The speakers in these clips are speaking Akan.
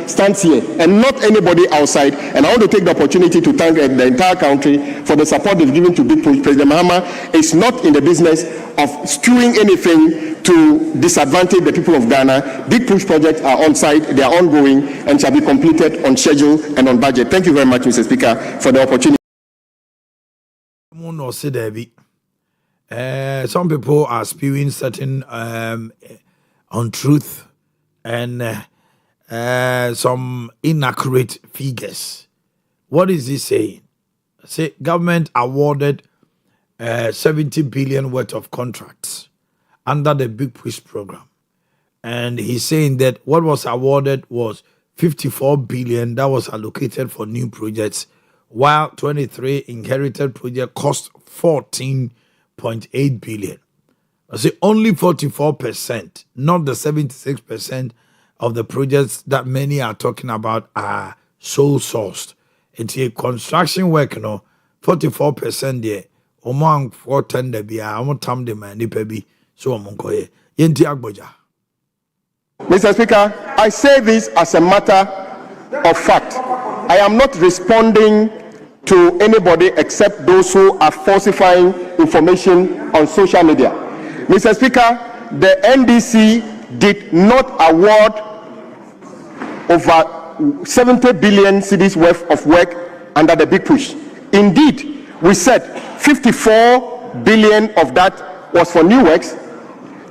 stands here and not anybody outside. And I want to take the opportunity to thank the entire country for the support they've given to Big Push. President Mahama is not in the business of skewing anything to disadvantage the people of Ghana. Big Push projects are on site, they are ongoing, and shall be completed on schedule and on budget. Thank you very much, Mr. Speaker, for the opportunity. Some people are spewing certain untruth and some inaccurate figures. What is he saying? Say government awarded 70 billion worth of contracts under the Big Push program. And he's saying that what was awarded was 54 billion that was allocated for new projects, while 23 inherited projects cost 14.8 billion. I say only 44%, not the 76% of the projects that many are talking about are sole sourced. It's a construction work, 44% there. Oman for tender be a tam de man nipebi so omonkoye. Yenti agboja. Mr. Speaker, I say this as a matter of fact. I am not responding to anybody except those who are falsifying information on social media. Mr. Speaker, the NDC did not award over 70 billion cedis worth of work under the Big Push. Indeed, we said 54 billion of that was for new works,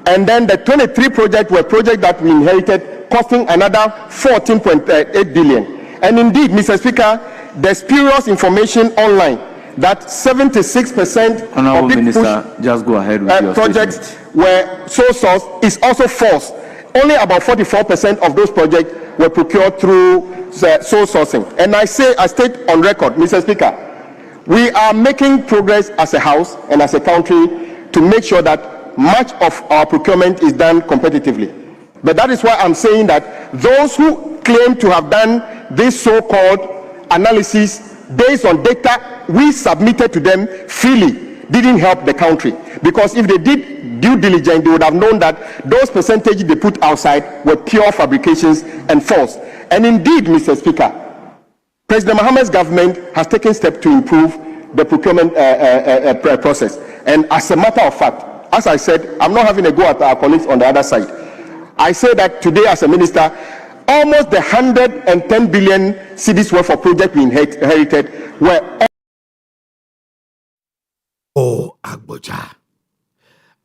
and then the 23 projects were projects that we inherited, costing another 14.8 billion. And indeed, Mr. Speaker, there's spurious information online that 76% of Big Push just go ahead with your projects statement. were sole source is also false. Only about 44% of those projects were procured through sole sourcing. And I state on record, Mr. Speaker, we are making progress as a house and as a country to make sure that much of our procurement is done competitively. But that is why I'm saying that those who claim to have done this so-called analysis based on data we submitted to them freely didn't help the country. Because if they did due diligence, they would have known that those percentages they put outside were pure fabrications and false. And indeed, Mr. Speaker, President Mahama's government has taken steps to improve the procurement process. And as a matter of fact, as I said, I'm not having a go at our colleagues on the other side. I say that today as a minister, almost the 110 billion cedis worth of projects we inherited were... Oh, Agboja.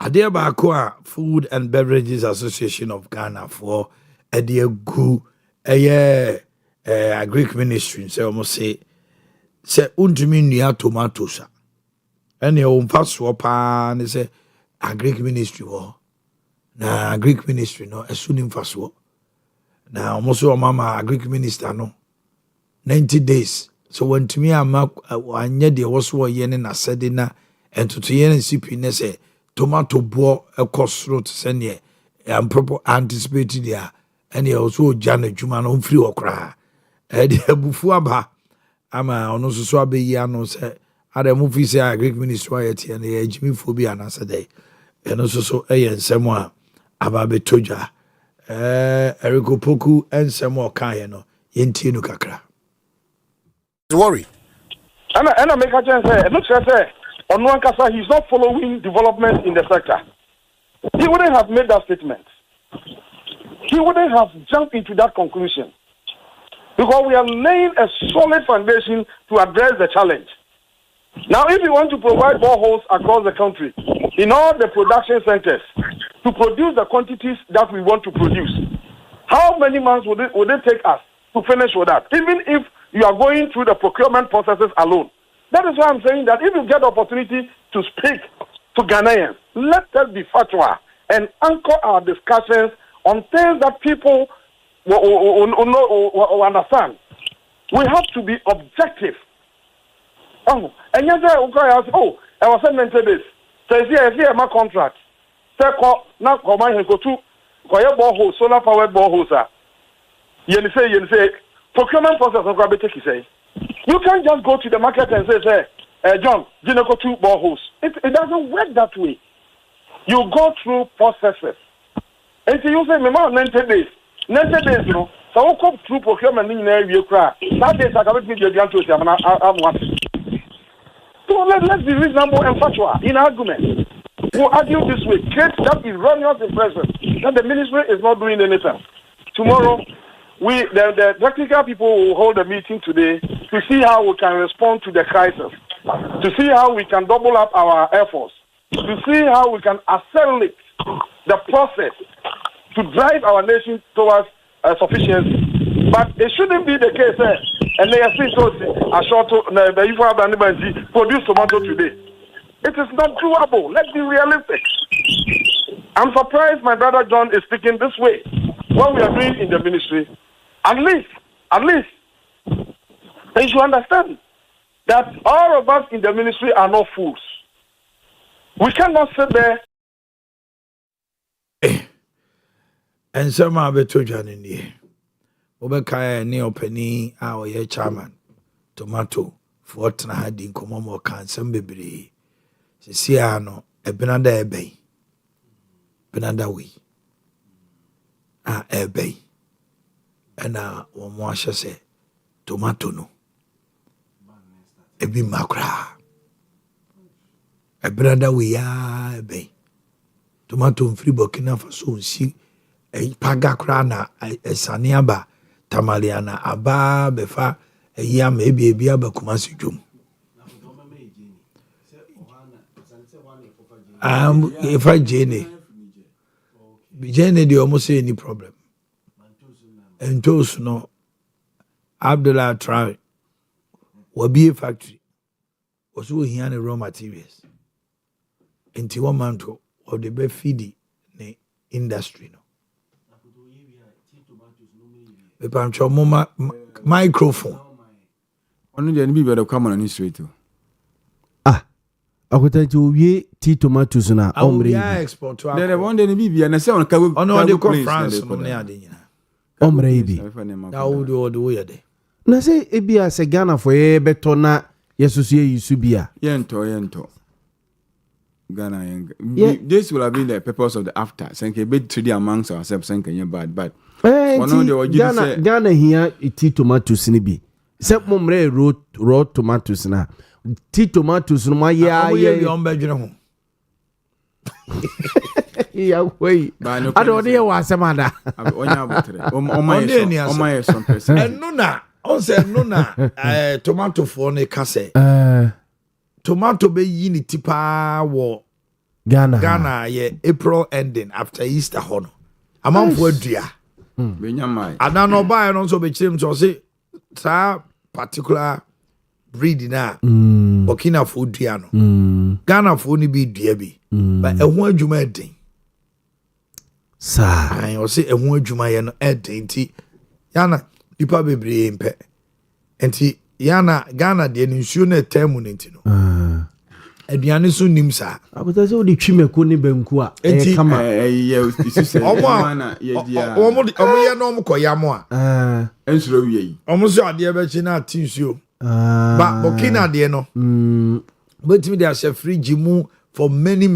Ade Kyeɛ Food and Beverages Association of Ghana for Ade Gu Agric Ministry say almost say untumi nua tomatoes ene o mfa so pa ne say Agric Ministry wo na Agric Ministry no esuni mfa so na almost o mama Agric Minister no 90 days so wantumi ama anye de wo so ye ne na sede na entoto ye ne CP ne say tomato bo ekosro to send ye am proper anticipated there ene also jana dwuma no mfiri okra de abufu aba ama ono so abeyi ano se ada mu fi say Agric Ministry ayete na ye jimi fobi anasa dey eno so ensem a aba betodwa Eriko Poku ensem o kan ye no yentie no kakra worry and I make a chance say look say on one kasa he's not following development in the sector. He wouldn't have made that statement. He wouldn't have jumped into that conclusion. Because we are laying a solid foundation to address the challenge. Now, if you want to provide boreholes across the country, in all the production centers, to produce the quantities that we want to produce, how many months would it take us to finish with that? Even if you are going through the procurement processes alone. That is why I'm saying that if you get the opportunity to speak to Ghanaians, let us be fatwa and anchor our discussions on things that people will understand. We have to be objective. Oh, and yes, I was saying 90 days. So here my contract. Say now come on go to borehole, solar powered boreholes. You say procurement process of Grabeteki say. You can't just go to the market and say, John, you know, go 2 boreholes. It doesn't work that way. You go through processes. And so you say, 90 days. 90 days, So we come through procurement in area cry. That is I can't give you the answer. So let's be reasonable and factual in argument. We'll argue this way. Create that erroneous impression that the ministry is not doing anything. Tomorrow, the technical people will hold a meeting today to see how we can respond to the crisis, to see how we can double up our efforts, to see how we can accelerate the process to drive our nation towards sufficiency. But it shouldn't be the case. And they are still so a short produce tomato today. It is not doable. Let's be realistic. I'm surprised my brother John is speaking this way. What we are doing in the ministry, at least, they should understand that all of us in the ministry are not fools. We cannot sit there. And some are better than the Obekaya Neo Penny, our year chairman, tomato, Fortuna had in Comomo can some baby. Siano, a benada bay. Benada we. A bay. And one more shall say, tomato no. A be macra. A benada we are bay. Tomato and free Burkina Faso, see a pagacrana, a saniaba, tamaliana, a bar, befa, a yam, maybe a biaba kumasi. If I Jenny, they almost say any problem. And those no Abdullah try will be a factory. Was who he had raw materials. Into 1 month or the be feedy the industry. No, microphone. Only the enemy better come on the street too. Akota Owia tea tomatoes na omre export to the one day be and say on cargo no they come France no ne ade nyina omre bi na wo do ye de na say e bia se Ghana for ye beto na yesusu ye yisu bia yento Ghana this will have been the purpose of the after say ke be to the amongst ourselves say can bad but one of the Ghana here tea tomatoes ni bi se momre raw tomatoes na tea tomatoes no ma ya on bedwene ho ya wei ado de wa semada onya botre o my some person enu na on say enu na tomato for ne ka say tomato be yi ni tipa wo Ghana ye April ending after Easter ho no amanfo adua benya mai ana no buy no so be chim so say sa particular breed na Burkina Faso dua no Ghana fo ni bi dua bi but ehun adwuma eden sa ai o se ehun adwuma ye no eden ti yana dipa bebre mpe enti yana Ghana de nsuo na temu nti no aduane so nim sa akota se o di twimeko ni banku a e kama omo ye no omo koyamo a ensuro wie yi omo so ade be chi na tinsuo but Burkina de no but me there share fridge mu for many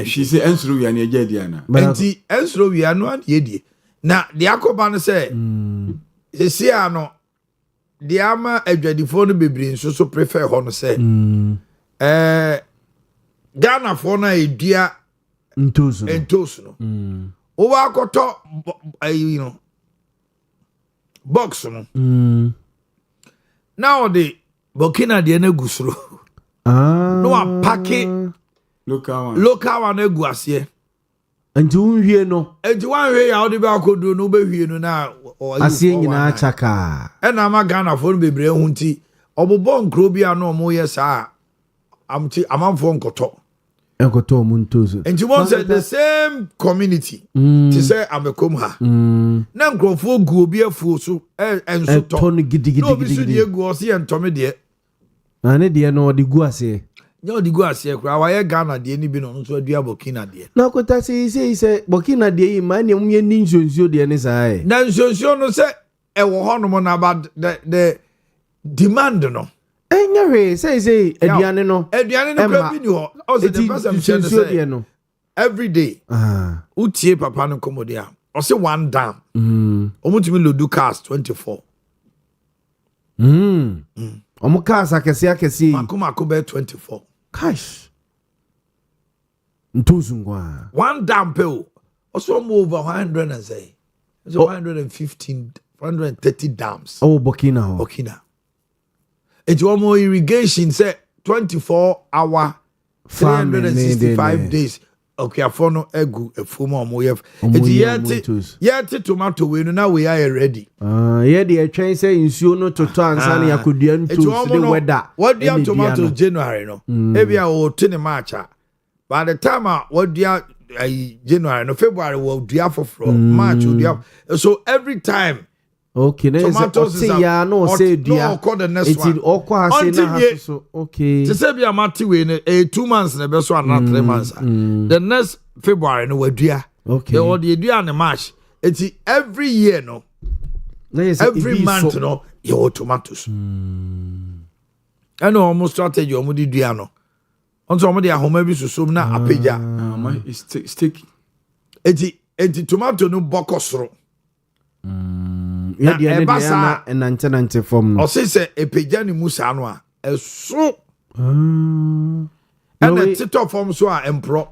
she say ensuro wie na eje dia na enti ensuro wie no an ye die na de akoba no say esi ano de ama adwadifo no bebre nso so prefer ho no say Ghana for na edua ntosu no o wa akoto you know box no now the Burkina de na gusro no a packet local one egu ase enti unhwie no enti wanhwe ya odi be akodo no be hwie no na ase nyina chaka e na ma Ghana for bebre hu nti obobo nkro bia no mo ye sa amti amanfo nkoto muntozo enti won say the same community to say amekom ha na nkrofo gu obi afuo so enso to ton gidigidi no bi so die gu o se entome de na ne de no de gu ase no di go ase kura wa ye Ghana de ni bi no so adua Burkina de na kota se Burkina de yi ma ne mye ni nsonsuo de ne sai na nsonsuo no se e wo ho no mo na ba the demand no enya we say aduane no kura bi ni ho o se the person say no every day utie papa no komode a say one dam. Almost me lodu cars 24. Omo cars akesi. Mako be 24. Cash. Ntuzungwa. One dam pill. Also over 100 and say. It's 115, 130 dams. Oh, Burkina. It's one more irrigation, say 24-hour, 365 days. Okay, I found no egu a fumo moyef. It's yet tomato we now we are ready. Yeah, the train say in no to Tanzania ya kudian to the weather. What do you tomatoes January no? Maybe I will turn a match. By the time what do you January no February will do from March will do. So every time. Okay, tomatoes is ya no say dia. No, the next one. So okay. To say be a mati we 2 months na be so and 3 months. The next February no we dia. Okay. The the dia and March. It's every year no. Every month no your tomatoes. I know almost strategy omo di dia no. Onto omo di ahoma bi so na apeja. Stick. Eti tomato no bokosoro. Yeah, the basa and 1990 from. Or say a pejani musanwa a so. And a tito form so are empro.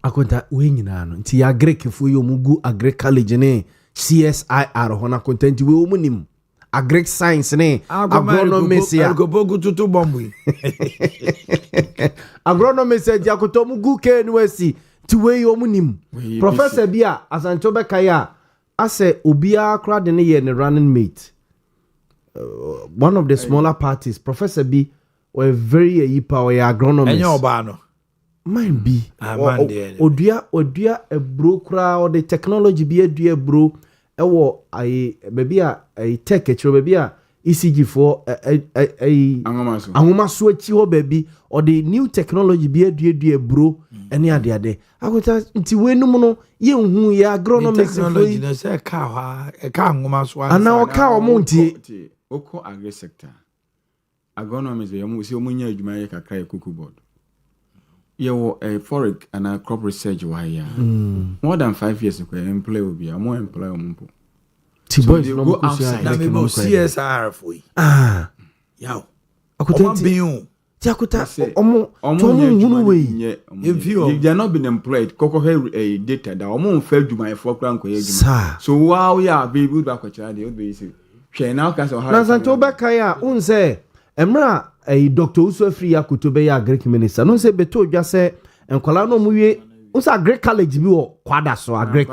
I could that wing in Tia Greek if we mugu a Greek college ne CSIR Hona content we umunim a Greek science ne agronomy ya gobogu tutu bombi. Agronomy said Yakotomugu KNWC to way umunim. Professor Bia as Antobe Kaya. I say Ubia crowd in the running mate. One of the smaller parties, Professor B, were very power agronomist. And your bano. Mine be. Odia a bro crowd or the technology be a dear bro. Maybe a tech baby ECG for a Angoma switch your baby or the new technology be a dear bro. Any other day. I would tell you no you who ya agronomist technology no say car ngoma so and now car monti oko agri sector agronomists we say omunya adwuma ye kakra kuku board ye wo forage and crop research wa ya more than 5 years ago employ obi am employ ompo boys no go outside na me CSR for you yaw akutenti Tiakuta omo if they are not been employed koko a data that omo fail dwuma for kran ko yedwuma so wow ya be good back kwa chade o be say hwe now can so how na santo bekaya unse emra Dr. Usofri Yakutobe ya Greek minister no se beto dwa se enkola no muwie unsa Greek college bi wo kwada so Greek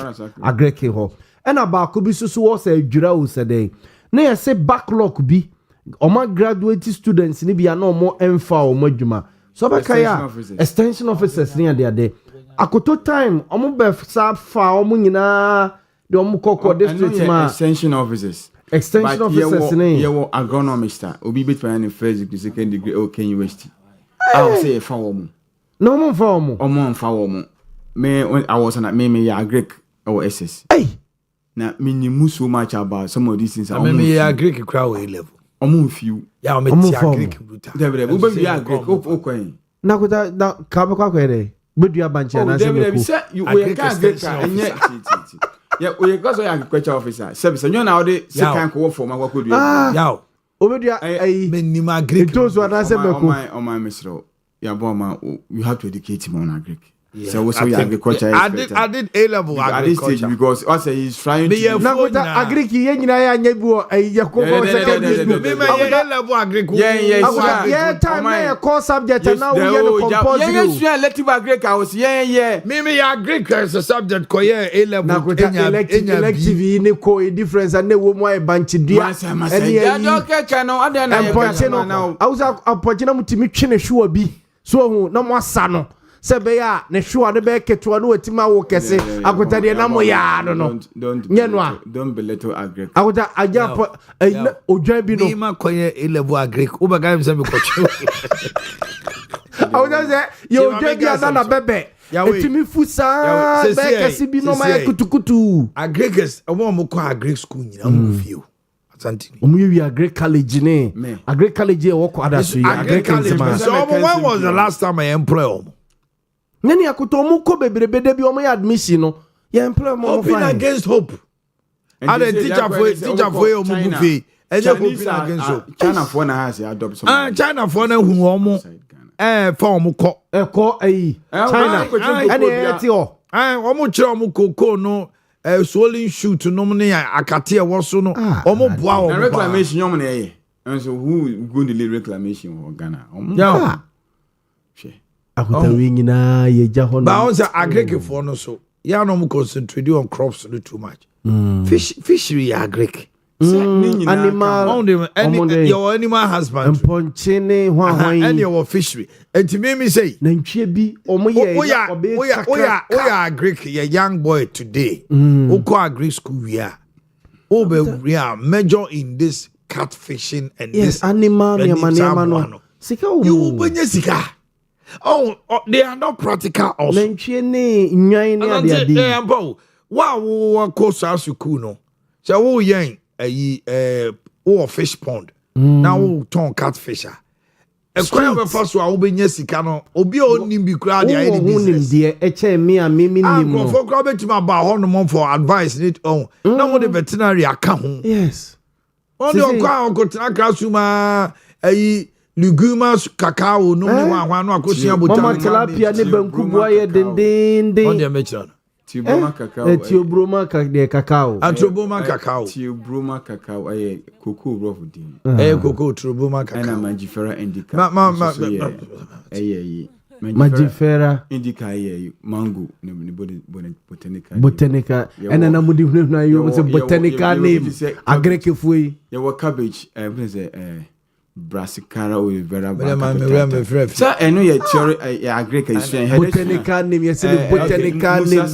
ho ena ba ko bi susu wo se adwira wo se den na ye se backlog bi Oma graduate students ni bia na omo emfa omo adwuma so bakaya extension officers ni ade akoto time omo be sa fa omo nyina de omo kokko district ma extension officers ni ye agronomist obi between in first degree second degree okay university I say fa omo no omo fa omo me I was on me ya Greek or SS na me knew so much about some of these things me ya Greek crowd level omo few ya me ti Greek brutal David we be ya Greek okwen na kuta na ka be kwa kwere bedua banche na se David say you we ka Greek enye ya we go so ya agriculture officer say you na we second ko for ma kwa dua ya obedua me ni ma Greek to so na se be ko o my misro ya bo ma you have to educate him on Greek. So what's your agriculture? I did A level agriculture because I say he's trying to. Na go ta agriki ye nyina ya nyabu ya ko secondary school. Me A level agriculture. Yeah, time na core subject now we the compulsory. Yeah, elective agriculture. Yeah. Me agriculture is a subject ko yeah A level. Na go ta elective ni ko difference and wo mo e banch dia. Ya doctor channel ada na ya. Ausa appochina mutimi twene hwe bi. So hu na mo asa no. Sebeya ne sure de be keto no wetima wo kese akotade na mo ya no don't belittle agric akota aja odwan bi no me ma koye A level agric wo baga me ko chu akota se yo odwan bi na bebe etimi fusa be kese bi no ma kutukutu agric omo ko agric school nyina mo fio Asantini. Omuyewi agric college ne agric college e wo ko adaso ya agric college so when was the last time I employ omo Nani akoto mu ko bebrebe de bi o mo ya admission no Yeah, employ more Hoping against hope. And the teacher for your movie. And you're hoping against hope. China for na has adopt some. China for na who almost form ko. China. And the Omo chira omo koko no swollen shoot no ne akate waso no omo boa omo reclamation yom na ye. And so who going to lead reclamation for Ghana? Yeah. Akuta wingi na ye ja hono. But also agrarian for no so. Ya no mo concentrate on crops no too much. Fishery agric. Animal your animal husband. Ponchene hwan And your fishery. And to me say nantwie bi omo ye oya agric ye young boy today. Oko agri school we are. We are major in this catfishing and yes, this animal no. Sika o. You benye sika. Oh, they are not practical also. Nantwie ne nwan ne ade. Wow, course as you cool no. So wo yen fish pond. Now wo ton catfisher. E kwa be faso a wo benya sika no. Obi a onim bi kura dey any business. Onim dey eche me a me nim no. For kura betima ba ho no for advice need on. Na mo the veterinary aka ho. Yes. On your kwa okotina krasuma Lugumas cacao no one akosia botanical. Mama tilapia ne banku boa ye dendende. On the mention. Tibroma cacao. Tibroma cacao. Atroboma cacao. Tibroma cacao ay cocoa rough din. Cocoa troboma cacao. And magifera indica. Magifera indica mango botanica. Botanica. And then amudi na you say botanical name. Agreke fui. Your cabbage Brassicara or Vera. Sir, I know your theory. I agree. Botanical name, yes, botanical name.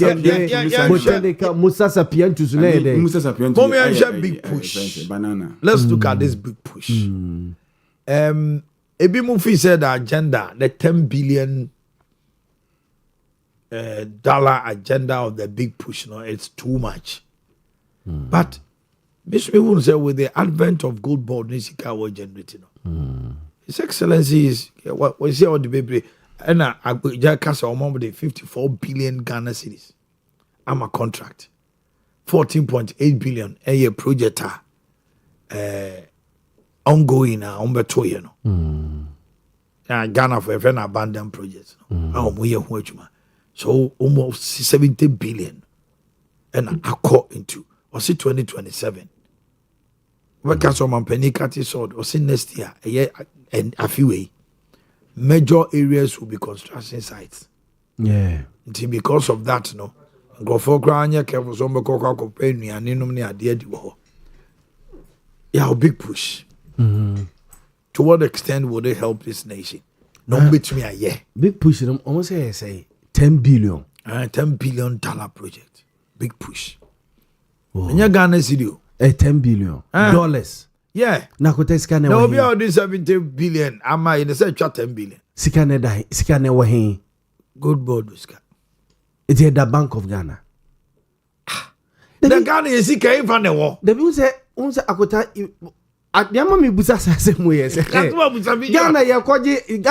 Botanica Musa Sapientus. Musa Sapientus. Big push. Banana. Let's look at this big push. Ebi Mufi said the agenda, the $10 billion dollar agenda of the big push. No, it's too much. But Mr. People say with the advent of gold board, Nisika was generating. His Excellency is what we say on the baby, and I just among the 54 billion Ghana cedis. I'm a contract, 14.8 billion a year project. Ongoing on Betoya. Ghana for an abandoned projects. So almost 70 billion, and I caught into. Or see 2027. We can some penny catty sword or see next year a year and a few way. Major areas will be construction sites. Yeah. Because of that, no. Go for grania careful some coca company and inumni idea. Yeah, a big push. To what extent will they help this nation? No bet me a year. Big push them almost say 10 billion. $10 billion project. Big push. And you're Ghana City. $10 billion. Dollars. Yeah. Nakota scan no, we are doing 70 billion. Am I in the same 10 billion? Scan away. Good board, Oscar. It's the Bank of Ghana. The Ghana is came from the war. The people say, Unsa Akota. At Yamami Busa same way. That's what we say. Ghana, Yakoji,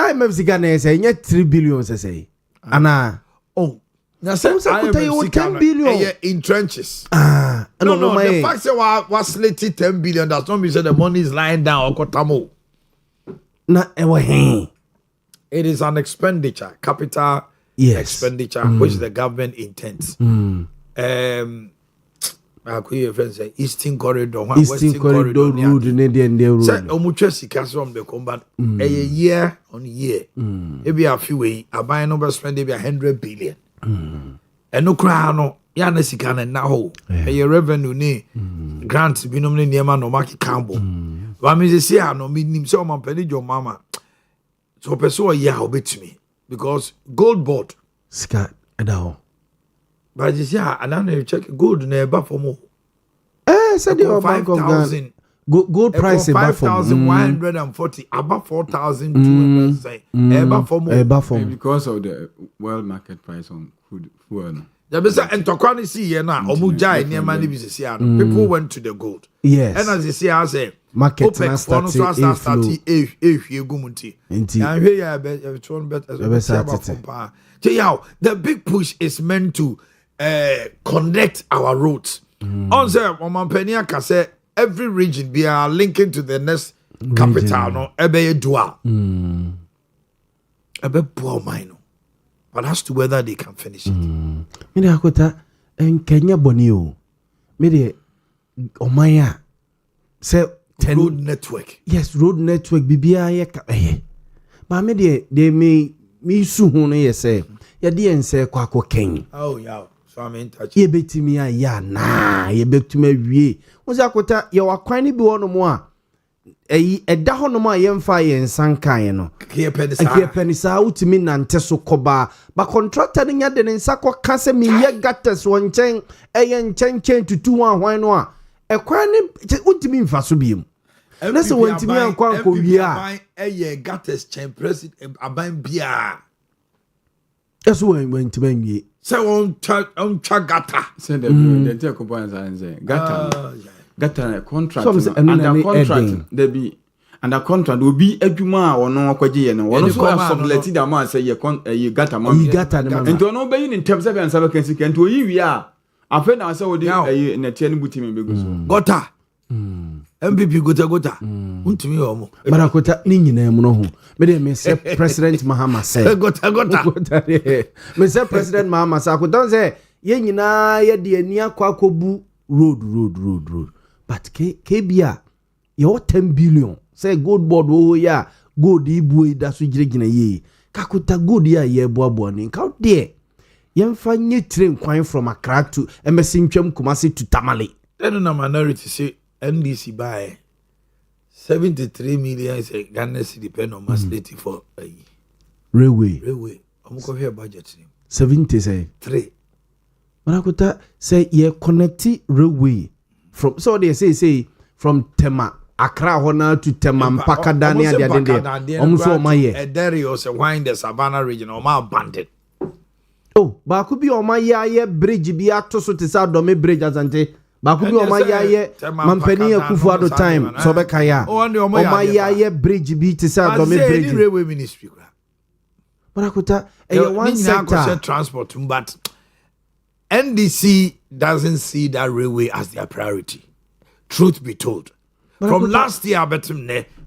Ghana say, 3 billion, say. Anna. Oh. Now, some 10 billion in trenches. No, the fact that was slated 10 billion does not mean that the money is lying down or kotamo. It is an expenditure, capital expenditure, which the government intends. Eastern Corridor, Western Corridor road, say omuche sika from the combat a year on year. Maybe a few way, a buy number spend maybe 100 billion. And no crown, yana sika na ho. A revenue ni grants binom ni niema no market cambo. But me say no meaning so man penny your mama. So person ya obet me because gold board sika edaho. But you see, I don't check gold never for more. Said the 5,000 gold price about 5,140 about 4,200 say about for more because of the world market price on food. There be and to see here now omujai near money business here. People went to the gold. Yes. And as you see, I say market start you go munti. And here you better. The big push is meant to connect our roads. On say Omanhene can say every region be are linking to the next capital no ebe dual. Ebe poor mine. But as to whether they can finish it. Me de akota en Kenya boni o. Me de omaya say road network. Yes, road network bibia ye ka Ba me de me su hu no ye say ye de ense kwa ken. Oh yeah. So I'm in touch. Ye betimi ya na ye betumi awie. Wo se akota ye wakwan ni bi wo no mo a eda ho no mo a ye mfa ye nsankan no. Ke penisa utimi nante so koba ba contractor ni nya de nsa ko ka se me ye gates wo nchen eye nchen tutu hwan no a ekwan ni utimi mfa so biem. Na se wontimi ankwa anko wie a eye gates chen president aban bia. Eso wontimi anwie. Se on gata. Say the take components and say gata contract under contract there be under contract will be adwuma a ono akwaje no ono so sublet da man say ye gata man ento no be in terms of and sabe kan sika ento yi wi a afa na say wodi na tie no butimi be go so gota MPP gota untimi omo barakota ni nyina mu no ho me say president Mahama say gota me say president Mahama say ko say ye nyina ye de ani akwakobu road but ke bia ye 10 billion say gold board wo ya gold ibu da so giregina ye kakota gold ya ye boabo ni ka de ye mfa nye train kwan from Accra to Emesintwam Kumasi to Tamale then na minority say NDC buy 73 million is a Ghana city depend on maslity for railway amko here budget 70 say 3 Manakota say ye connect railway from so they say from Tema Accra hona to Tema Mpaka Dani and the almost my ye a dairy or say wine the Savannah region or my bandit. Oh, ba could be on my ye bridge be acto so to sa do me bridge asante. Ba could be on my ye Mampeni Kufuado time so be kaya. Oh my ye bridge be to sa do me bridge railway ministry. Manakota one sector transport but NDC doesn't see that railway as their priority. Truth be told. From last year,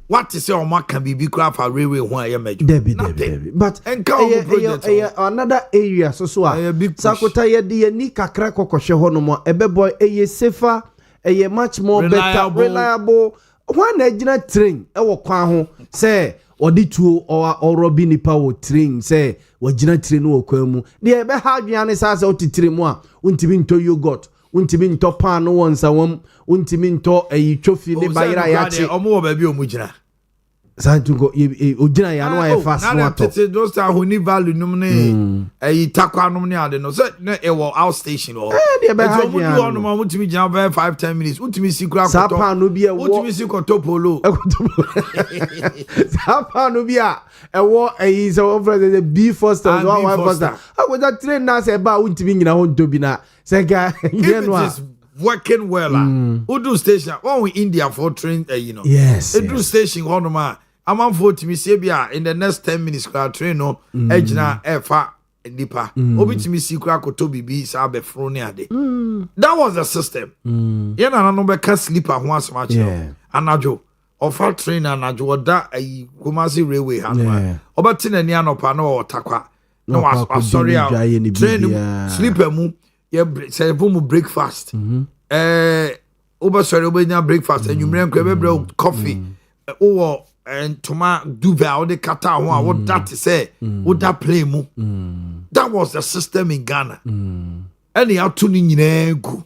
what is your mark can be craft for railway when I am Debbie. But another area so Sakota ye di ni kakra kokoshe ho no mo ebe boy safer much more reliable when ejina train e wo kwan ho say odi tuo or robi nipa wo train say wagina train wo kwan mu de e be ha adwane sa sa otitire mu a untimi nto yogurt untimi nto pan no wonsa wom untimi nto twofi ne bayira ya che omo wo ba bi omugina santungo ogina ya no aye fast no ato those that who need value num ne takwa num ne ade no so na e wo out station o de be ha adwane no mo mutimi gina 5-10 minutes untimi sikura koto sapa no bi e wo untimi sikoto polo sapa no bi a e wo so over the B Foster one Foster I that train na say ba untimi gina ho ntobi na say guy you know working well Udu station when we India for train yes Udu station honoma amam for to me say bia in the next 10 minutes car train no ejina efa nipa obi to me see kra koto bibi sa be fro ne ade that was the system ye na no be ka sleeper ho asma che anajo ofa train anajo oda Kumasi railway hanwa obati na ni anopa na otakwa no was sorry train sleeper mu say mu breakfast over sorry over breakfast and you remember coffee and toma duva the kata what that say what that play mu that was the system in Ghana and you have to nyina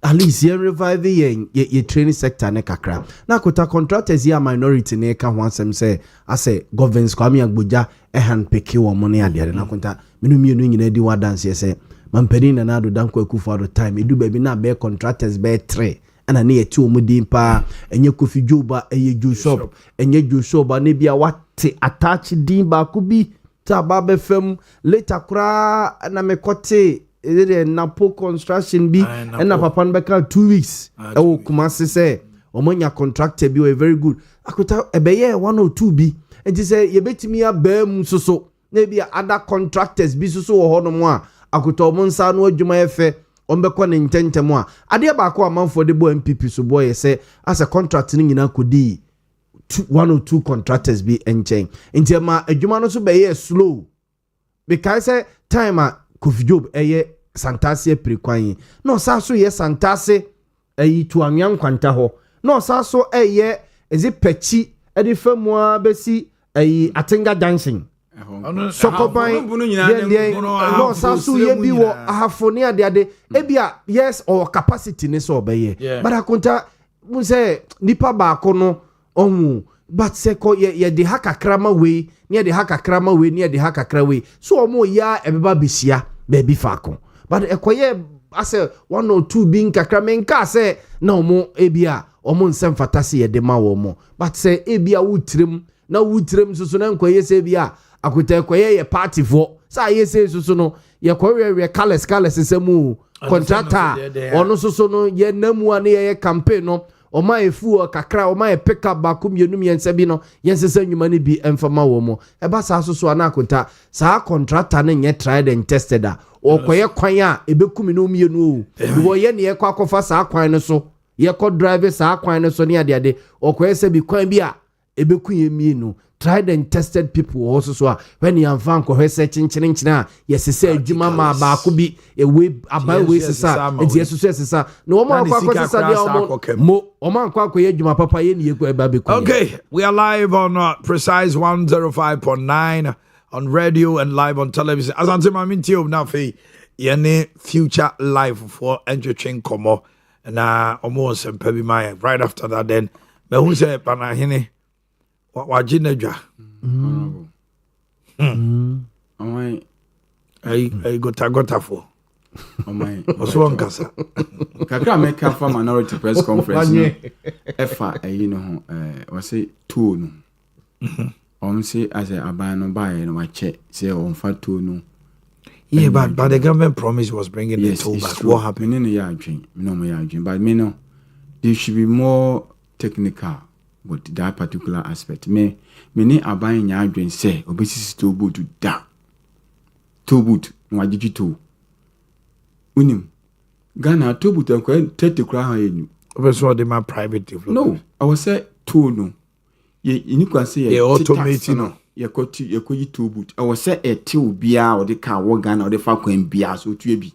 at least you revive your training sector ne kakra na kota contractors here minority ne ka ho asem say I say governance Kwame Agboja hand pick wo money ade na kota mienu nyina di wa dance say Mampeni na nado danko Akufo-Addo time edu baby na be contractors be 3 ana ne yeti omudin pa enye Kofi Joba eye Joshop enye Joshua ne bia wate attach din ba ku bi ta ba be fam later kra na mekote napo construction bi na papa no beka 2 weeks e wo Kumasi say omonya contractor bi we very good akota ebeye 1 or 2 bi enti say yebetimi abam soso na bia other contractors bi soso wo ho no mo a akuto mo nsa no adwuma efe ombekọ ne ntentem a ade baako amanfo de bo MPP so boy say as a contract ni nyina kodi 1 or 2 contractors be enchen nti ma adwuma no so be ye slow because say time a Kofi Job eye santase prekwan no sa so ye santase ayi to anwan kwanta ho no sa so eye ezi pechi edi famua besi ayi atenga dancing sokoban no sa so ye bi wo ahafone ade ebia yes or capacity ne so obeye but akunta mu say nipa baako no ohu but say ko ye de hakakrama we ne de hakakrama we ne de hakakra we so omo ya ebeba besia baby faako but ekoye ase 1 or 2 bin kakra menka say na omo ebia omo nsem fatase ye de ma wo mo but say ebia wutrem na wutrem susu na nkoye say bia akuta ekoye ye party for sa ye say susu no ye kowe colors semu contractor ono susu no ye namu ane ye campaign no oma efu kakra oma pick up bakum yenum yense bi no yense nwuma ne bi emfama wo mo eba sa susu ana akuta sa contractor ne nye tried and tested a okoye kwan a ebekum no mienu o wo ye ne ye kwa kofa sa kwan no so ye ko drive sa kwan no so ne ade okoye se bi kwan bi a ebekum ye mienu tried and tested people also so when you am fan ko hwese chinchina yesese adwuma ma ba ko bi ewe abai we sesa enti yesusu sesa no o ma kwa sesa dia mo o ma kwa ye adwuma papa ye ne ye ko eba be ko. Okay, we are live on Precise 105.9 on radio and live on television. As I'm saying, I'm now fe yene future live for entertain komo na almost pebi my right after that then me who say Omanhene wajinedwa Omai ai gota for Omai oso nkasa kakra make for minority press conference no efa ayi no ho we say two no say as a aban no buy no wache say on fa two no but the government promise was bringing the tool back. What happened in the yard dream but me no there should be more technical with that particular aspect. Me ne aban nya adwen say obesisi to boot da to boot no agigi to unim Ghana to boot and 30 kra ha enu obeso de my private development. No I was say to no ye inikwa say ye automate no ye koyi to boot I was say e ti obia or the car wo Ghana or the fa kwan bia so tu ebi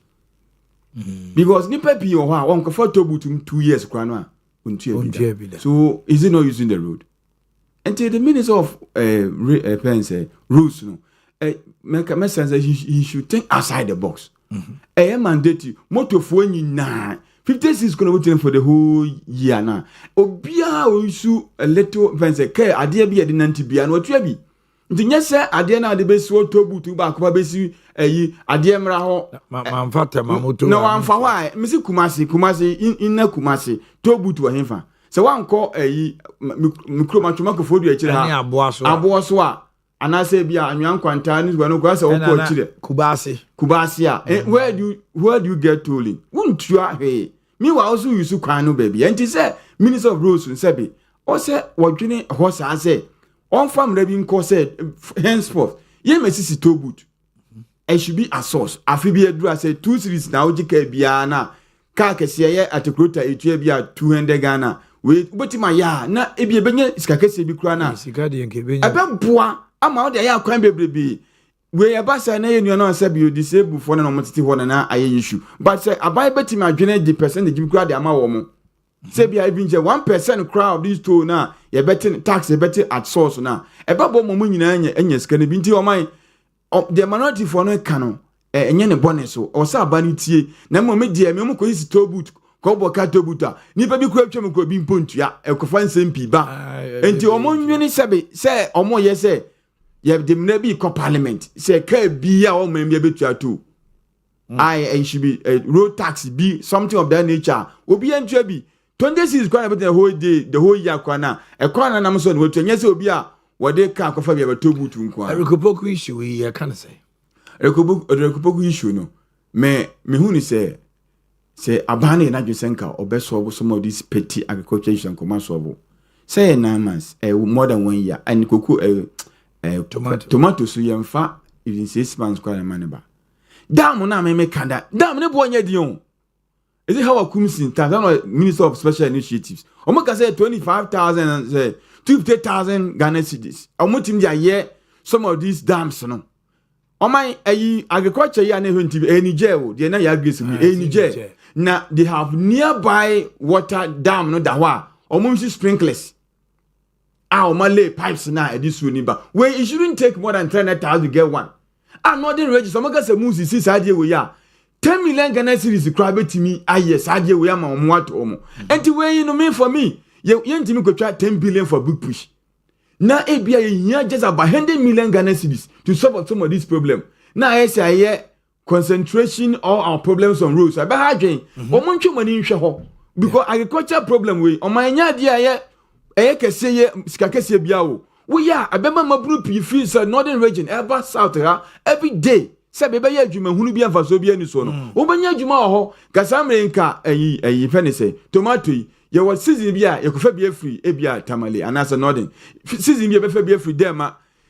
because nipa bi o ha won ko for to boot 2 years kra no a so is he not using the road? Until the minister of rules, no, make sense that he should think outside the box. A mandate motor for any 56 going to for the whole year now. Obia will issue a little fancy care. Idea be a dinanti be and what you be. The yes, sir, idea now the best what to boot to back basi idea mraho. No, I'm for why Mr. Kumasi in na Kumasi to boot to himfa. So one call micromatchumako for you aboaso a anase bia anwan kwanta ni gwa no kwa se okọ chire kubasi a where do you get tolling wontua he me wa also use kwan no baby enti say minister of roads nsebi o say wodwene ho sa say on farm rebi nko say henceforth ye mesisi to boot it should be a source afi bi adura say 2 series na ojika bia na ka kese ye atikrota etua bia 200 Ghana we betima ya na ebi ebenye sikakese bi kura na sikade yenkebenya ebeboa ama o de ya kwan bebrebe we yabasa na ye nuano asabi o disable for na omotiti ho na aye issue but say abai betima adwene the percentage bi kura de ama wo mo say bia even 1% crowd this to na ye betting tax ye betting at source na ebabo mo nyina anya sikane bi nti o man the minority for no kano enye ne bonus o sa abani tie na mo me die me mo ko isi to boot ko bo ka to buta ni pa bi ko atwem ko bi mpontua ekofa nsem ba enti o mo nwini sebe se o mo ye se ye de mna bi ko parliament se ka bi a o ma me betua to I should be road tax be something of that nature obi entua bi 26 kwa na the whole day the whole year kwa na e kwa na nam so no nya se obi a wode ka kofa bi to butu nko a rekopoku issue we can say rekopoku issue no me hu ni say abane na dwesenka obeso some of these petty agriculture issues and commercial solve say 9 months more than 1 year and koku tomato so yemfa even 6 months kwa na maneba dam na me kanda dam ne bo nya di on is it how akumsin Tanzania Minister of Special Initiatives omo ka say 25,000 and say 250,000 Ghana cedis omo tim dia ye some of these dams no oman ayi agriculture ya na hwenti Niger wo de na ya grace bi Niger na they have nearby water dam no da wa omo use sprinklers omo lay pipes na edisu ni ba where it shouldn't take more than 300,000 to get one northern register omo ka say musi si sadie we ya 10 million Ghana cedis crab betimi aye sadie we ya ma omo ato omo enti we you know me for me ye ntimi ko twa 10 billion for big push na ebia ye just about 100 million Ghana cedis to solve some of this problem na I say concentration all our problems on roads I be hadwen omo ntwe mani nhwe ho because agriculture problem we omanya dia ye kese ye sika kese bia we ya abema mabru pi fi so northern region ever south every day se be ye adwuma hunu bia mfaso bia ni so no obanya adwuma ho kasamre nka ayi fe ne se tomato ye was season bia ye kofa bia free e bia tamale anasa northern season bia be fa bia free dem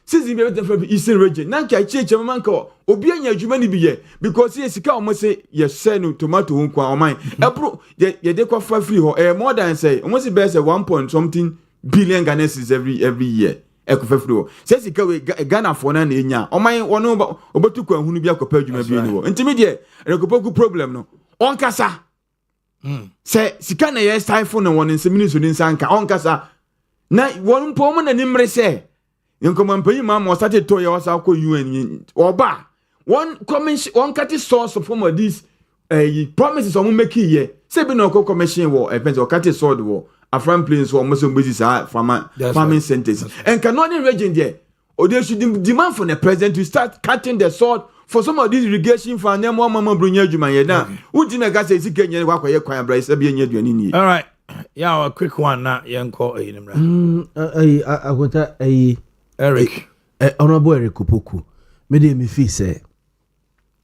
season bia be fa eastern region na nka cheche mama nka obi anya adwuma ni biye because ye sika omo se ye se no tomato ho kwa oman ebro ye de kwa fa free ho more than say omo se be say 1 point something billion Ghana cedis every year ekofa free ho se sika we Ghana for na enya oman wono obetu kwa hunu bia kopa adwuma bi ni ho ntimi de rekopoku problem no onkasa se sika na ye stifle no won nsemini so ni sanka onkasa na won mpo mo na nimre se Nkoman pay ma started to your sako UN oba one commission one cut source of some of these promises on make here say be no commission war event or cut sword war afran plains or most basis farming centers and cannot region there or they should demand from the president to start cutting the sword for some of these irrigation for them one mama brunya juma ye na uti na ga say sikenya kwa ye kwan bra say be nya aduani ni all right yeah a quick one na yenko ayinimra agota Eric Honorable Eric Opoku me feel say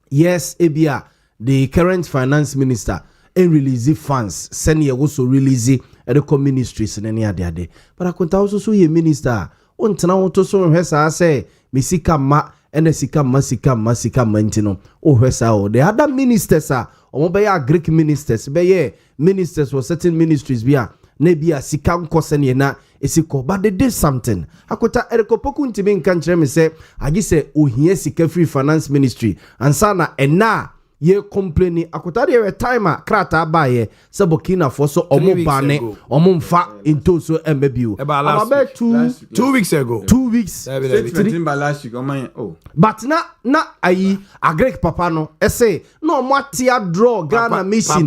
yes ebia the current finance minister and release funds send ye also release the ministries and any ade but akonta also so ye minister on tena won so hwesa say me sika ma ene sika ma ntino o hwesa o the other ministers are omo be ya Greek ministers be ye ministers for certain ministries bia na bia sika nkose ne na esiko but they did something akota Eric Opoku ntimi nka nkyere me say agi say ohia sika free finance ministry ansa na ena ye complaining akota de timer krata baye se Burkina Faso omo bane omo mfa into so embebio about 2 weeks ago 2 weeks statement by last week oh but na ayi agrek papa no say no mo atia draw Ghana mission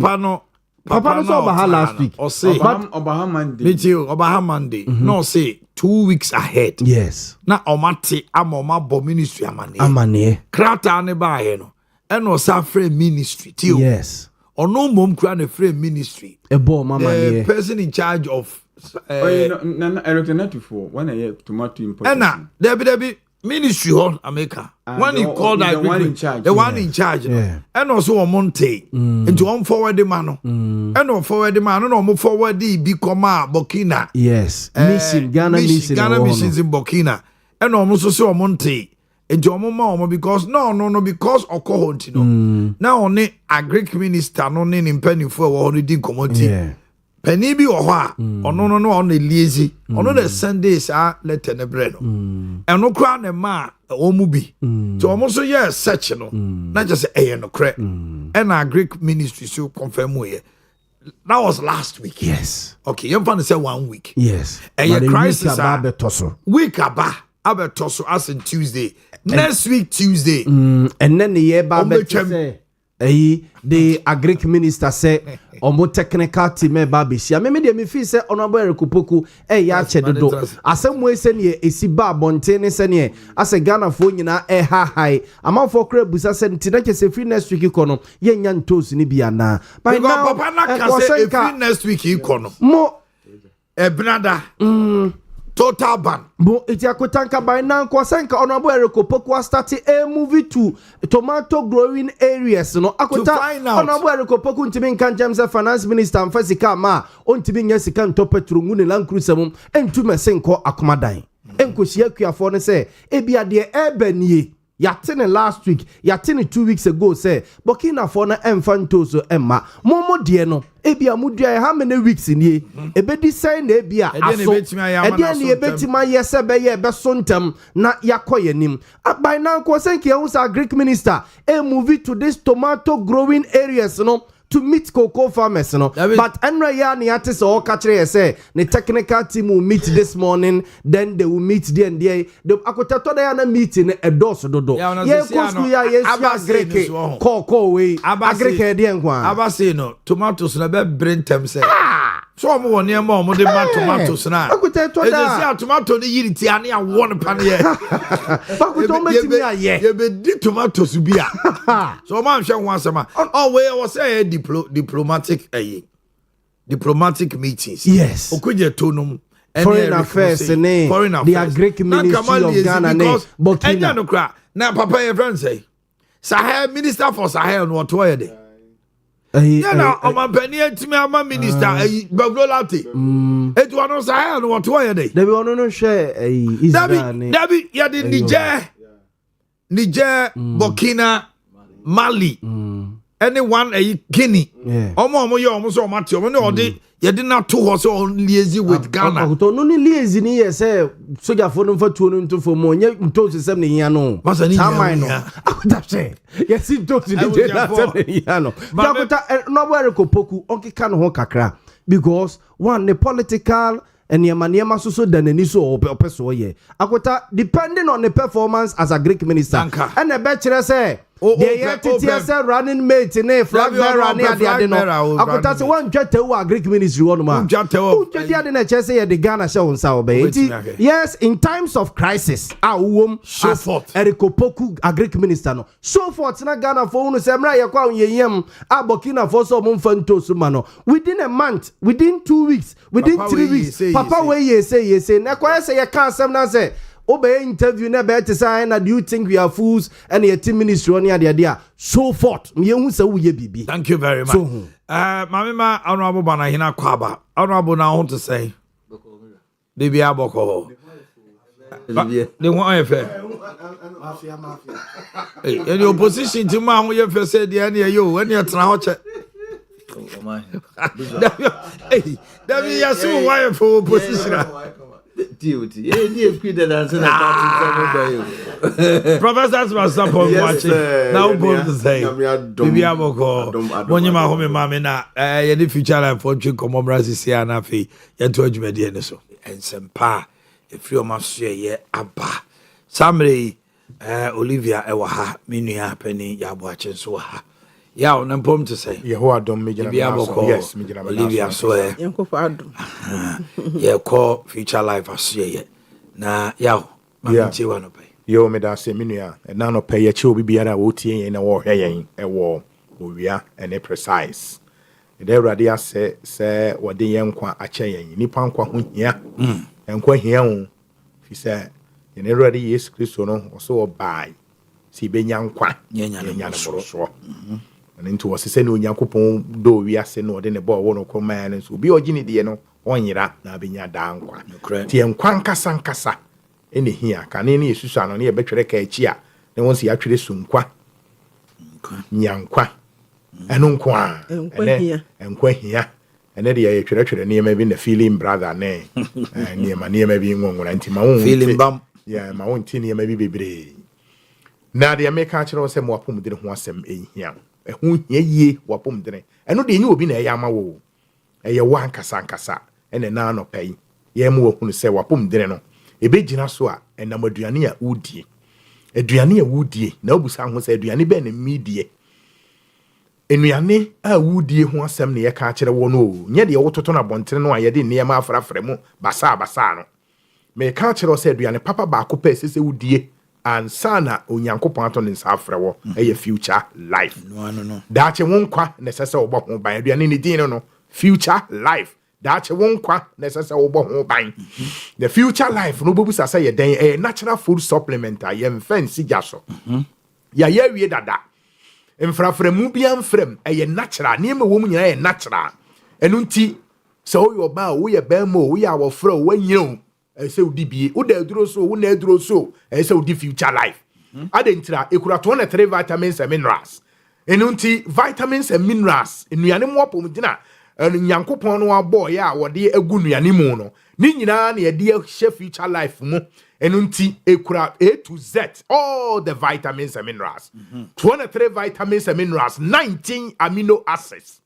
Papa no so last week. Or say Obaha Monday. Obaha Monday. No say 2 weeks ahead. Yes. Na omate amoma bo ministry amane. Amane. Krata ne ba ye no. Eno sa frame ministry tio. Yes. Ono mom kra ne frame ministry. Ebo mama ne. The person in charge of na Eric Netufo when I tomato importation. Ena debi ministry on America. When he called that one in charge. The one in charge. And also a Monte. And to on forward the man. And on forward the man. No more forward the Bikoma Burkina. Yes. Mission Ghana mission. Ghana missions in Burkina. And almost so a Monte. And to mama because because Okohonti no. Now only a Greek minister no name in penny for already commodity. Penny be or what? Or no, on the lazy. On the Sundays are let the bread. And no crown a ma or movie. So almost a year sectional. Not just a no crack. And our Greek ministry so confirm we. That was last week. Yes. Okay, you're going to say 1 week. Yes. And your crisis week Abetoso as in Tuesday. Next week Tuesday. And then the year Babetoso. The Agric minister say omo technical team e ba besia me feel say Honorable Eric Opoku ya chedodo asem we se ne esi ba bonte ne se ne ase Ghana fo nyina high amafo kra busa se nti na kese free next week ikono ye nya ntos ni bia na by now papa na ka say free next week ikono mo brother total ban. Bo itiakotanka by now kwasenka Honorable Eric Opoku starting a movie to tomato growing areas no akota Honorable Eric Opoku ntimi nkan James finance minister amfasika ma ontimi nya sika ntopetro ngu ne Land Cruiser entu mesenko akomadan enkohia kuafo ne se ebia de ebanie Yatene last week, yatene 2 weeks ago say Burkina Faso na emfanto so emma. Momo die no, ebia mudia how many weeks in ye? Ebedi say na ebia aso. Edi na ebetima yese be ye be sontem na yakoye nim. By now ko senke unsa Greek minister e move to this tomato growing areas no. To meet cocoa farmers, you know. But Enraya Niatis or Katre say the technical team will meet this morning, then they will meet there and there. The Akotatoda meeting a dos dodo. Yeah, yes, cocoa way. Agreke Diangua. Abasino, tomatoes never bring them say. So I'm one near more than tomatoes now. I tomato the yiti and one pan here. You be tomatoes be. So I'm sure once a man. Oh, where was a diplomatic meetings. Yes. Okuja tonum. Foreign affairs, foreign affairs. The Greek Ministry of Ghana, Burkina. No cry. Now, Papa, your friend say, Sahel Minister for Sahel, what were they? Yeah, I'm a penny to me, I'm a minister, Bablati. It was Sahel, what were they? They will not share a Debbie, yeah, the Niger, Burkina, Mali. Anyone a Guinea. Omo yo almost so much. You did not two horse on liaison with Ghana. No liaison here say soldier for them for 2 for more. You told 70 years no. What's an That's say. Yes, it told 70 years no. But no where ko poku onki kan ho kakra because one the political and Yamaniama so than any so so ye. Akota depending on the performance as a Greek minister. And the bachelor say the running mate in a flag bearer near the Adeno. Akota say one jet to Greek ministry one man. The Ghana show on yes, in times of crisis, our so forth. Eriko Poku, a Greek minister no. So forth na Ghana for unu semra yakwa yem Burkina Faso mumfanto sumano. Within a month, within 2 weeks, within 3 weeks. Papa where you say na kwa say you can't say na say obey interview na be to say na do you think we are fools and your team ministry on there so forth me hu say we bibi. Thank you very much. Mamima honorable bana hina kwaba honorable na want to say Bibi aboko the one efe in the opposition to ma hu ye fe say dey na yo when you try ho che hey that be ya so why for opposition Professor was up on watching. Now, both to say, Bibi Aboko, when you ma home, mamma, any future life for you come on Brazil, and a fee, and to me, and some pa, if you must say, yeah, abba. Somebody, Olivia, Ewaha, Minia, Penny, Yabuachin, so ha. Yeah, on pom to say. Yehoah don't make yes, Olivia swear. Yeah, call future life as ye. Na yaw, mamti one pay. Yo me da se minua, and none of pay your chill be biara wotie in a war hayin, a war, Owia, and a precise. The radia say what the young qua a chain, Nipan qua here, and qua here. He said, in a ready yes, Christono, or so by. See be young qua, yan so. And into was send Yakupon do we are sent or then a ball one command and so be originated no on yera na be ya down kwa. Tian Quanca Sancasa any here can any Susan on here better chia. Then once he actually soon qua Nyankwa and unqua and qua here. And then the actually near maybe the feeling brother name near my near maybe one anti my own feeling bump. Yeah, my own tinny maybe be. Now the American was a more pum didn't want some in here. Who ye wapum dene. And no de you be na yama wo. E wan kasa and na no pay. Ye mu who say wapum dene no. E be gina so a and na maduane a wudie. Aduane a wudie. Na obusa ho say aduane be na medie. Enuane a wudie ho asem na ye ka kire wo no. Nye de wototo na bontere no a ye de niema afrafre mu basa no. Me ka kire say aduane papa ba ko pe sese wudie. And sana onyankopon ato ne afre wo future life no daache wonkwa necessary obo ho ban aduane ne din no future life daache wonkwa necessary obo ho ban the future life no bobu sasa ye den natural food supplement a ye mfansi jaso ya ye wie dada mfrafremu bia mfrem natural ne me wo mu nyina natural enu nti so yo ba wo ye ban mo wo ya wo fro wo nyiro say udi bie wo da duro so wo na duro so say udi future life Adentra ekura 23 vitamins and minerals. Enunti vitamins and minerals nnuane mo apom gina nyankopon no abo ya wode egu nnuane mu no. Ni nyina na yede hye future life mu. Enunti ekura A to Z all the vitamins and minerals. 23 vitamins and minerals, 19 amino acids.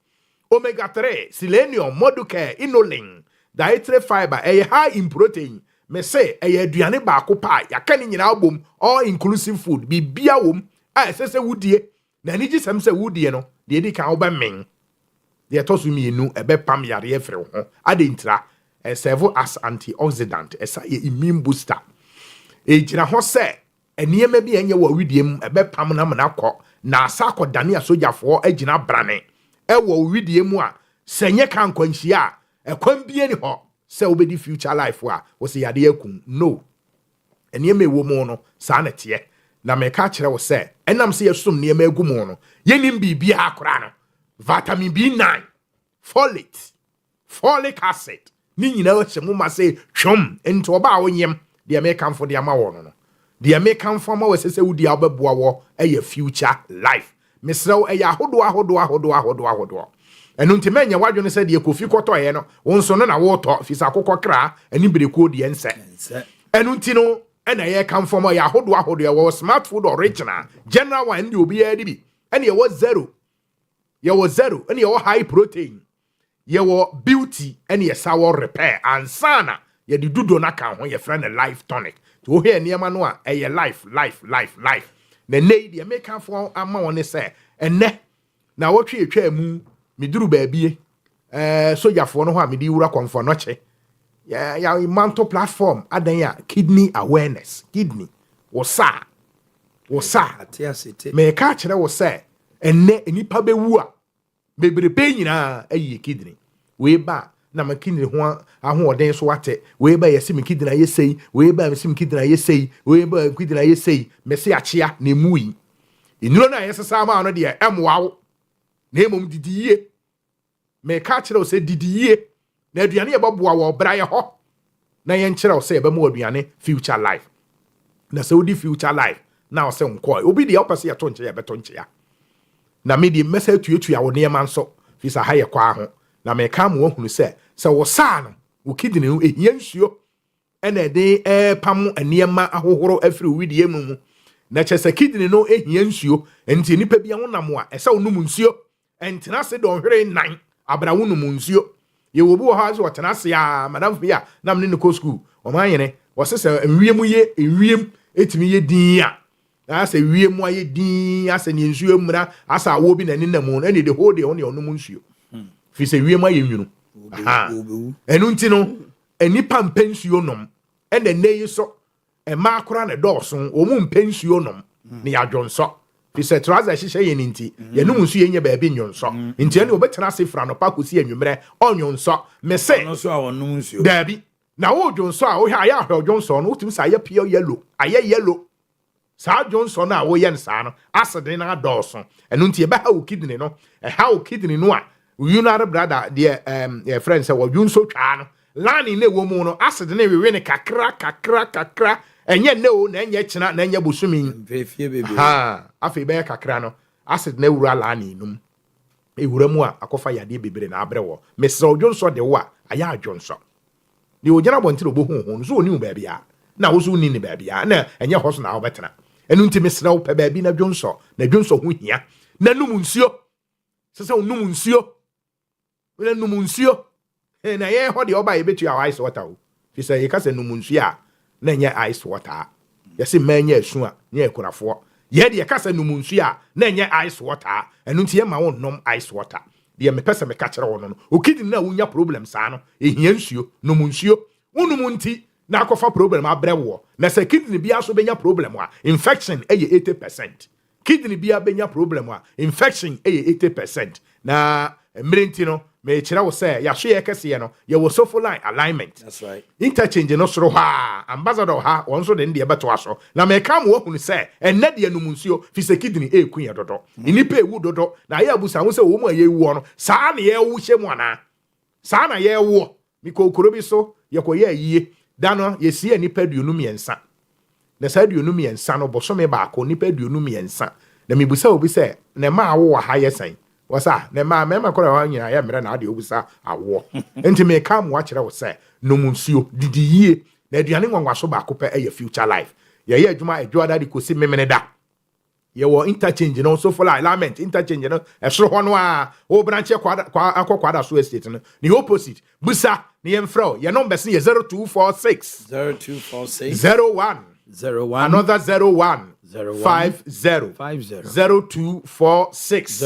Omega 3, selenium, moducare, inulin, dietary fiber, high in protein. Me say aduane ba ko pa yakani nyina bom all inclusive food bi bia wom a sese wudie na ni gisem se wudie no de di kan oba men de tosu mienu ebe pam yare efre ho adentra serve as antioxidant esa immune booster ejira ho se eniema bi enye wa widie mu ebe pam na mena kɔ na asa akɔdane asojafo agina brane ɛwɔ widie mu a senye kan kwanhia ɛkwan bie ni hɔ se obedi future life wa wo se yade akun no eniema ewo mu no saa na tie na me ka kyerɛ wo se enam se yesum niema egu mu no yenim bibia akora no vitamin B9 folic acid ni nyina wo hye mu ma se twom ento oba a wonyem de me kamfo de ama wo no de me kamfo ma wo se wudi abeboa wo eye future life mesrew eye ahodo enu ntimenya wadwene se de kofi kɔtɔye no wonso no na wotɔ fisa kokɔ kra ani bereko de ense enu ntino ena ye kamfo ma ye ahodo ye wo smart food original general one de obi ya di bi ene ye wo zero ene ye wo high protein ye wo beauty ene ye sour repair ansana ye di dudo na kan ho ye friend life tonic to wo he niema no a eye life na nei de make kamfo ama woni se enne na wotwe etwa mu miduru baabie sojafo no ho a medi wura konfo no che ya manto platform adan ya kidney awareness kidney wosa me ka kire wo se enne enipa bewu a bebrebe nyina ayi kidney we ba na ma kidney ho ahoden so wate we ba yesi me kidney ayesei we ba yesi me kidney ayesei we ba kidney ayesei me se achia na emui inuro na yesesa ma no de emwawo na emom didiye me ka kire wo se didiye na aduane ye boboa wo bra ye ho na ye nkire wo se ye ba mu aduane future life na se wodi future life na wo se nko obi de opase ye to nche ye beto nche ya na me di message tuetua wo ne manso fisa ha ye kwa ho na me ka mo hunu se wo sa no wo kidney no ehia nsuo ena de pam aniema ahohoro afiri widie mu na chese kidney no ehia nsuo enti nipa bia wonam a ese wonum nsuo entina se don hwere nan abra wonum nsuo ye wo bi wo ha so wotena se a madam bia na me ne ko school Omanhene wo se enwiem ye enwiem etimi ye din a asa wiem aye din asa ne nsuo mra asa awo bi na ne namu na ne de hold on your num nsuo fi se wiem aye nwunu enu nti no enipa mpensuo nom ene neyi so ma akora ne dɔɔso o mu mpensuo nom ne yadwonso fi se trouser hyehyɛ ye nti ye num nsuo ye nya ba bi nwonso nti ene obetena se fra no pa kosi anwumre onwonso me se no so a wonum nsuo dabi na wo dwonso a wo hwa ya hwa dwonso no utim sa ye pure yellow aye yellow sa Johnson na wo yen sa no asede na dɔɔso enu ntie ba ha wo kidney no ha wo kidney no a urinary brother de friend say wo dwonso twa no lani na wo mu no asede na wewe ne kakra enye ne o na enye kyena na enye bosumi mfefie bebe afi be kakra no asede na wura lani num ewura mu a akofa yade bebere na abrewo mesro Johnson de wo a aya Johnson ni o jana bontiro bo hu so oni mu ba bia na wo so ni ni ba bia na enye hoso na wo betena enu nti mesra wo pe ba bi na Johnson ho hia na num nsuo sese num nsuo na num nsuo na ye ho de oba ye betu a ice water o fi say ye ka se num nsuo a na nye ice water ye se manya asu a nye ekurafo ye de ye ka se num nsuo a na nye ice water enu nti ye ma wo nom ice water de me pese me ka kire wo no o kidi na wo nya problem saa no ehia nsuo num nsuo wonum nti na akofa problem abrewo na se kidney bia so benya problem a infection eye 80%. Kidney bia benya problem a infection eye 80%. Na mrenti no me kira wo say ya so ye kese no ye wo sofo line alignment. That's right. Interchange no soro ha ambassador ha won so de ndie beto aso na me ka mo hunu say enne de anum nsuo fi se kidney e kun ye dodo inipa ewu dodo na ye abusa wo say wo mu aye wu no saa na ye wu hyemu ana saa na ye wu mi kokoro bi so ye koye ayie dano yesi anipa duonu miensa na sa aduonu mmiɛnsa no bosome baako nipa aduonu mmiɛnsa na mebusa obi sɛ na ma awo wɔ ha yɛ sɛn wasa na ma mɛma kora wa nyina yɛ mmerɛ na ade obusa awo enti me ka mo akyerɛ wo sɛ nom nsuo didi yie na aduane nwanwaso baako pɛ ɛyɛ future life yɛyɛ adwuma adwada de kosi memene da yɛwɔ interchange no so for alignment interchange no ɛsoro hɔ no a wo branch akɔ so estate no the opposite busa ne yɛmfrɛ yɛ number se yɛ 0246 01 another 01 50 0246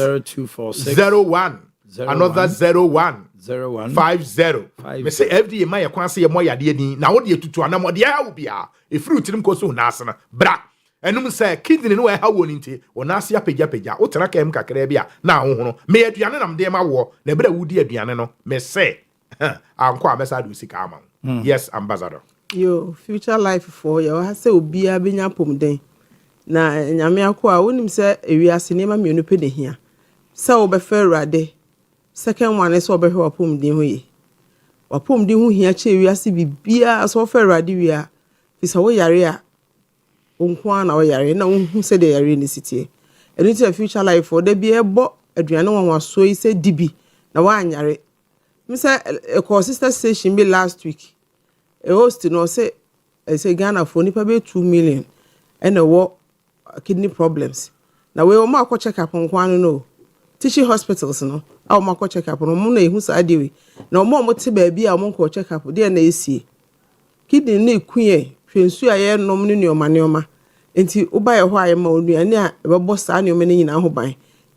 01 another 01 50 me say fda ma yɛ kwan se yɛ mo yade din na wo de tutu anam de ha wo bia e fruit nim ko so na ase na bra enum say kidney no ha wo ni nti wona ase apagya wo tena kam kakra bia na ahohono me aduane nam de ma wo na bra wudi aduane no me say anko ambassador sika ama yes ambassador yo future life for yo ha say obi a benya pomden na nyame akwa wonim say ewiase ne ma me no pede hia say wo be fa urade second one is obehwe wapomden ho ye wapomden ho hia che ewiase bibia so fa urade wia fisa wo yare a onkwa na wo yare na wo hu say de yare ni sitie enu ti future life for de bi ebo aduane won so yi say dibi na wa anyare me say a sister station be last week a host no say Ghana for nipa be 2 million and a war kidney problems na we o ma ko check up on kwano no teaching hospitals no a o ma ko check up no mo na ehu sa adewe na o mo te ba bia o mo ko check up de na esie kidney na ekuye hwensu aye nom ne neoma enti wo ba ye ho aye ma onuane a e bebo sa neoma ne nyina ho ban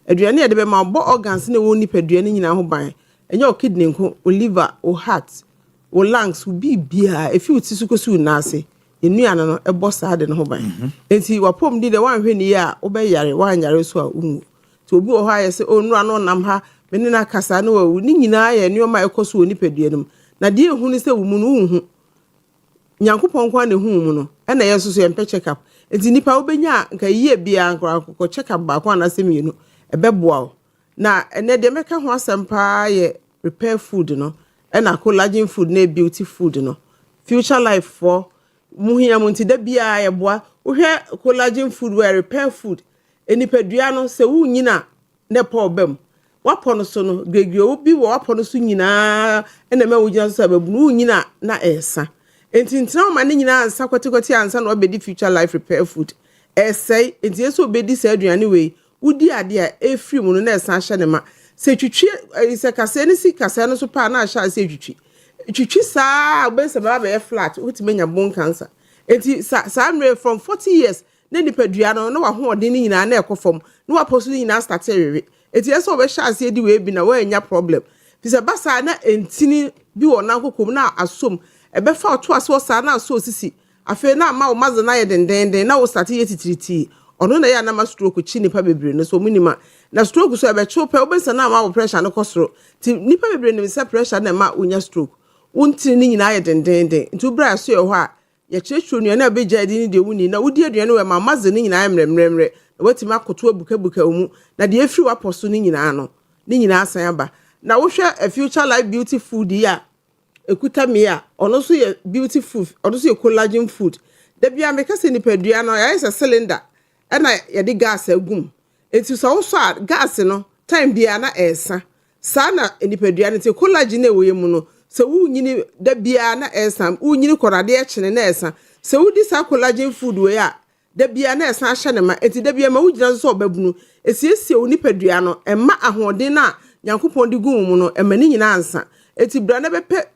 aduane e de be ma bo organs na wo nipa aduane nyina ho ban enye o kidney nko o liver o heart o lungs o bibia efi utisu kosu na ase enuane no ebo sa de no ho ban enti wapom di de wan hwe ni a wo be yare wan yare so a unu to obi o ha ye se onura no nam ha me ne na kasa no wa ni nyina ye neoma ekoso oni paduanum na de ehu ni se wo mu no hu nyankopon kwa ne hu mu no na ye so ye check up enti nipa wo benya nka yie bia nkọ check up ba kwa na se mienu ebeboa na ene de meka ho asempa ye repair food no na collagen food na beauty food no future life for muhia munti da bia ye boa wo hwe collagen food we repair food enipadua no se wo nyina ne pa obam wapo no so no gregio wo bi wo wapo no so nyina na ma wo gyina so babunu wo nyina na esa enti ntina ma ne nyina ansa kwatikoti ansa na obedi future life repair food esai enti eso obedi sa aduane we wudi ade a efri mu no na esa hye ne ma se twitwi se kase ne si kase no so pa na ahya se twitwi saa obense ba ba flat utimenya bone cancer enti sa mre from 40 years na nipadua no na wa ho ode ni nyina na ekofom na wa poso ni nyina start rere enti eso obehya ase di we bi na wa nya problem fi se basa na entini bi wo na kokom na asom ebe fa oto aso sa na aso sisi afi na ma wo maze na ye dendenden na wo start ye titiriti ono na ya na ma stroke chi nipa bebre no so munima na stroke so ebe chope obensa na ma wo pressure no kosoro ti nipa bebre no se pressure na ma unya stroke wonti ni nyina ye dendenden nti bra so ye ho a ye chechu nua na beja di ni de wuni na wodi aduane we ma maze ni nyina ye mremremre na wati ma koto abukabuka mu na de afiri waposo ni nyina no ni nyina asan aba na wo hwe a future life beauty food ya ekuta me a ono so ye beauty food ono so ye collagen food da bia me kase ni padua no ya is cylinder na ye de gas agum enti so wo so a gas no time bia na esa sa na ni padua no te collagen e wo ye mu no se wo nyini da bia na esa wo nyini korade e kyene na esa se wo di sa collagen food we a da bia na esa hye ne ma enti da bia ma wo gyina so babunu esiesie wo ni padua no emma ahoden na yankopon di gum mu no emani nyina ansa enti bra na bepe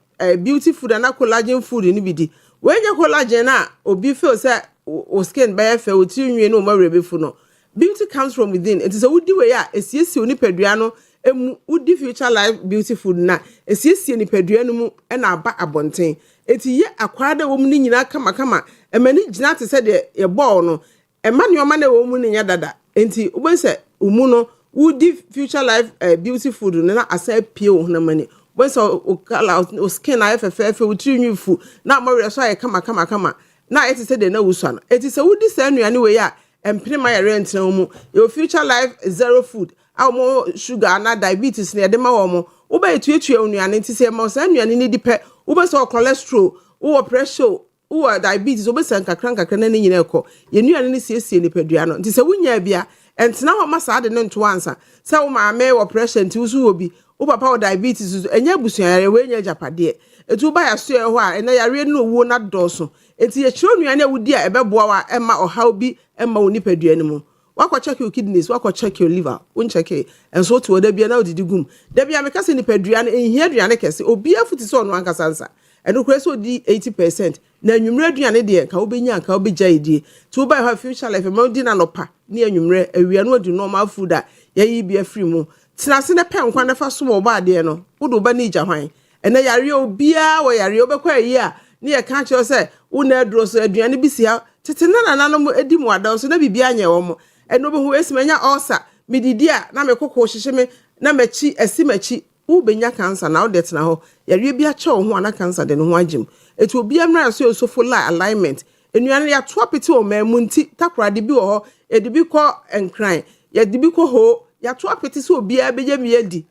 beauty food and collagen food ni bidi when you collagen na obi feel say o skin by fe o ti nwie no mo rebefu no beauty comes from within it is a woody way a esiesie oni padua no emu woody future life beauty food na esiesie ni padua no mu na aba abonten eti ye akwada wo mu ni nyina kama emani gina te say de ye ball no ema ne oma na wo mu ni nya dada enti wo say umu no woody future life beauty food na asa pie wo na mani when so o skin na FFF o tri nwifu na mo re so aye kama na it say de na wusu no it say wudi sa nuane we ya empire ma ya rent na mu your future life zero food aw mo sugar na diabetes na de ma wo mo wo ba etuetua nuane ti say mo sa nuane ni di pe wo ba so cholesterol wo pressure who diabetes obesa nkakra na ne nyina ekọ yenuane ne siesie nipadua no nti se wunya bia entena ho masa de ne nto ansa se wo maame wo pressure nti usu obi wo papa wo diabetes enya busuare we nya japade etu ba ya so e ho a ena yare no wo na doso enti ye chiro nuane awudi a ebeboa wa ema ohaw bi ema wo nipadua ne mu wako check your kidneys wako check your liver won check e enso to da bia na odidi gum da bia me kase nipadua ne ehia aduane kese obi afuti so no anka sansa eno kure so di 80% na anwumre aduane de ka obenya ka obegya idie to buy her future life ma di na nopa ne anwumre awia no odi normal food a yayi bia free mu tena se ne pen kwan fa so wo ba de no wodo ba ne gya hwan ena yare obia wo yare obekwa yi a ne ye ka kyo se wo na aduro so aduane bi si ha tete na nanom edi mu ada so na bibia anye wo mo eno be hu esimanya osa mididi a na me kokko hyehye me na machi asimachi wo benya cancer na wo de tena ho yare bia che wo ho ana cancer de no ho agim etu obi amra so so full alignment enuane ya to apete o mamu nti takra de bi wo ho e de bi ko enkran ya de bi ko ho ya to apete so obi abegya mi adi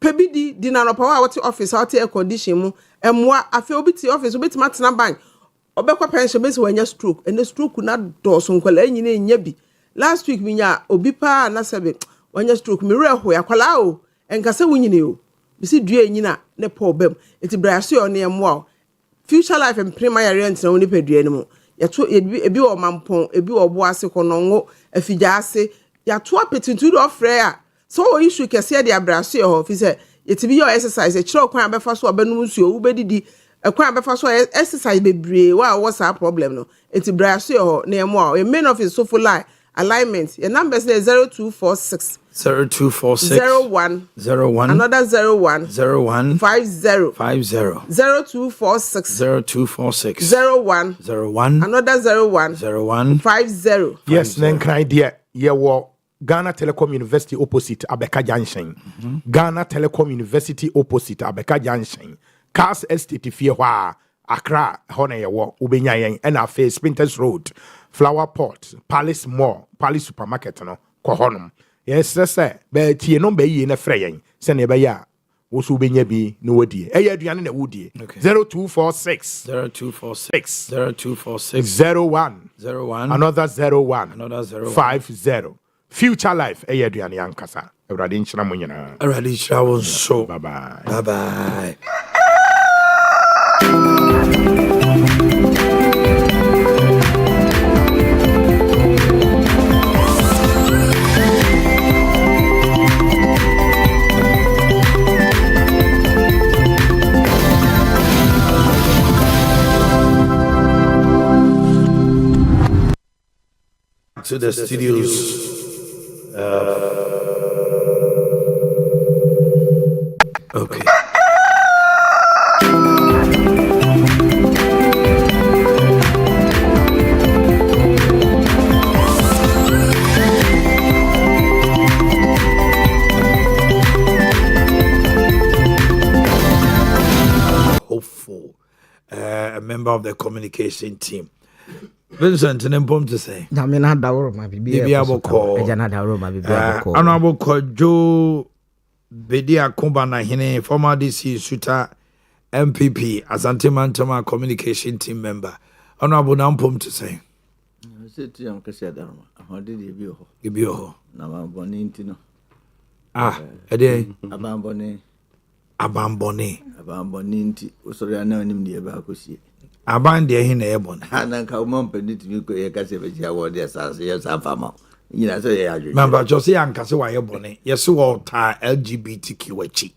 pebidi di na no power what office out air condition mu emwa afi obi ti office obi ti matena bank obekwa pension besi wanya stroke and stroke na do so nkwala nyina enya bi last week minya obi pa na sebe wanya stroke mi reho ya kwala o enkase wunyine o bisi dua nyina ne po bem eti braso yo ne emwa future life and primary rent na woni pedua ne mu ya to ebi o mampon ebi o bo ase konongo afigya ase ya to apetintu do ofre a so o issue kese de abraso yo fi se yetibi yo exercise e kire okwan abefa so obenum nsuo wo bedidi ekwan abefa so exercise bebre wa what's that problem no eti braso yo na emwa a main office so full line alignment your numbers is 0246 01 another 01 50 0246 01 another 01 50 yes then kind there yeah wo Ghana Telecom University opposite Abeka Junction. Ghana Telecom University opposite Abeka Junction. Cars Estate fie hwa Accra hona ye wo ubenya yen na face Sprinters Road, Flower Pot, Palace Mall, Palace Supermarket no ko honum. Yes sir, be tie no be yi na frɛ yen se ne be ya wo so ubenya bi no wadie. Eya aduane na wodie. 0246 01 another 50 Future life eya aduane yankasa. Ewrade nkyira mo nyina. Ewrade nkyira wo so. Bye bye. Bye bye. To the studios. Okay. Hopeful, a member of the communication team. Vincent and Pom to say, Damina Dauro, my baby, Honorable Kojo Bedia Kumbana Hine, former DC Suta MPP, Asante Mantama communication team member. Honorable Nampom to say, give you a day, Abamboni, sorry, I know him near Bakusi. Abandi hine ebon. Ana ka umompe niti miko ye kase beji award ya sasa ya safama. Nyina so ye aju. Mamba chose yankase wa yebone. Yeso wo ta LGBTQ wachi.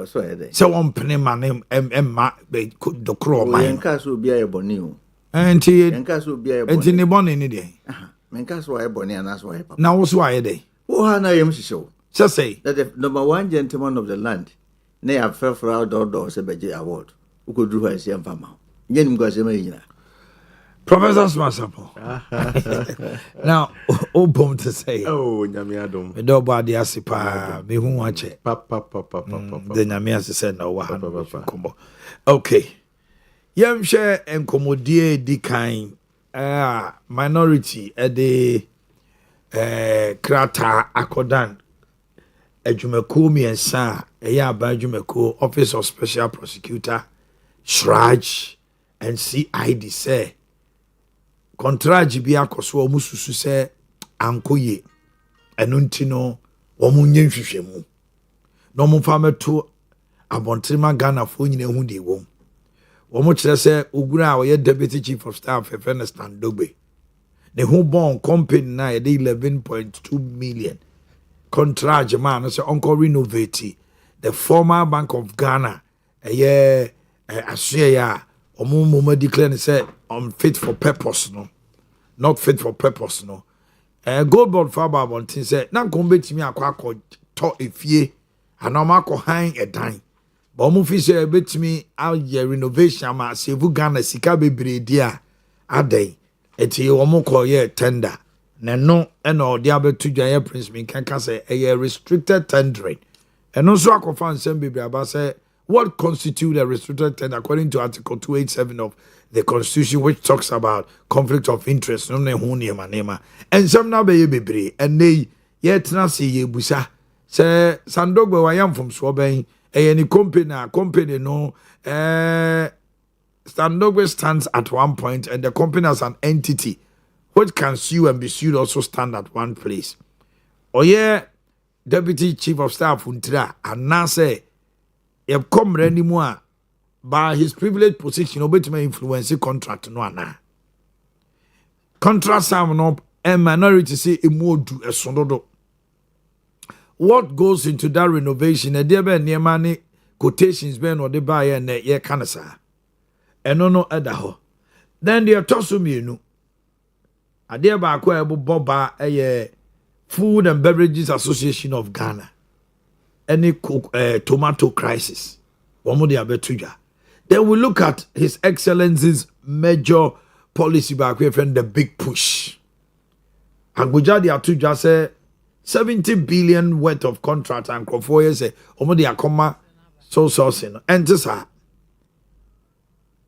So ye de. Se won pene mane emma be dokro man. Yenka so bia yebone o. Enti yenka so bia yebone. Enti ne bone ni de. Menka so yebone ana so ye papa. Na wo so aye de. Wo ha na yem hihyew. Say that the number one gentleman of the land. Na ya fefra outdoor se beji award. Ukodru ha esi amfama. Professor Smasapo. Now, Obom to say, oh, Nyamiadum, a dog body asipa, me who watch it. Papa, the Nyamias said, no, what okay. Yam share and commodie di kind, minority at the Krata Akodan, a Jumekumi and Sa, a ya by Jumeko, Office of Special Prosecutor, Shraj. And CID say contract bi akoso omu susu se ankoye eno ntino omu nyenhwehwemu no mu fa meto abontrima Ghana fo nyina hu de wom omu kire se ogura a oye deputy chief of staff Stand Dogbe ne hu bon company na ye 11.2 million contract man no se onko renovate the former Bank of Ghana asue ya omu moma declare say unfit for purpose no not fit for purpose no gold board for about thing say na nko betimi akwa to efie anoma ko han edan ba omu fi say betimi aye renovation ma save Ghana sika bebre dia adan eti omu ko ye tender na no na odi abetu dwan prince min kan say restricted tendering eno so akofa nsem bebre aba say what constitutes a restricted tender according to Article 287 of the Constitution, which talks about conflict of interest? No, and some now be bebre, and they yet not see ye busa. Say Sandogbe, I am from Swabeng, any company, no, Sandogbe stands at one point, and the company as an entity which can sue and be sued also stand at one place. Oh, yeah, Deputy Chief of Staff, Untra, and now say, you come anymore by his privileged position, obey to my influence contract no ana. Contract some no and minority say a more do a sonodo. What goes into that renovation? A dear ben near money quotations ben or the buyer and ye canasa. And no other ho. Then they are tossing me no. A dear by Boba a Food and Beverages Association of Ghana. Any tomato crisis. Then we look at His Excellency's major policy back here from the big push. Abuja they are to just say 70 billion worth of contract and for say omo they akoma so sourcing. And this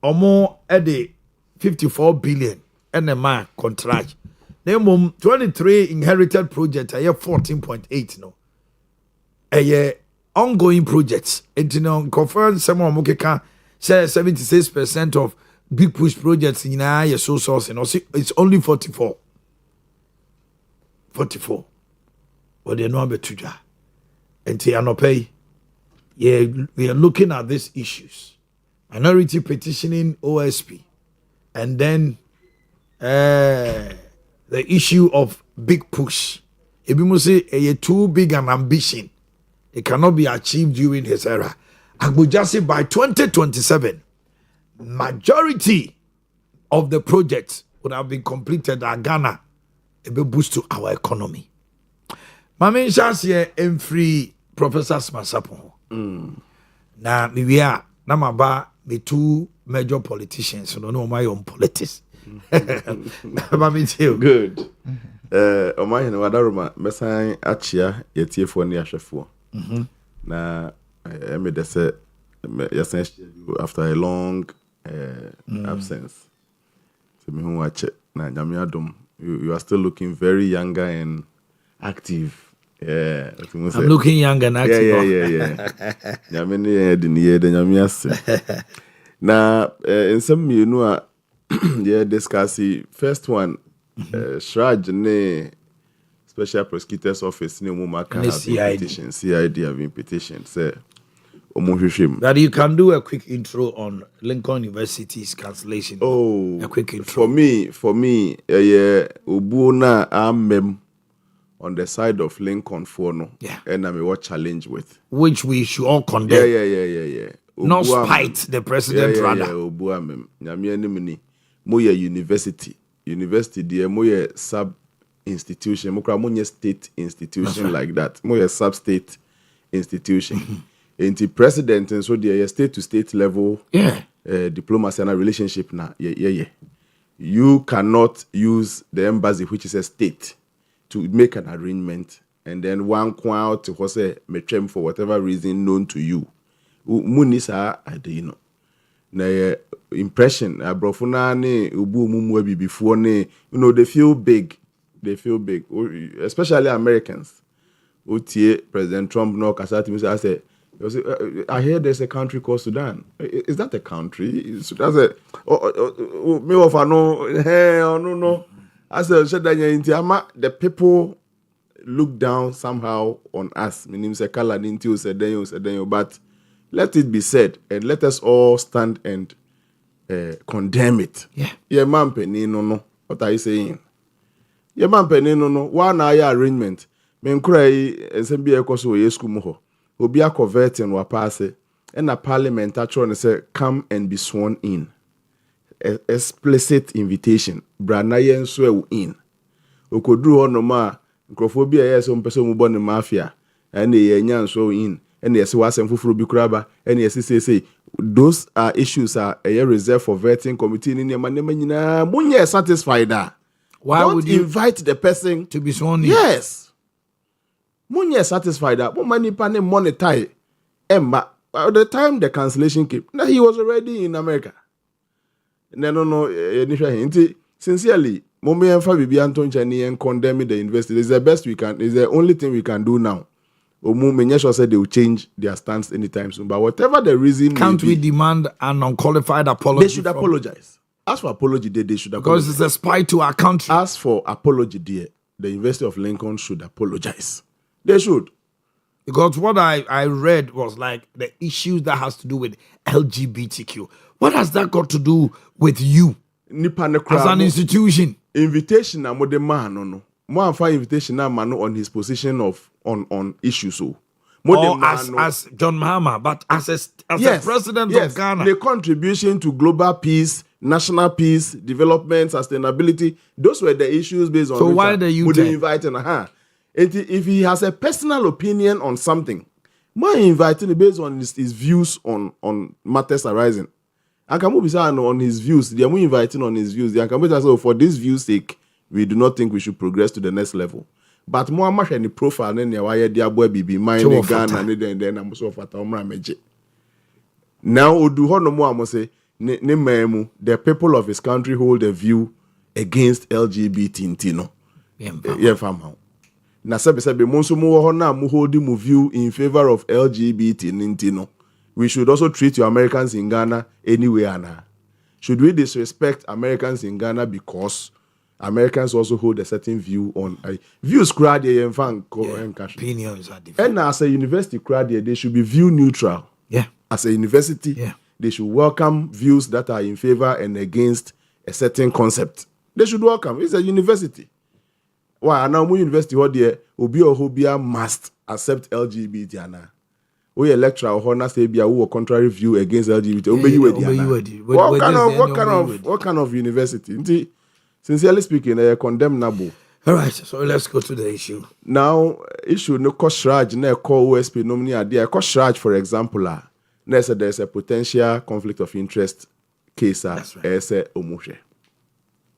omo ede 54 billion NMA contract. Then 23 inherited project I have 14.8 no. Ongoing projects. And you know, confirm someone mukeka say 76% of big push projects in our so source and it's only 44. 44. But they know about tuja. And Tianope. Yeah, we are looking at these issues. Minority petitioning OSP. And then the issue of big push. If we must say too big an ambition. It cannot be achieved during his era. Agbojasi by 2027, majority of the projects would have been completed at Ghana. It will boost to our economy. Mami Shasiye and free Professor Smasapo. Now, we are Namaba, me two major politicians. So don't know my own politics. Mami too. Good. Omanhene Wadaruma, Mesan Achia, Yetiefo ni Ashefo. Na I made the say after a long absence. So me who watch it na Nyamiadum. You are still looking very younger and active. Yeah, I'm looking young and active. Yeah. Nyamini the niye the Nyamias. Na in some you know yeah discussing first one Shraj ne Special Prosecutor's Office, no more petition. CID have been petitioned. Say, that you can do a quick intro on Lincoln University's cancellation. Oh, a quick intro. For me, Ubuna Amem on the side of Lincoln for no. Yeah. And I'm what challenge with. Which we should all condemn. Yeah. Not spite the president rather. Ubu Amem. Nyami enimini. Moye university. University dear moye sub institution, moye state institution like that. Moye sub-state institution. And the president and so the state to state level diplomacy and a relationship now. Yeah. You cannot use the embassy, which is a state, to make an arrangement and then one out to say metrem for whatever reason known to you. Munisa you na impression abrofuna ne ubu mumu before ne they feel big. They feel big, especially Americans. Otie President Trump no kasati say I hear there's a country called Sudan. Is that a country? Sudan said, me of no. I said, the people look down somehow on us. Meaning, say, color into said, but let it be said, and let us all stand and condemn it. Yeah, man, penny no. What are you saying? Yeah, man, penny no. One eye arrangement. Men cry and send be a course of school. Obi a converting wa pass and a parliament actually say come and be sworn in. Explicit invitation. Branayen swear in. Okodru no ma microphobia yes on person mu born mafia and the nyan so in and yes wasem fufuru bi kuraba and yes say those are issues are a reserved for vetting committee in your nyina munye satisfied that. Why Don't would you invite the person to be sworn in? Yes. Munye satisfied that money pane monetize. Emma, by the time the cancellation came, now he was already in America. No, sincerely, Mommy and Fabi Anton Chani and condemn the investor. It's the best we can, it's the only thing we can do now. Omu said they will change their stance anytime soon. But whatever the reason, can't we demand an unqualified apology? They should apologize. As for apology, they should Because apologize. it's a spy to our country. As for apology, dear, the University of Lincoln should apologize. They should. Because what I read was like the issues that has to do with LGBTQ. What has that got to do with you as an institution? Invitation na mode man no. Mo anfa invitation na man on his position of on issues so. Or as John Mahama, but as a president of Ghana. The contribution to global peace, national peace, development, sustainability, those were the issues based on. So why the youth inviting if he has a personal opinion on something, why inviting based on his views on matters arising? And can we be on his views? They are inviting on his views. They can be say, for this view's sake, we do not think we should progress to the next level. But more much any profile then ya why dia boy bibi mine Ghana and then I'm so fata omra meje. Now odu ho no mo amose ne memu the people of his country hold a view against LGBT no. Yeah fam. Na sebe mo so mo ho na mo hold mu view in favor of LGBT no. We should also treat your Americans in Ghana anyway ana. Should we disrespect Americans in Ghana because Americans also hold a certain view on views crowd and opinions are different. And as a university crowd, they should be view neutral. Yeah. As a university, they should welcome views that are in favor and against a certain concept. They should welcome. It's a university. Why now my university what there obi or hobia must accept LGBT ana. We a lecturer or na say bia who contrary view against LGBT. What kind of university? Sincerely speaking, condemnable. All right, so let's go to the issue. Now, issue no cost charge, no call OSP nominee idea. Cost charge, for example, there's a potential conflict of interest case as a omushe.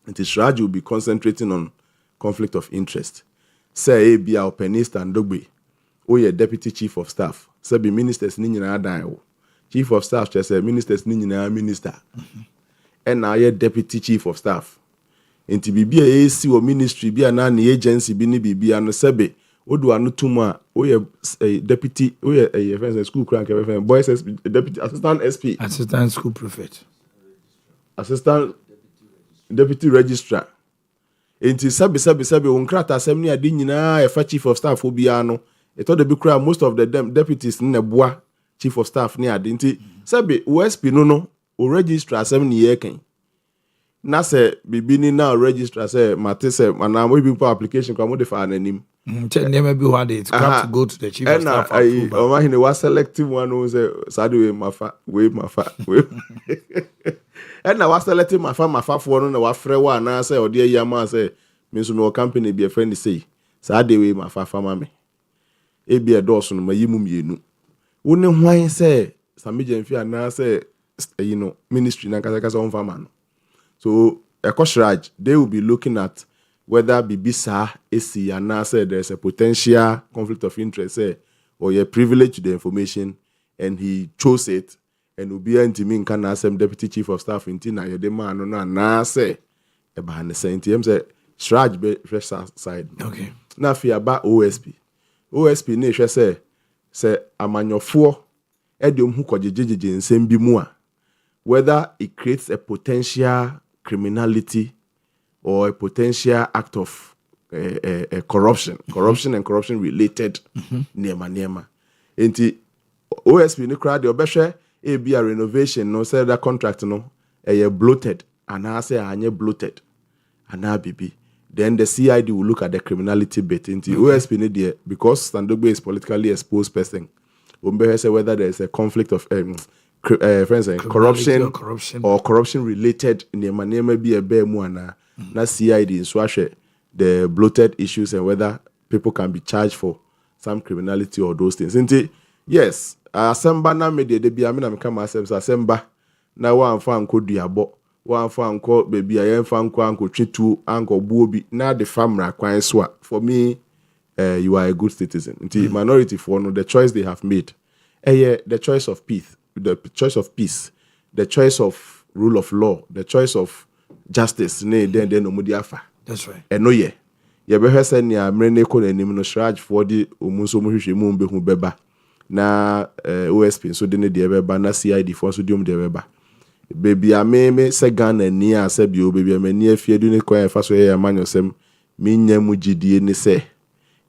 The charge will be concentrating on conflict of interest. Say be our penist and dogbe, or your deputy chief of staff. Say be ministers ni nyina dan. Chief of staff just say ministers ni nyina minister. And now your deputy chief of staff. Enti bibi a AC or ministry bi na na agency bi ni bibi ano sebe odu anu tuma o ye deputy o ye school crank boys deputy assistant school prefect assistant deputy registrar enti sebe won krata asem ni ade nyina e fa chief of staff obi ano e to de bi kra most of the deputies na boa chief of staff ni ade enti sebe OSP no o registrar asem ni ye kan na se bibini na register say mate say na we people application kwa modify ananim never be what it have to go to the chief of staff Omanhene was selective one who say sadu we mafa and na was selective mafa for no na wa frɛ wa na say ode yama say me so me company be a friend say sadu we mafa fama me e be dɔɔso no mayimu mienu wo ne hwan say samijemfi ana say ministry na kasa on fama no. So, a Koshraj, they will be looking at whether Bibisa AC and say there's a potential conflict of interest, or you're privileged to the information, and he chose it, and will be intimate can ask him deputy chief of staff in Tina, your demand on na say about the same team say Shraj be fresh side. Okay. Now, if you about OSP, nation say amanyofo ɛde hu kɔgyegyeje nsɛm bi mu a whether it creates a potential criminality or a potential act of corruption and corruption related nema. Enti OSP ni crowd the obehwe be a renovation no say that contract no bloated and I say anye bloated and bibi. Then the CID will look at the criminality bit into OSP ni there because Sandogbe is politically exposed person. Umbe say whether there is a conflict of friends corruption or corruption related nema be a bear mu na CID in swashe the bloated issues and whether people can be charged for some criminality or those things. Into yes, asemba na media de bia me na meka ma asemba na wa amfa anko duabo wa amfa anko baby a yemfa anko anko twetu anko buo bi na the famra kwan so a for me you are a good citizen. Until minority for no the choice they have made the choice of peace, the choice of rule of law, the choice of justice then no mudiafa. That's right. No ye be hwese ne amrene ko nanim no shraj for the omunso mo hwehwe mu behu beba na OSP so de ne de beba na CID for so de de beba baby ameme se Ghana ni asa bi o baby amani afiedu ne kwa fa so ye amanyosem minya mu gidie ne se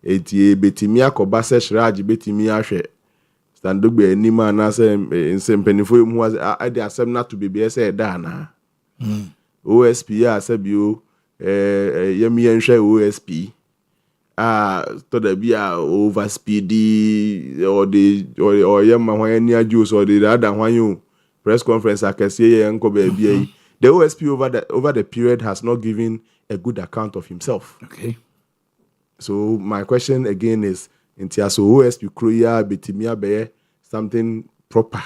etie betimi akoba se shraj betimi ahwe standogbe anima na se nsempanifo mu ade asem na to baby se da na OSP ya asa bi o yemi enhwe OSP to da bia over speedy or yema hwan ni ajuice or the other hwan press conference akese ye nko ba bia the OSP over the period has not given a good account of himself. Okay, so my question again is intiaso OSP kroya betimia be something proper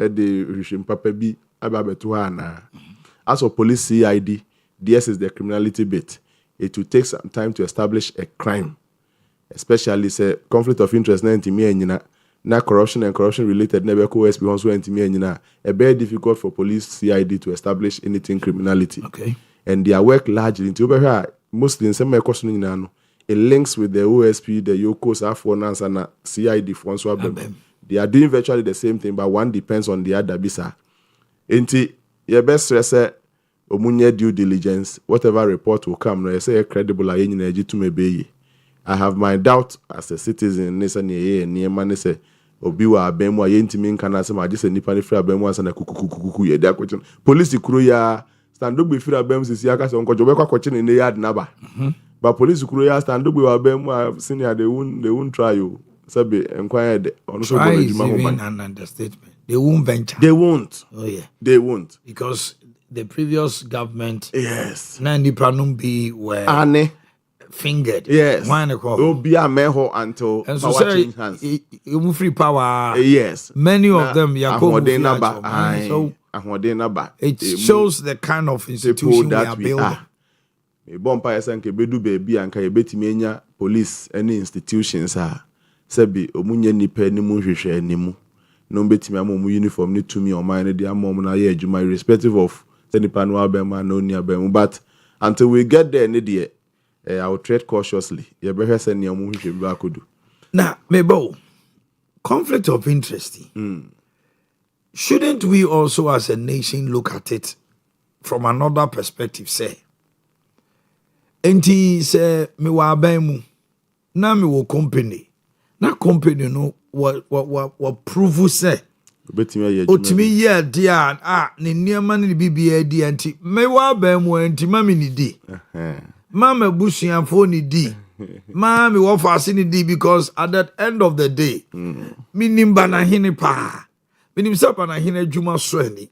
at the regime papa bi ababeto ana as for police CID. DS is the criminality bit. It will take some time to establish a crime, especially say conflict of interest na corruption and corruption related never OSP also a very difficult for police CID to establish anything criminality. Okay, and their work largely into over mostly in some question it links with the OSP, the Yokos, Afonans, and CID for they are doing virtually the same thing, but one depends on the other. Bisa. Inti your best stressor. Omunye due diligence, whatever report will come, no say credible I have my doubt as a citizen, nesa ni near man say obiwa abemwa yentimi nkana say ma just nipa ni fra abemwa sana kukukukuku ye da question. Police kuro ya stand up be fra abem sisi aka se onko jobe kwa question in the yard naba. But police kuro ya stand up be abemwa senior they won't try you. Sabe enquire de on so go even an understatement. They won't venture. They won't. Oh yeah. They won't. Because the previous government, yes, Nandi Pranumbi were fingered. Yes, will be a meho until and power so change hands. Free power. Yes, many of them. So it shows the kind of institution that we are building. A bompa yasanke bedu baby and kayebeti police any institutions are sebi omunye nipe ni mu hwehwe animu no betimi amomu uniform ni to me or mine dey amomu na ye adwuma irrespective of nipa no abema no ni abema but until we get there ne dey I will tread cautiously ye behwe se ne amu hwehwe bi akodu na mebo conflict of interest shouldn't we also as a nation look at it from another perspective say enti say me wa abemu na me wo company na company no what prove say otimi ye dia ne niema ne bibia di anti me wa ba mu anti mami ni di mama busuanfo ni di mami wo fase ni di because at the end of the day minim bana hene pa minim sa bana hene adwuma so ani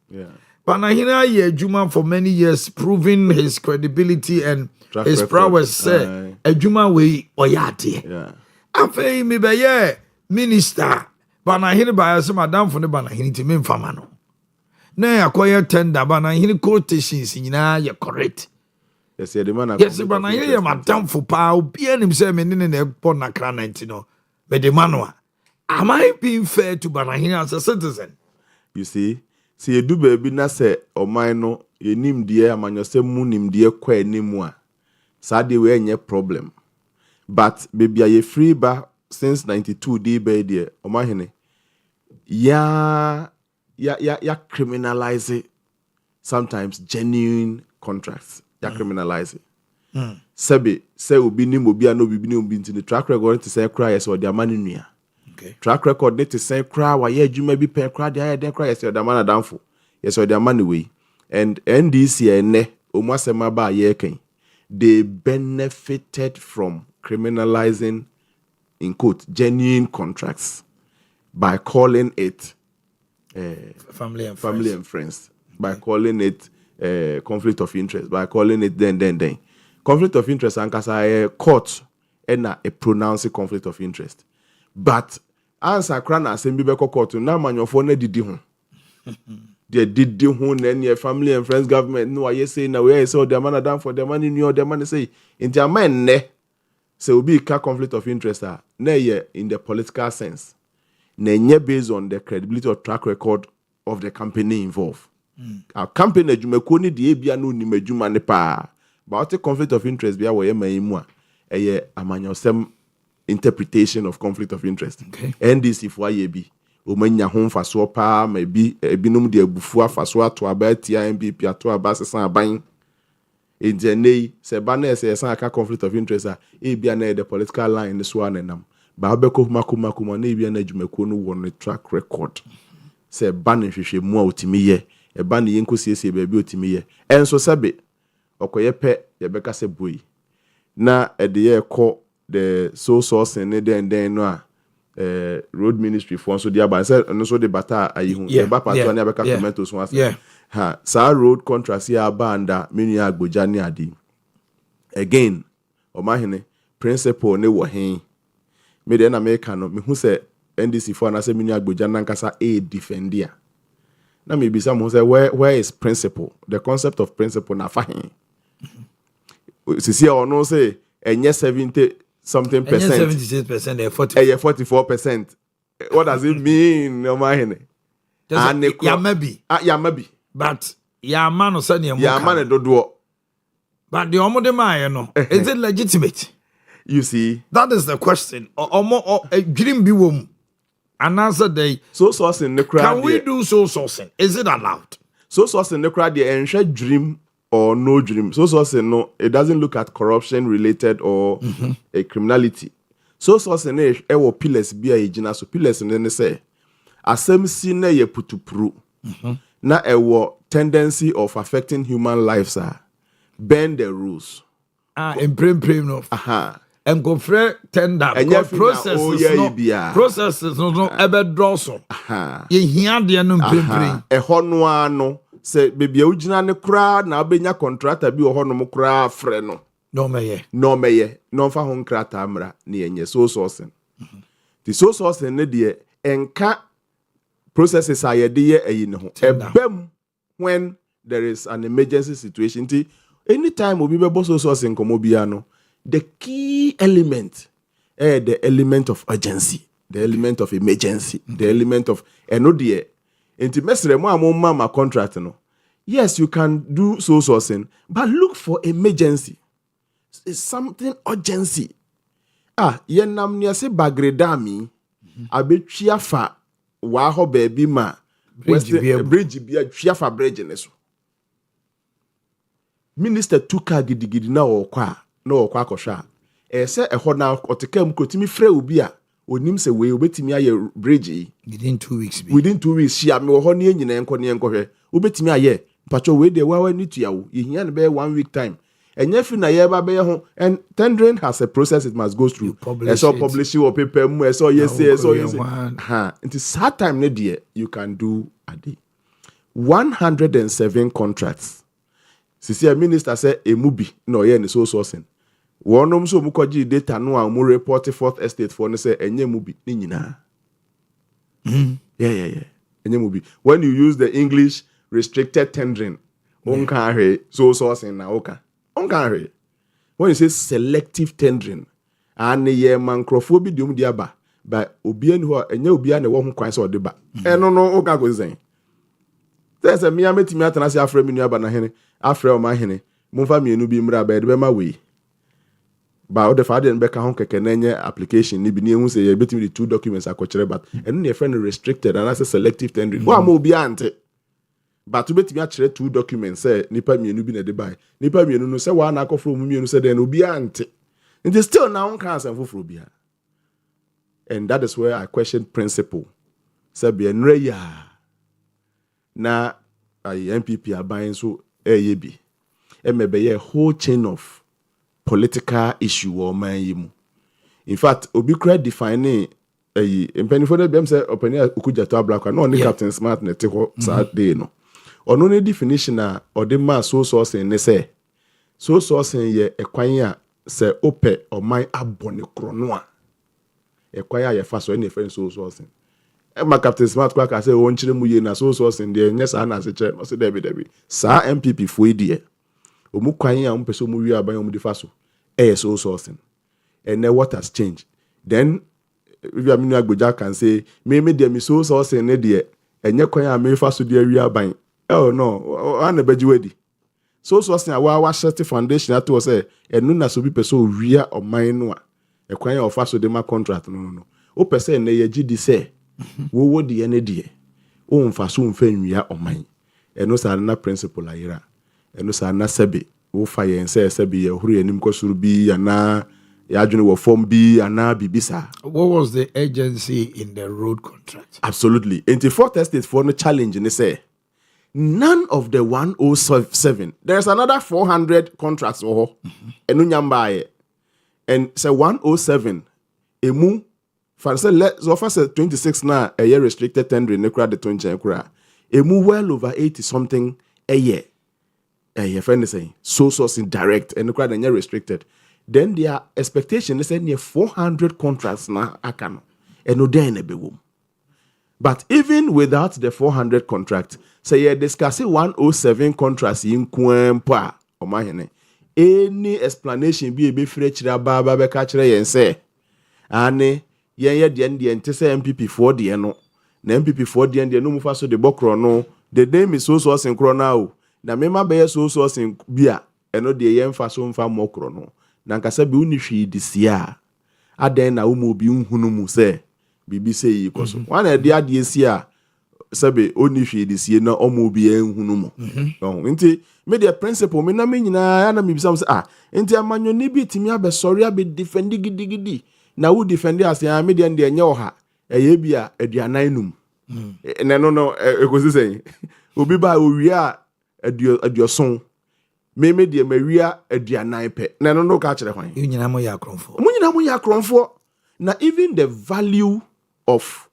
bana hene aye adwuma for many years proving his credibility and track his prowess say adwuma we oyade afei me be ye minister bana hini ba yase madam fo ne bana hini ti me mfama no na yakoye tender bana hini quotations nyina ye correct yes ye de man yes bana hini ye madam fo pa obi anim say me ne na ekpo na kra 90 no me de mano am I being fair to bana hini as a citizen? You see edu ba bi na say oman no ye nim de amanyose mu nim de kwa animu a sa de we enye problem but baby ye free ba since 92 day by there Omanhene ya criminalize it. Sometimes genuine contracts. Ya criminalize it. Say obi ni obi ano bibi ni obi the track record to say cry yes or their money nua. Okay. Track record need to say cry wa ye adwuma bi pay cry dey cry yes or their man adamfo. Yes or their money way. And NDC ene omo asema ba ye kan. They benefited from criminalizing in quote genuine contracts by calling it family and friends. By calling it conflict of interest, by calling it then. Conflict of interest and a court and a pronounced conflict of interest. But answer crana assembly beko court na manyo ne didi ho. They did ho na your family and friends government no I say na we say the man down for the money new the money say in the man ne say obi ka conflict of interest na in the political sense. Na nye based on the credibility or track record of the company involved. Our company adwumako ni de bia no ni madwuma ne pa. But the conflict of interest bia wo ye mayimu a eye amanyosem interpretation of conflict of interest. Okay. NDC for ye bi o manya ho mfaso pa ma bi ebinom de abufu afaso ato aba tia MPP ato aba sesan aban enjenei se ba na se san aka conflict of interest e bia na the political line so anenam ba obeko makuma na bia na adwumako no won track record se ba na hwehwe mu a otimi ye e ba na yenkosiesie ba bi otimi ye enso sebe okoye pe ye beka se boy na e de ye ko the so source ne den no a road ministry for so dia ba say no so de bata ayi hu e ba pato na beka commento so asa ha sa road contract ya banda menu agboja ni ade again Omanhene principle ne wo hen me de na me ka no me hu se NDC for na say menu agboja na nkasa e defendia na me bisa mo say where is principle, the concept of principle na fa hen sisi o no say enye 70 something percent 76% 44%. What does it mean, Omanhene? Ya maybe. But ya man say ne ya man dodo. But the omo de man no, is it legitimate? You see, that is the question. Omo dream bi wom. And answer day. So sourcing the crowd. Can we do so sourcing? Is it allowed? So sourcing the crowd ensure dream or no dream. So sourcing no, it doesn't look at corruption related or a criminality. So sourcing e pillars be a jina so pillars ne say asem si na ye putupru na tendency of affecting human lives bend the rules. In prim no. And go for tender processes no ebe draw so. Ye hia de no prim. E hono ano se bebia ugina ne kra na obenya contractor bi hono mo kra frɛ no. No meye. No fa ho nkrata amra na yenye so sourcing. The so sourcing ne de enka processes ayede ye ayi ne ho. Ebem when there is an emergency situation. Anytime obi be so sourcing komo bia no, the key element the element of urgency, the element of emergency, the element of enodie. Enti mesre mo amoma contract no. Yes, you can do so sourcing, but look for emergency. It's something urgency. Yenam nia se bagredami abetwia fa wa ho baby ma bridge bia twia fa bridge ne so. Minister tuka gidigidi na okwa akosha. Se eho na otekam krotimi frɛ obi a onim se we obetimi aye bridge within 2 weeks. Within 2 weeks shia me ho na nyina enko ne enkohwe obetimi aye mpacho we de wa ni tuyawo yehia ne be 1 week time. Enye fi na ye ba be ho, and tendering has a process it must go through. Publish your paper mu yes. It is hard time ne dear you can do a day. 107 contracts. Sisi a minister say emubi no ye ni so sourcing. Wonom so mu koji data no a mu report fourth estate for ne say enye mubi ni nyina. Yeah. Enye mubi. When you use the English restricted tendering, onka so sourcing na oka. When you say selective tendering, and ye mancrophobia dium diaba, but obian who are and you be an a woman quite so deba. And no, oka goes saying. There's a mere metimatanasi after Minabana Henny, after Omanhene, Mova me no be mra bed by my way. But the father and Becca Hon Kenenya application, Nibini who say you're between the 2 documents are coached, but and your friend restricted and that's a selective tendering. One more beyond it. But to bet me actually 2 documents say Nipa me nubi na de buy. Nipa me no say one akọ from me no say then obi ante. And still now can say for bia. And that is where I question principle. Say be enreya. Na MPP are buying so AYB. And maybe a whole chain of political issue or man. In fact, obi credit defining a penny for the BM say open ukuja to black no only Captain Smart na te ho Saturday no. Ono ne definition or the man so sourcing ne say so sourcing ye ekwan a se ope or my abone krono a ekwan a ye fa so ne friend so sourcing. My Captain Smart kwa say won chire mu ye na so sourcing de nya sa na se che no se debi sa MPP fo die omu kwan a mpese mu wi aban omu de fa so so sourcing. And then what has changed? Then if you are minu agboja can say me de mi so sourcing ne de enye kwan a me fa so de wi aban. Oh no, I never do so sourcing our safety foundation that was say and na so be person wia or mine no e kwan of aso de ma contract no o person na ye gidi say wo de ene de o mfa so mfa nwia o man e no sa na principle ayira e no sa na sebe wo fa ye say sebe ye huru enim kwasuru bi ana ya adwene wo form bi ana bibisa. What was the agency in the road contract? Absolutely. In the fourth estate for no challenge and they say none of the 107. There's another 400 contracts and say 107 emu fancy let's offer say 26 now a year restricted tendering ne kura the 20 kura emu well over 80 something a year friend saying so sourcing direct and kura the year restricted. Then their expectation is near 400 contracts na akano and no day be wom. But even without the 400 contract, say you're discussing 107 contracts in Kwempa, Omanhene. Any explanation be free baba be catch and say, Anne, ye the end the MPP 4 the no, the MPP 4 the end the no mufaso de bokro no, the name is so source in Cronao. Na mema be so source in Bia, and no the yen faso mfa mokro no. Nankasa bi unifi this year. Aden na umu bi unhunumu say. Bibi say yikoso one e dia de sia sabe oni hwe de sie na omo bi enhunu mo nti me the principle me na me nyina na me bisam say nti amanyo ni bi timi abesori abi defend gidi na wo defend as ya me de enye oha eye bi a aduanan num no ekosi say obi ba owia aduoson me de mawia aduanan pe no ka kire hwan nyina mo ya akronfo na even the value of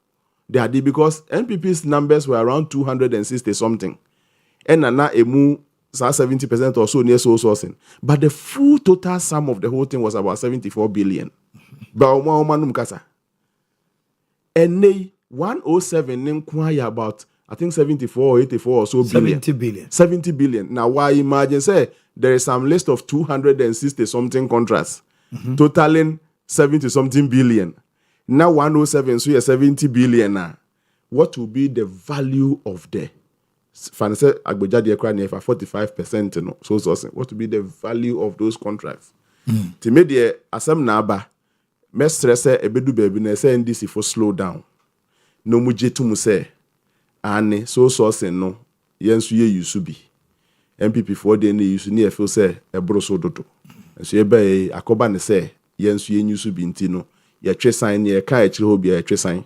the Ade because NPP's numbers were around 260 something. And na emu 70% or so near so sourcing. But the full total sum of the whole thing was about 74 billion. But and they 107 inquire about I think 74 or 84 or so billion. 70 billion. Now why imagine say there is some list of 260 something contracts totaling 70 something billion. Now 107, so you're 70 billion now. What will be the value of the finance agbejade ekra near 45% no so what will be the value of those contracts? To me the asem na aba me stress ebedu baby na say NDC for slow down. No mu jetu mu say ane so sourcing no yensu ye use bi. MPP for the ne use ni e feel say ebro so dodo. So ye be akoba ne say yensu ye use bi nti no ye twe sign ye ka ekire ho bia ye twe sign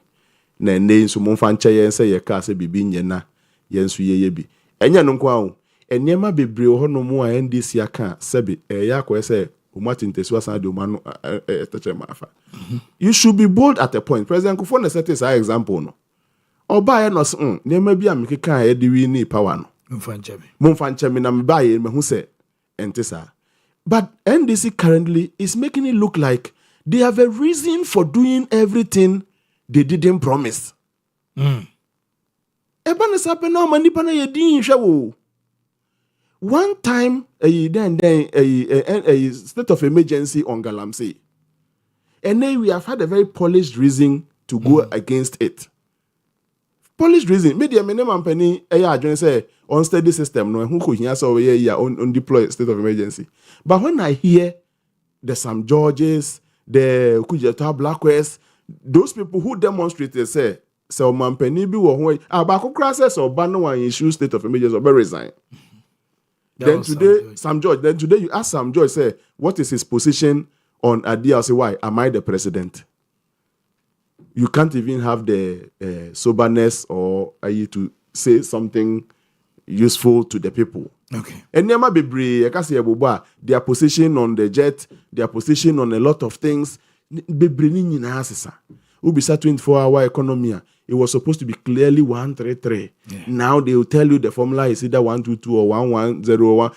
na ne nso mo fa nche ye se ye ka se bibi nye na ye nso ye bi enya no nko awo enema bebre ho no mo a NDC aka sebe ya ko se o Martin Tesu asan de o manu estache mafa you should be bold at a point. President Kufo na set say example no oba ye no nema bi am keka e de wi ni power no mo fa nche na me ba ye me hu se entesa. But NDC currently is making it look like they have a reason for doing everything they didn't promise. One time, a state of emergency on Galamsey. And then we have had a very polished reason to go against it. Polished reason. Media minimum penny say unsteady system no who could hear so on deploy state of emergency. But when I hear the Sam Georges, the Kujeta Blackwest, those people who demonstrated say Omanhene bi wo ho abako kra say oba no one issue state of emergency or resign. Then today, Sam George. Then today, you ask Sam George, say, what is his position on Ade? I'll say, why? Am I the president? You can't even have the soberness or are you to say something useful to the people. Okay. And Nema Bebre, I can say, their position on the jet, their position on a lot of things. Bebre ni na asesa. Ubisa 24-hour economy. It was supposed to be clearly 133. Yeah. Now they will tell you the formula is either 122 or 1101.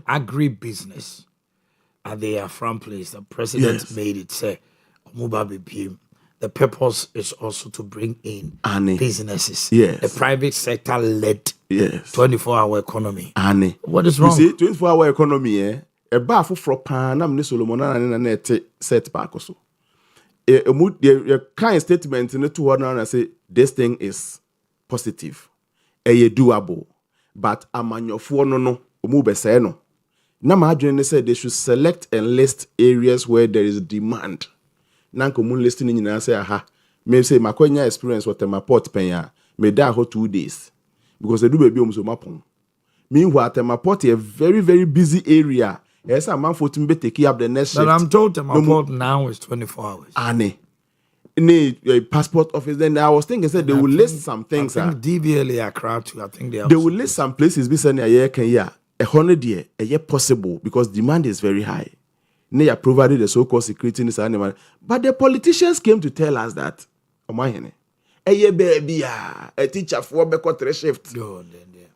Agribusiness. At their front place, the president made it say, the purpose is also to bring in businesses. Yes. The private sector led 24-hour economy. What is wrong? You see, 24-hour economy, a bar for Panam, Solomon, and set back also. A kind statement in the 200 and say this thing is positive, doable, but amanyofo no umube say no. Na ma say they should select and list areas where there is demand. Nanko mun listing in say aha. Me say makonya experience what my port penya. Me da ho 2 days because they do baby so mapon. Meanwhile, my port a very very busy area. Yes, a man for to take up the next shift. But I'm told my port now is 24 hours. A passport office. Then I was thinking, said they will list some things. I think DVLA Accra too. I think they will list some places. Be saying a year can year 100 year a year possible because demand is very high. They are provided the so-called security in this animal. But the politicians came to tell us that Omanhene, a year baby, a teacher for beko 3 shift.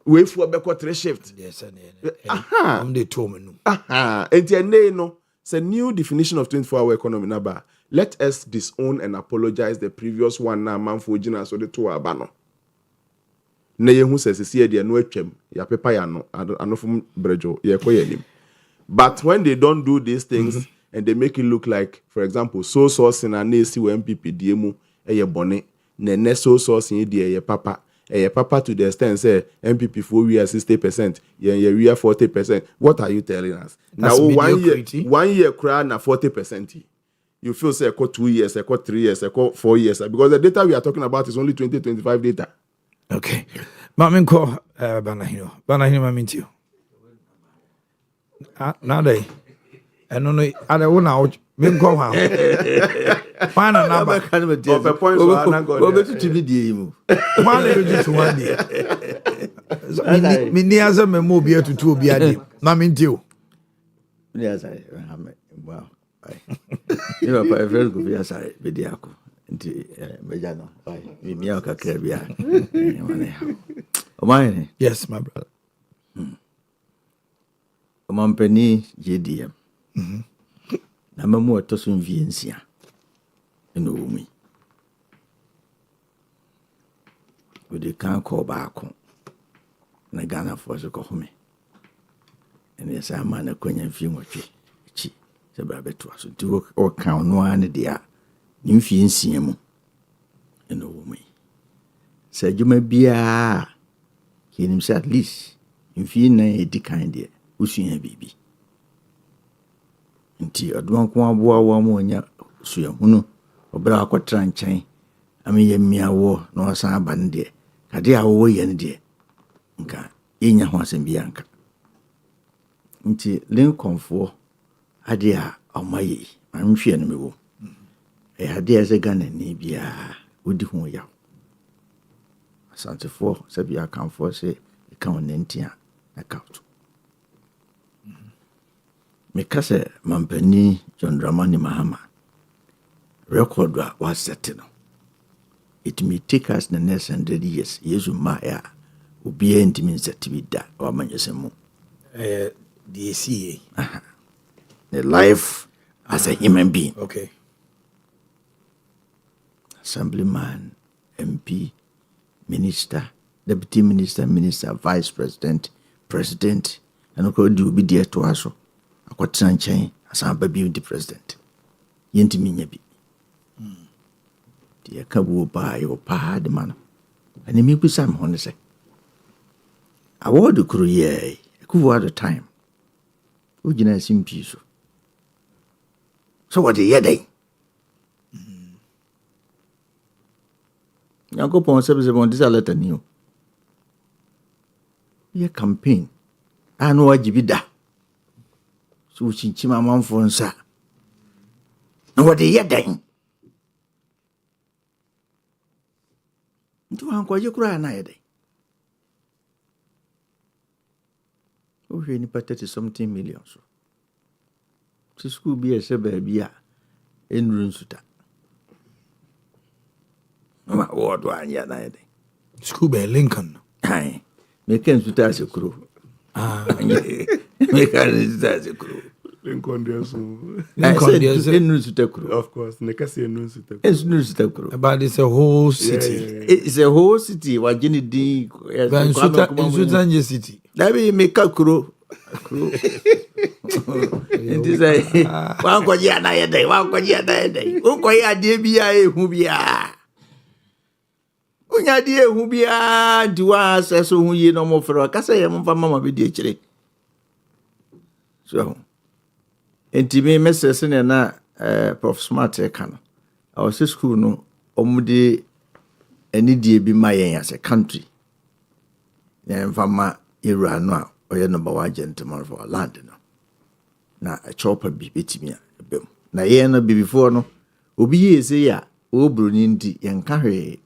Wait for beko 3 shift. Yes, and they told me no. And no. It's a new definition of 24-hour economy. Naba. Let us disown and apologize the previous one now man for Gina so the 2 abano. Ne ye hu se se de no atwam ya pepa ya no anofum brejo ye koyenim. But when they don't do these things and they make it look like, for example, so sourcing and AC MPP diemu eye bone ne so sourcing de ye papa to the extent say MPP for we are 60%, ye we are 40%. What are you telling us? That's now mediocrity. 1 year cry na 40%. You feel say I got 2 years, I got 3 years, I got 4 years because the data we are talking about is only 2025 data. Okay. Mamin ko Banahino maminti. Now they and no I don't know min ko ha. Find a number kind of a deal. The points are not Go to me DM. One day to 1 day. Me niaza me mo bia to 2 bia di. Maminti. Yes, I wow. You are a very good yes, I Bediaco. Into Bejano. We Miaka Caribbean. Omanhene. Yes, my brother. Omanhene JDM. Na mamu to so mviensia. Eno wumi. We dey kan call back. Na Ghana for so ko home. And yes, I man akwanya mfie nwotwe. Chi. Se bra beto aso ti o kan no ane dia. Ni mfie nsia mu. Eno wumi. Se juma bia kinim say at least mfie na edi kan dia. Usua bibi. Nti odwan ko aboa wa mo nya suya hunu obra akotra nkyɛn ame ye miawo na osan aban de kade a wo ye ne de nka yenya ho asɛm bi anka nti Lincolnfo ade a omaye anhwe no mewo ade a Ghana ni bia odi ho ya asantefo sabi akamfo se ka onentia na kauto Mikase Mampeni John Dramani Mahama record was set no. It may take us the next 100 years. Yesu Maya will be intimate set to be that or manusemu. DCA. The life as a human being. Okay. Assemblyman, MP, Minister, Deputy Minister, Minister, Vice President, President, and of course, do be dear to us. Akwatena nkyɛn asan ba bi the president yentimi nya bi die ka bo ba yo pa de man ani mi kusa me hono sɛ award kuro ye ku at the time ugina simpi so So what the yedday? Yankopon service on this letter new. Ye campaign. I know what you be da. So chinchima man for answer. And what the yedday? Into uncle you cry na yedday. Oh, you need 30 million so. To school be a baby in Runsuta. What one ya na yedday? School by Lincoln. Aye. Make him to as a crew. Make him as a crew. Lincoln there's Of course, Nekasi and it's news to crew. But it's a whole city. It's a whole city. What Jenny D. In Sutan City. That be make a crew. It is a one quadia day, one quadia day. Unquia debia hubia. Unya die hu bia duwa seso hu yi no mo fro ka say mo fa mama be die kire so enti message na prof smart e kan I was school no omude ani die bi ma yen as a country na mfama ira no a oye number 1 gentleman for land no na a chopper bi betimi a bem na yen no bi before no obi ye say ya o broni ndi yen ka hwe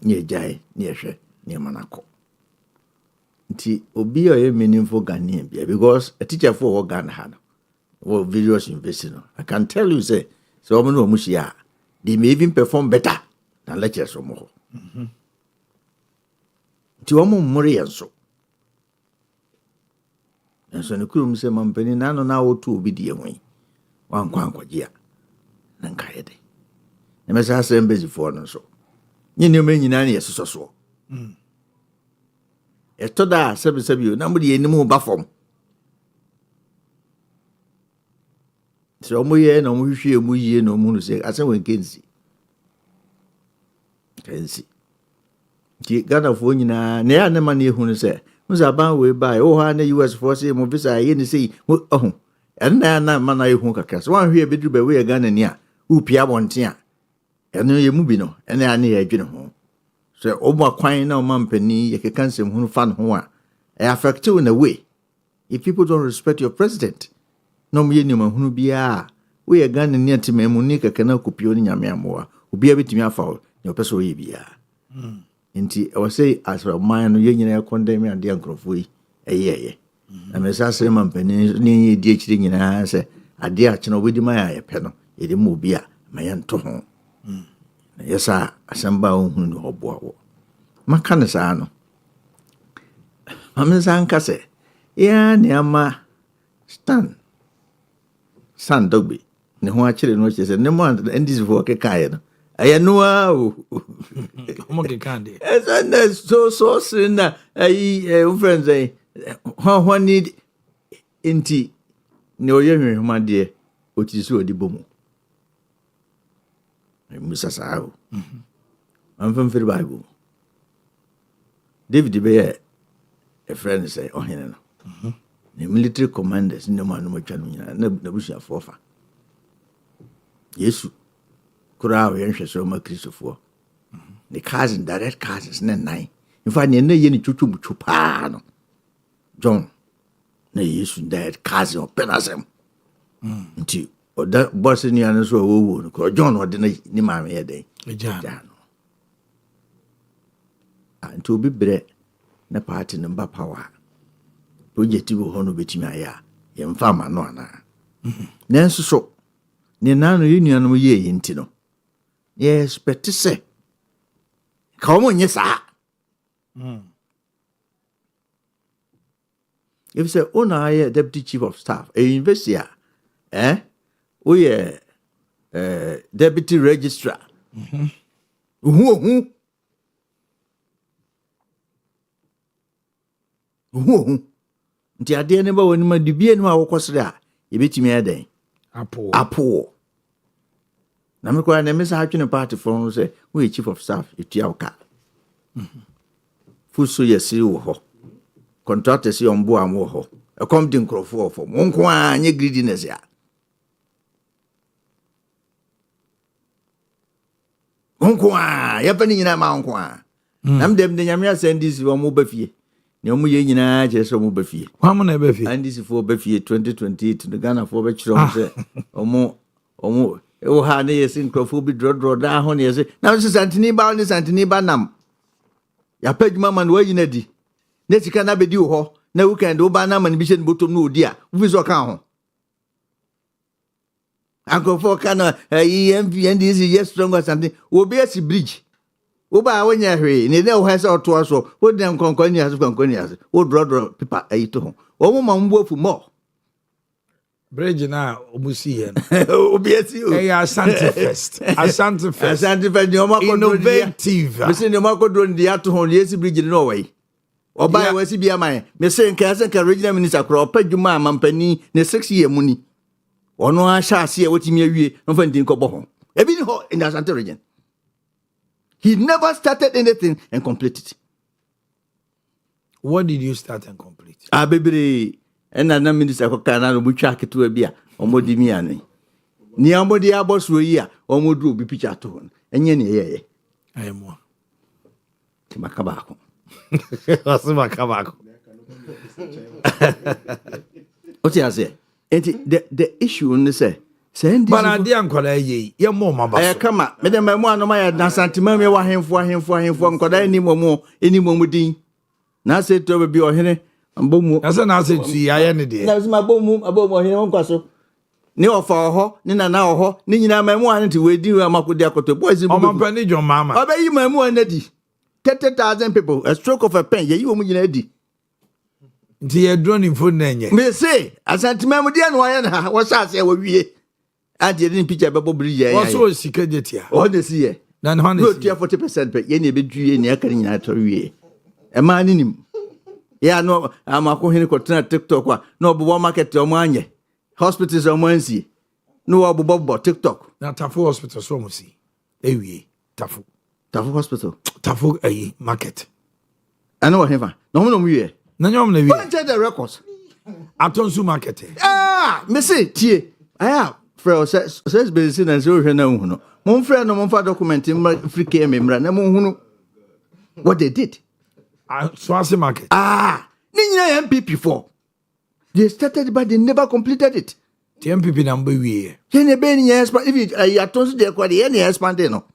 nye jai nye hwe nye manako nti obi oye meaningful Ghanaian bia because a teacher for Ghana had or various universities no I can tell you say so omo no mushia they may even perform better than lecturers from ho nti omo mmore yenso enso ne kurum se mampani na no na wotu obi die hwan wankwa ankwagye a na nkaye de na mesa assemble for no so nyine me nyina na yesoso so eto da sebi na mo de enimu ba fom so mo ye na mo hwie mu yie na mo no se asen wen kensi ki Ghana fo nyina na ya na ma na ehu no se musa ban we bai o ha na US for say mo visa ye ni sei oh na na ma na ehu kakra so wan hwie bedru ba we Ghana ni a upia bonte a eno ye mu bi no ene ane ye adwene ho so omo kwan na o mampani ye kekansem hu fa no ho a affect you in a way if people don't respect your president no me ni mahunu bia we ye Ghana ni atimemu ni kekana kopio ni nyame amoa obi a betimi afa ne opeso ye bia nti I was say as a man no ye nyina condemn ade ankrofo yi eyeye na me sa sere mampani ni ye di akire nyina se ade a kene obedi ma ya pe no ye de mo bia ma ye nto ho yesa asamba ohunu no oboawo maka ne saa no amesa nkase ya ne ama san dogbe ne ho akire no chese ne mo ndis vo ke kae no aya no o Omo ke kande esa so sina ai friends ai ho need inti ne oye hwehuma de otisi odi bomu Musa Sao. I'm from the Bible. David Bear, a friend say, oh, no. The military commanders, no man, no channel, no bush of forfa. Yes, Kurao, and so much Christopher. The cousin, direct cousins, nine. In fact, you know, you chuchu chupano. John, no, yes, that cousin of Penasem. Until. O da boss ni anu so wo ko John o de ni ma me ye den ejano anto bi bre na party no ba power project wo ho no betimi aya ye mfa ma no ana na nso so ni nanu yi nuanu ye yinti no ye expect se ka mo nye sa if say ona ye deputy chief of staff a university we deputy registrar. Nti ade ne ba woni ma dibie no awokosre a yebetimi adan apo na me kwa na me sa atwene party from say we chief of staff etua oka fuso yesi wo ho contractors yi ombo am wo ho e kom di nkrofo of monko anye greediness ya Onkwa, yapani nyina ma onkwa. Nam dem de nyame asɛn dis wo mo bafie. Ne omo ye nyina kyerɛ sɛ omo bafie. Wa mo na bafie. And this for bafie 2028 the Ghana for be kyerɛ omo sɛ omo o ha ne yesin krofo bi drodro da ho ne yesi. Na so santini ba nam. Ya padwuma man wa yina di. Ne sika na bedi wo hɔ. Na weekend wo ba na man bi hye ne botom no odi a. Wo fi so ka ho. Uncle for kana NDC yes stronger something. Wo be asi bridge. Wo ba wo nya hwe ne ne wo ha se oto so. Wo dem konkoni as. Wo drodro paper ayi to ho. Wo mo ma mbo afu mo. Bridge na omusi ye no. Obi asi o. Asante first. Innovative. Me se ne makodro ndi ato ho ne asi bridge no way. Oba ya wasi bia man. Me se nka regional minister kro opadwuma amampani ne 6 year muni. Ono a shase e wotimi awie no fa ndin kobo ho. Ebi ni ho in the Asante region. He never started anything and completed it. What did you start and complete? Bebre ena na minister ko kana no butwa keto bia omodi mi ane. Ni amodi aboso yi a omodu obi picture to ho. Enye ne yeye. Ayemo. Makabako. Asuma kabako. What you say? The issue on say but I didn't call ye more mama. Come on, Madam Mamma, my Santima, him for Nkoda any momudin. Now said to be or henny and boom as an answer to I any day. That's my boom above or him on castle. No for ho, Nina now ho, Nina Mamma, and to wait you a makudiako to boys in Omanhene your mamma. Obey you, Mamma and Eddie. 30,000 people, a stroke of a pen, ye you mean Eddie. Dear droning for Nanya. Me say, as Antimamadian, why was I say, we I didn't picture Babo Bridge. What's all secret here? All this year. Then 40%, but any bit you in Yakari. A man in him. Yeah, no, I'm a Kohini Cotina TikTok, no Bobo Market Omanye. Hospitals on Wednesday. No Bobo TikTok. Now Tafu Hospital, so we see. Ewie, Tafu. Tafu Hospital. Tafu a market. I know him. No, we. Nanyom na wi. Check the records. Atonsu market. Me say tie. Aya, friend says be na so hwe na hu no. Mon friend no mon fa document free came mra na mon hu what they did. Swasi market. Ni nyina MPP for. They started but they never completed it. The MPP number we. Ye ne be ni expand if Atonsu dey kwa dey na expand no.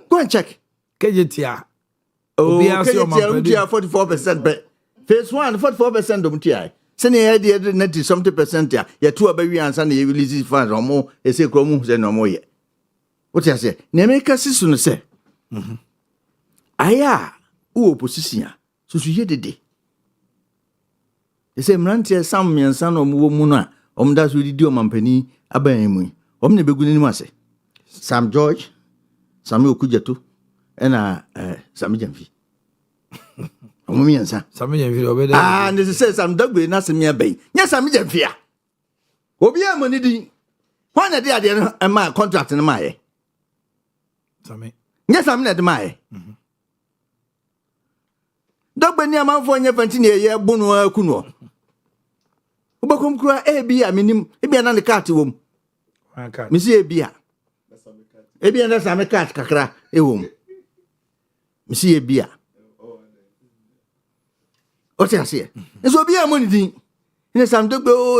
Go and check. Kejetia. Kejetia 44% but Phase 1, 44% of TI. Senior idea 90 something percent ya. Ya 2 baby answer na release funds or more. They say Kromu say no more yet. What you say? Nemeka sisu no say. Aya, who opposition? So you de. They say Mrantia Sam Miansan or Muna. Das we do Omanhene Abayemu. Ne beguni ni mase. Sam George, Samuel Kujatu, and Sami Jamfi. Omiyansa. Sami Jamfi obede. And they say some dogbe na semia bay. Yes, Sami Jamfi. Obi amoni di. Why na dey ade ma contract na ma ye? Sami. Yes, Sami na de ma ye. Dogbe ni amanfo nya fanti na ye bunu akunu. Obakom kura ebi a minim ebi na ne card wom. Mi si ebi a. Ebi na Sami card kakra ewom. Mi si ebi a. What you say? It's will be a money thing. In some doggo,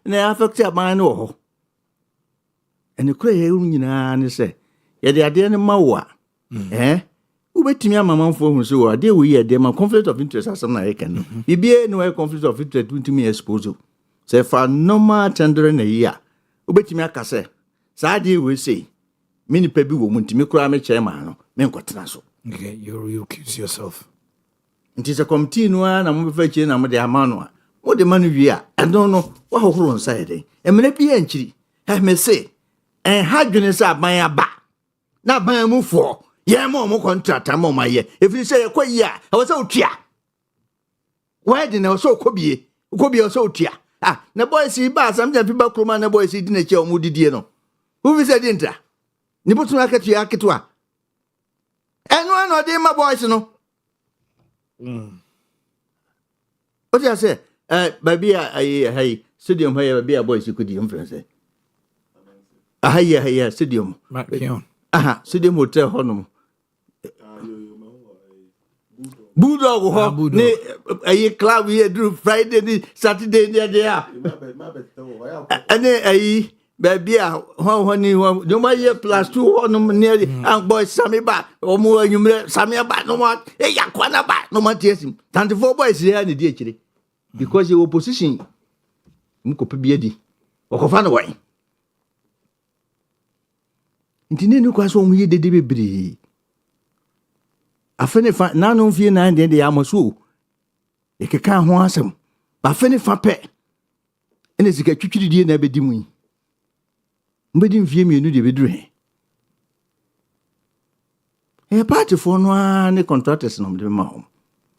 and I affect a man or. And the cray and say, yeah, the idea in Mawa. Who wait to me, mamma for whom so I deal with them a conflict of interest as some I can. Be no conflict of interest to me exposure. Say for no more tender in a year. Who bet me a casse. Sadi will say, many baby woman to me cry me chairman, men got naso. Okay, you accuse yourself. It is a continua na mo be fetch na mo de amano. Mo de manu wi a. I don't know what horo inside. E me bi anchiri. Have me say. En hadwene sa ban aba. Na ban mu fo. Ye mo contract am ma ye. If you say kwa yi a, I was so tia. Why did na so kobie? Kobie so tia. Na boy si ba sam ja fi ba kroma na boy si di na che o mu didie no. Who be said intra? Ni botu na ketu ya ketu a. Enu no de ma boys no. What you say? Baby, I stadium here, baby, boys, you could influence it. Stadium. Makion. aha so dem hotel honom Bulldog ho ne ayi club here do Friday ni Saturday ni there ane ayi baby a ho ni ho no ma ye plus 2 honom ne and boy sami ba omo anwumre sami ba no ma e yakwana ba no ma tiesim 24 boys here ni di akire because the opposition mko bi adi okofa no wan ntine ni kwa so omo ye dede bebre afene fa nanu fie na de ya maso e keka ho asem ba fene fa pe ene sika twitwiri die na bedi mu mbedi mfie mienu de bedru he e party for no ne contractors no de ma ho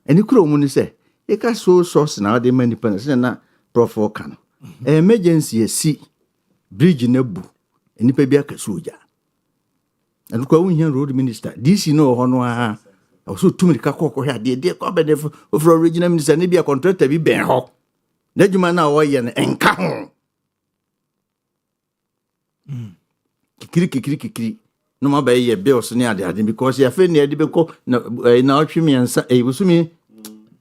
eni kuro mu ni se e ka so source na de mani pan se na profo kan emergency esi bridge na bu eni pa bi aka so ja anu kwa unhia road minister DC no ho no a so tumiri ka kokko hia de ko be de for regional minister ne bia contractor bi ben ho na djuma na wo ye ne enka ho kikiri no ma ba ye bills ne ade because ya fe ne ade be ko na otwemi ansa busumi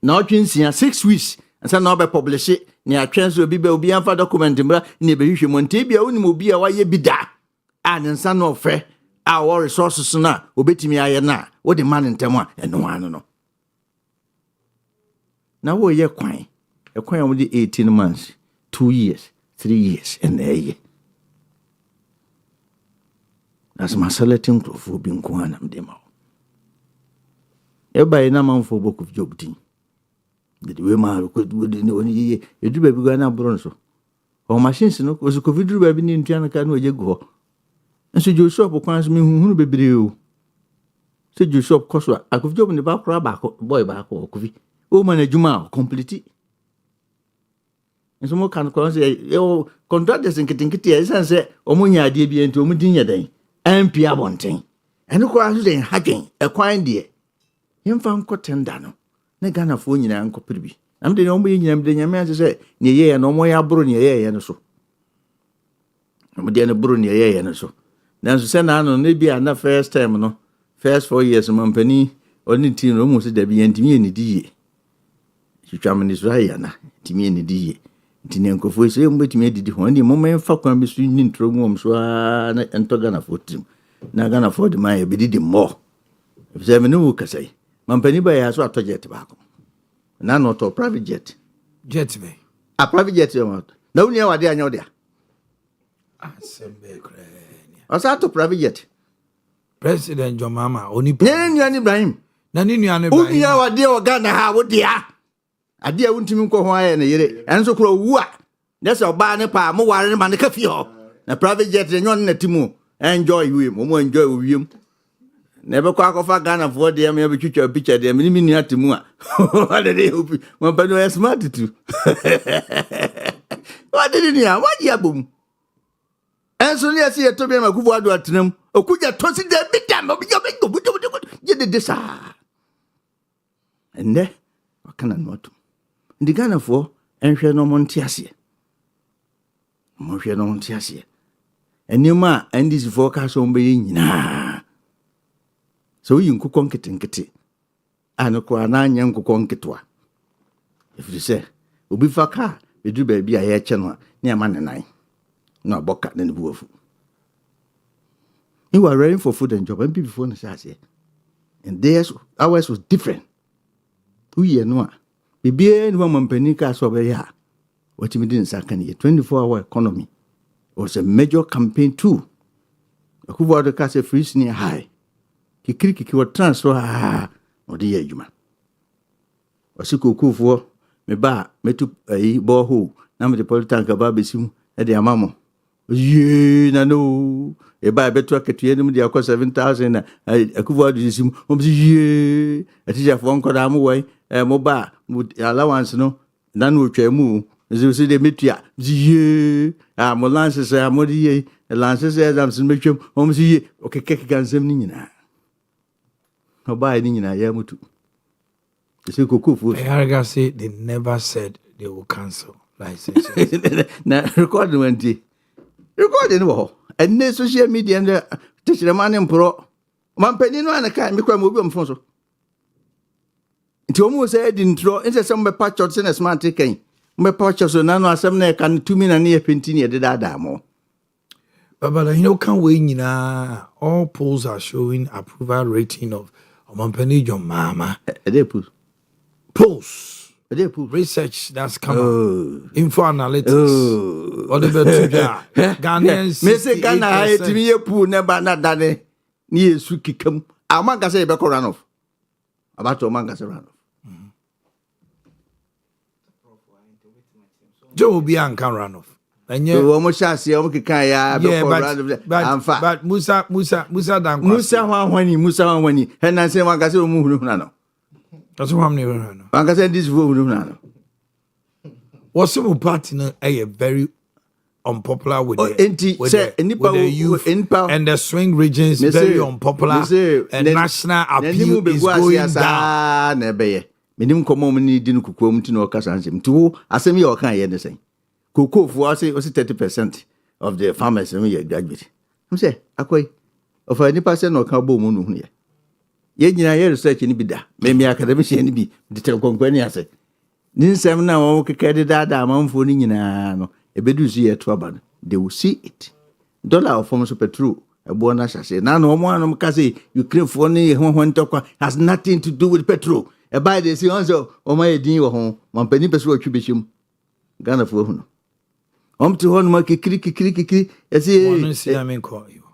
na otwensia 6 weeks ansa na be publish ne atwen so bi be obi anfa document mbra ne be hwehwe monte bia onim obi a waye bi da ansa na ofe our resources na obetimi aye na wo de man ntem a eno anu no na wo ye kwan am de 18 months 2 years 3 years and a year as my selecting for being kwan am de ma e bai na man for book of job tin de we ma ko de ne oni ye edu ba bi ga na bro so o machines no ko covid ru ba bi ni ntua na ka no je go nso Joshua kwan so me hunu bebre o se Joshua koso akofjo ne ba kora ba boy ba ko kofi o management complete nso mo kan ko se yo contractors nkitikiti ya sense o mo nya ade bi enti o mo din nya dan ampi abonten eno ko aso den hadwen e kwan de yemfa nko tenda no ne Ghana fo nyina nko pribi am de no mo nyina de nyame ase se ne ye ya no mo ya bro ne ye ya no so mo de ne bro ne ye ya no so nanso se na no ne bia na first time no first 4 years mampani oni team no mo se da bi yantimi ni diye twitwa me so ya na timi ni diye ntine nkofo so yem betimi didi ho ndi mo men fa kwan bi so ni ntro mu so na entoga na fotim na Ghana for the man be didi mo se me no kasai mampani ba ya so atojet ba ko na no to private jet be a private jet yo na unia wade anya odia asembe kre Osato private jet. President John Mama oni ni Ibrahim. Na ni nuane Ibrahim. Unya wade o Ghana ha wo dia. Ade a wuntimi nko ho aye na yere. Enso kro wu a. Na se oba ne pa mo ware ne ma ne ka fi ho. Na private jet nyon na timu. Enjoy we mo enjoy wiem. Na be kwa kofa Ghana for dia me be twitwa picture dia me ni atimu a. Ade de hopi. Mo pa no smart too. What did you what ya bum? Enso ni asi eto bi makufu adu atenam okuja tosi de bidam obi je de desa ende wakana noto ndi Ghana fo enhwe no montiase mo hwe no montiase enima andisi fo ka so mbe nyina so yi nkukọ nkete anoko ananya nkukọ nketwa ifiri se obi fa ka edu ba bi a ye che no ne ama nenan no boka na buafu you were ready for food and job and people before na say and theirs ours was different uye no bibie ni mampani ka so be ya what me din saka ni 24-hour economy was a major campaign too akuwa de ka say free senior high kikiriki wa transfer o de yadwuma wasikokufuo me ba metu ayi boho na me de politan ka ba besim e de amamo ye na no e ba betu aketuye nim de akọ 7,000 na akuwa de sim o bi ye atija fo nko da mo wai mo ba allowance no na no twa mu ze de metua ye mo lance se mo de ye lance se exam se metwam o bi ye o keke kansem ni nyina o ba ni nyina ya mutu se kokufu Ariga say they never said they will cancel licenses. na record wenti record ni wo and social media and Tichirema ne mpro. Mampani no anaka me kwa mo bi omfon so. Nti omu say di ntro, nse se mbe pa church na smart kan. Mbe pa church so na no asem na kan tumi na ne penti ne de dada mo. But you know, can't we all polls are showing approval rating of Omanhene John Mama. Polls. Research that's come info analytics. Whatever to Ghanaians. Mese Ghana hai timi ye pool never na dane ni esu kikam. Amanga say be run off. About Amanga say run off. Joe Bian can run off. And yeah, but Musa dan Musa wani and I say one gase no. That's what I'm never know. One gase this no. What's some party no very unpopular with the youth and the swing regions very unpopular and national appeal is going down. Minim komo mni di nukukuo mti no kasa ansem tu asem ye okan ye ne sen koko fu ase 30% of the farmers me ye graduate am say akoy of any person no kan bo mu no hu ye nyina ye research ni bi da me academic ni bi de tel konkwani ase ni nsem na wo kekede dada amanfo ni nyina no ebedu su ye to aba no they will see it dollar of form so petrol ebo na hyase na no mo anom ka say Ukraine for ni ho ntokwa has nothing to do with petrol. By the see also, my dean or home, one penny per sweat tribishum. Ghana for whom. To one monkey cricky, as I mean, call you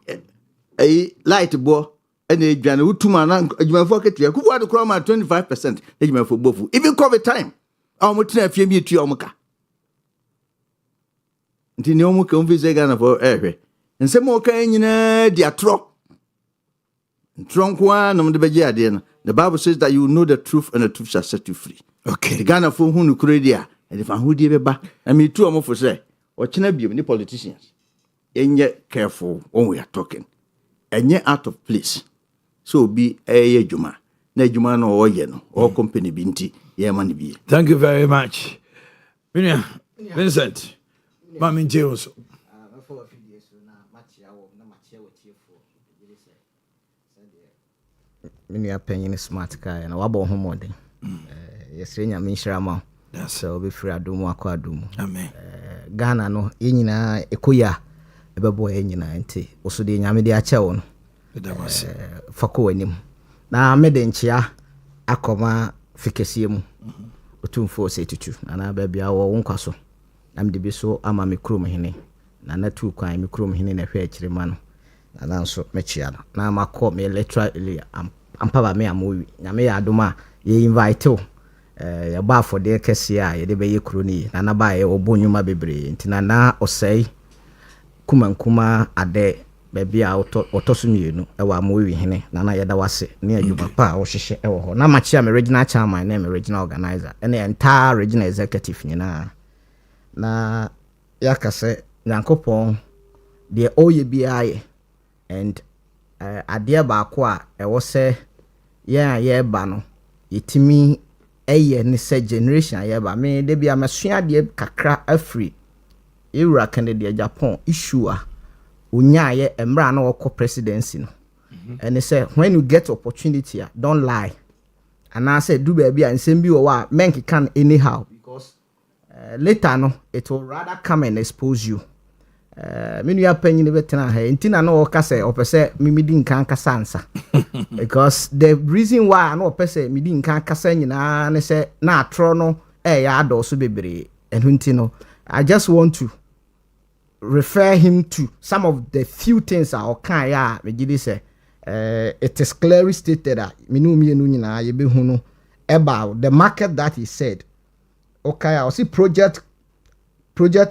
a light boy and a Jan two man, you forget you who want to call my 25%, you for both. Even COVID time, I'm going to have you to Yomoka. Until no more can visit Ghana for air. And some more kind in a diatro. Trunk one on the Bajadian. The Bible says that you will know the truth and the truth shall set you free. Okay. The Ghana for whom you create and if I who did ba, I mean, two more for say, what can I be any politicians? And yet careful when we are talking, and yet out of place. So be a Juma, Nejuma no Yeno, or company binti, Yamani be. Thank you very much. Vincent, Mammy Jones. Many are paying smart car and wabo homode. Yes, Renya Minshama. So be free adumu akwadumu. Amen. Ghana no yenyina ekoya ebebo yenyina nti osode nyame de ache wo no. Fako anim. Na mede nchia akoma fikesie mu. Otumfo setutu. Na ba bia wo nkwaso. Na mede bi so ama me krom hene. Na natu kwan me krom hene na hwe akire ma no. Na nanso mechia no. Na makọ me literally ampaba me amowi nyame ya adoma ye invite ya ba for de kese a ye de be ye kroni na na ba ye obonyuma bebre ntina na osai kuma ade baby a otoso mienu e wa amowi hene na na ye da wase ne adwuma pa wo hwehwe e wo ho na machi am regional chairman na regional organizer and the entire regional executive nyina na yakase nyankopon de oye biaye and ade ba ko a e wo se ye ba no yetimi eye ne se generation ye ba me de bia mesua de kakra afri Ewura Kennedy Japan issue a unya ye emra na wako presidency no and they say when you get opportunity don't lie and I said do baby and same be wa men can anyhow because later no it will rather come and expose you menu ya panyin be tena ha ntina na woka say opese mimidi nkan kasa ansa because the reason why na opese midi nkan kasa nyina ne say na atro no ya ado so bebre enunti no I just want to refer him to some of the few things I can ya me gidi say it is clearly stated that minu mienu nyina ye be hunu about the market that he said okay I see project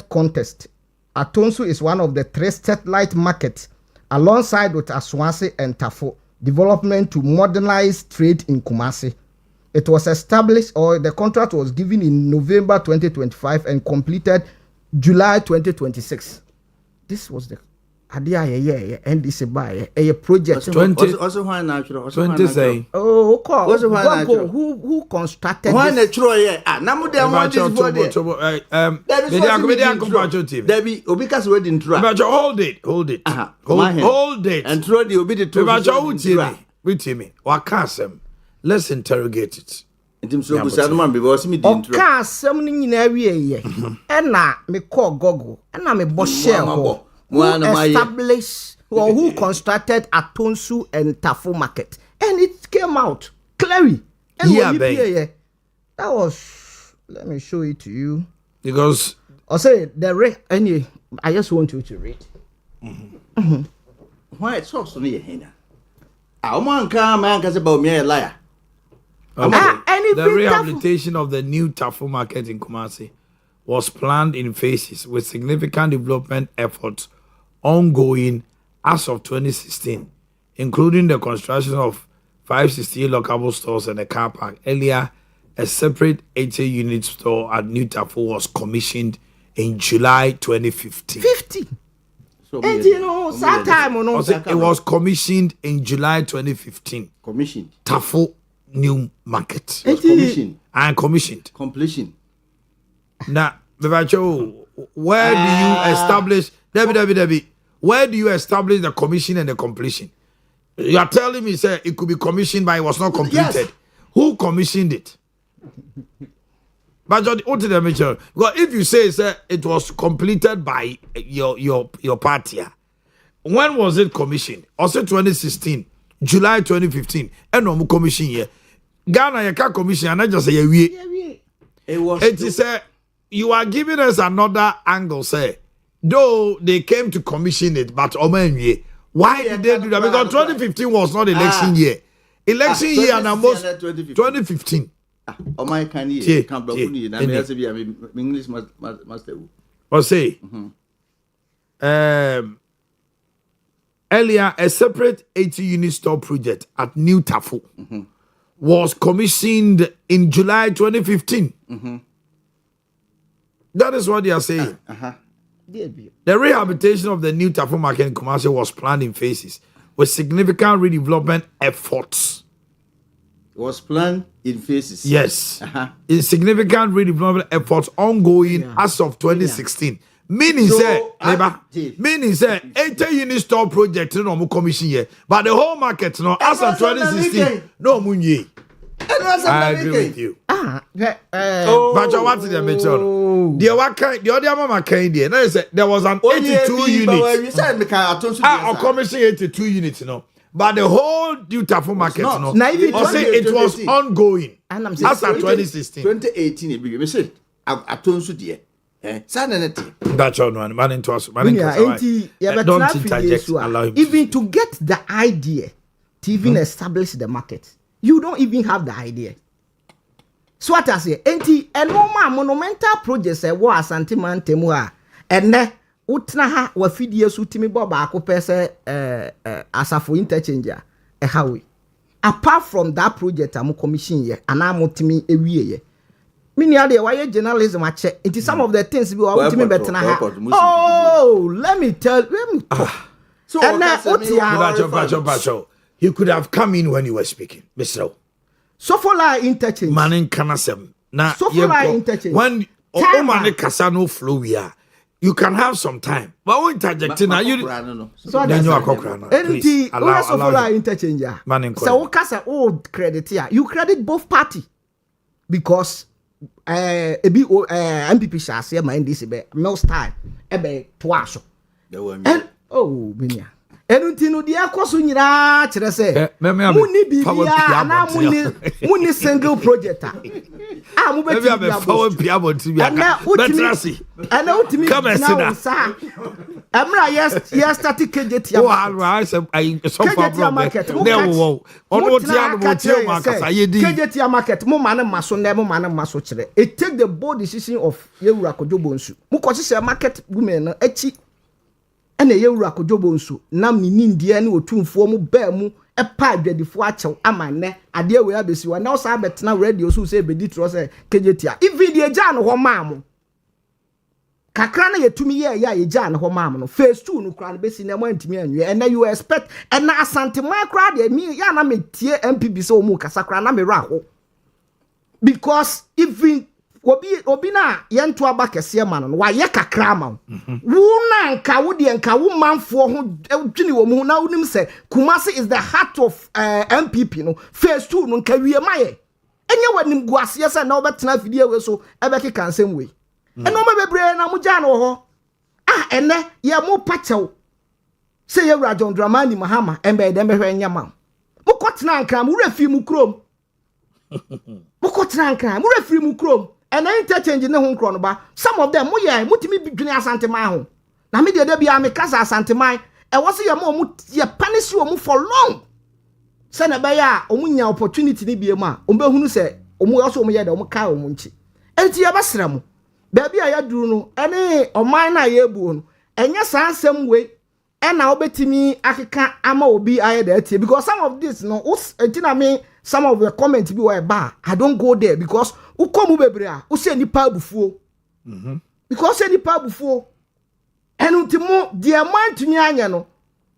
contest. Atonso is one of the 3 satellite markets alongside with Aswanse and Tafo development to modernize trade in Kumasi. It was established or the contract was given in November 2025 and completed July 2026. This was the ade ayeye NDC buy a project 20 also why natural 20 say who constructed why this? natural na mo dem want this for there Debbie obi kas we din try hold it hold it and throw the obi the to me wakasem let's interrogate it ntim so bu sadu man because me din try ka asem ni nyina wie ye na me call Google na me bo share ho establish or who constructed Atonsu and Tafo market and it came out clearly and that was let me show it to you because I say anyway I just want you to read why it's so so near here I man can say about me a liar. The rehabilitation of the new Tafo market in Kumasi was planned in phases with significant development efforts ongoing as of 2016, including the construction of 568 lockable stores and a car park. Earlier, a separate 80-unit store at New Tafo was commissioned in July 2015. 50. So and you know, that time it was commissioned in July 2015. Commissioned. Tafo new market. Commissioned. And commissioned. Completion. Now, Bebacho, where do you establish Debbie, where do you establish the commission and the completion? You are telling me, sir, it could be commissioned, but it was not completed. Yes. Who commissioned it? But what did I mention? Well, if you say, sir, it was completed by your party, when was it commissioned? Also 2016, July 2015, and no commission here. Ghana, you can't commission, and I just say, it is you are giving us another angle, sir. Though they came to commission it, but Omanhene, why did they do that? Because 2015 was not election year. Election year and almost 2015. Omanhene can't be English master. Or say, earlier a separate 80-unit store project at New Tafo was commissioned in July 2015. That is what they are saying. The rehabilitation of the New Tafo market in Kumasi was planned in phases with significant redevelopment efforts. It was planned in phases. Yes. In significant redevelopment efforts ongoing as of 2016. Meaning, say, 80-unit store project no commission here, but the whole market no as of 2016 no munye. I agree with you. But what did I mention? The other mama came there. There was an 82 units. Or commission 82 units, But the whole New Tafo market, it was ongoing. As of 2016. 2018, we said, I told you, dear. That's all, man. Man into us. Don't interject. Even to get the idea to even establish the market, you don't even have the idea. So what I say, a normal monumental project was Santiman Temua, and ne utnaha wa fidie sutimi boba akopese asafo interchanger how apart from that project I'm commission here and I'm ultimi ewie mini ade why journalism a check it is some of the things we want me better na let me talk so you could have come in when you were speaking Mr. Sofola interchange manin kanasem na Sofola interchange when Omanhene kasa no flow we are you can have some time but when interjecting now you so then you are kokra please allow Sofola interchange so kasa credit here you credit both party because MPP shall say my NDC be no style ebe toaso and benya enunti no dia koso nyira kire se muni bibia na muni single project mu beti bia forward piabo tibia betrasi ana utimi na sa emra yes static KJT market KJT market mo man maso na mo man maso kire it take the bold decision of Yewura Kodjobonsu mo ko se market women no achi ene Yewura Kodjobonsu nam ni ndie ne otumfo mu ba mu epa adwadifo achew amane ade we abesiwa na osa betena radio so say bedi tro say KJT if video ja no ho ma mo kakra na yetumi ye ya yeja ne ho maam no phase 2 no kra no besi na mo antimi anwe and you expect and na asante man kra de me ya na metie MPB so mu kasa kra na me ra ho because even obi na yento aba kese ma no wa ye kakra ma wo na nka wo de nka wo manfo ho dwini wo mu na wonim se Kumasi is the heart of MPP no phase 2 no nka wie ma ye enye wanim guase se na obetena fidie we so ebeki kansem we eno ma bebre na muja no ho ene ye mo pachew se ye wura John Dramani Mahama embe de behwe nyama mukotena nkra mu refi mu krom mukotena nkra mu refi mu krom ene interchange ne ho nkro no ba some of them mo ye mutimi bidwene asanteman ho na me de bia me kasa asanteman e wo se ye mo ye punish wo mu for long se na be ya omunya opportunity ni bie mu a ombehunu se omu also omu ye de omu kai omu nchi enti ye basra mu baby a yaduru no ene oman na ye buo no enye sansem we ena obetimi akeka ama obi aye da tie because some of this no entina me some of the comments bi were ba I don't go there because ukomu bebre a wo se nipa abufuo because se nipa abufuo enu ntimo de man tumi anya no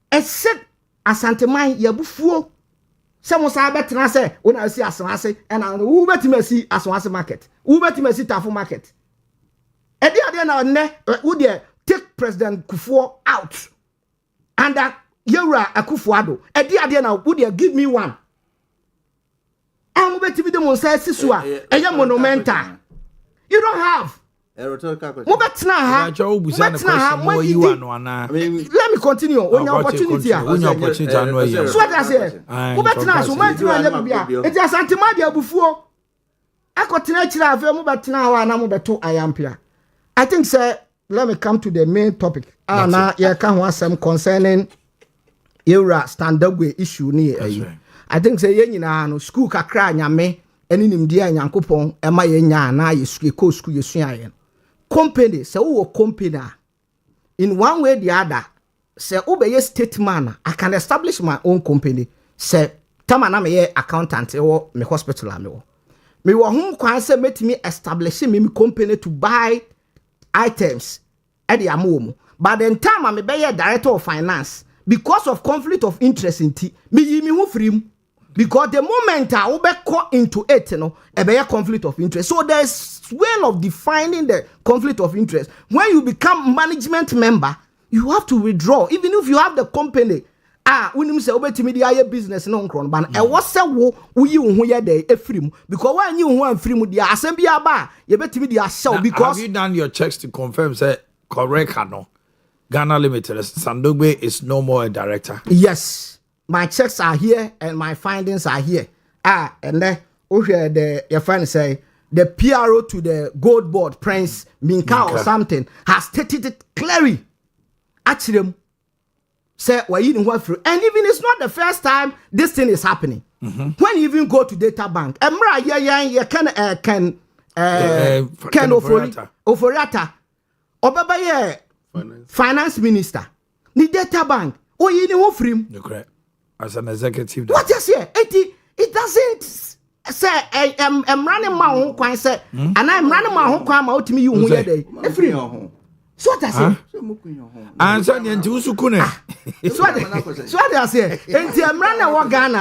except asanteman ya bufuo se mo sa betena se wona si asonase ena wo betimi si asonase market wo betimi si tafu market ade na ne wo de take President Kufuor out and Yewura Akufo-Addo ade na wo de give me one am betimi de mo say sisu a eye monumental you don't have mo betena ha let me continue on your opportunity so what I say mo betena so man tira nya bia eti asantema de abufuo akotena kira afa mo betena ha na mo beto ayampia I think sir let me come to the main topic na ye ka ho asem concerning Yewura Standagwe issue ni I think say ye nyina no school kakra nyame eni nimdi anyankopon ema ye nya na ye school ye sua ye company say wo company in one way or the other say obey state man I can establish my own company say tama na me accountant wo me hospital me wo hom kwan say metimi establish me company to buy items at the amomo but then time I me be director of finance because of conflict of interest in me yi me hu free because the moment I will be caught into it, a be conflict of interest. So there's way of defining the conflict of interest. When you become management member, you have to withdraw. Even if you have the company, when you say obetimi business no nkron ban e wo se wo yi wo ye dey efrim because when you ho amfrim dia asem bia ba ye betimi dia show because have you done your checks to confirm say correct no Ghana Limited Sandogbe is no more a director? Yes. My checks are here and my findings are here. And then your friend say the PRO to the gold board, Prince Minka or something, has stated it clearly. Actually, say we're eating what through. And even it's not the first time this thing is happening. When you even go to data bank, Emra can Oforiata Obaba finance minister. The data bank. Oh, you know free. As an executive, what you say? It doesn't say I'm running my own coin, say, and I'm running my own coin out to me. You day. So what I say? Answer the Antusukune. So what I say? And I'm running one Ghana.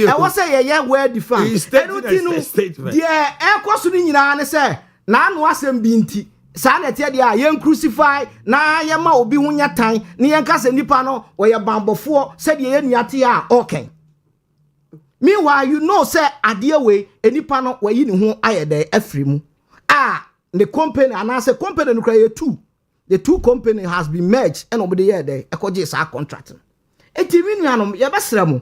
I was say, yeah, where defined. Statement. Yeah, air questioning and say, Nan wasn't binti. Sana tia dia yen crucify na yema obi hunya tan ne yen kase nipa no oye bambofo said ye nuate a okay. Meanwhile you know say ade we enipa no wayi ne ho ayede afrimu the company and as a company no cry the two company has been merged and over the year there ekoje sa contract etimi nuanom ye besra mu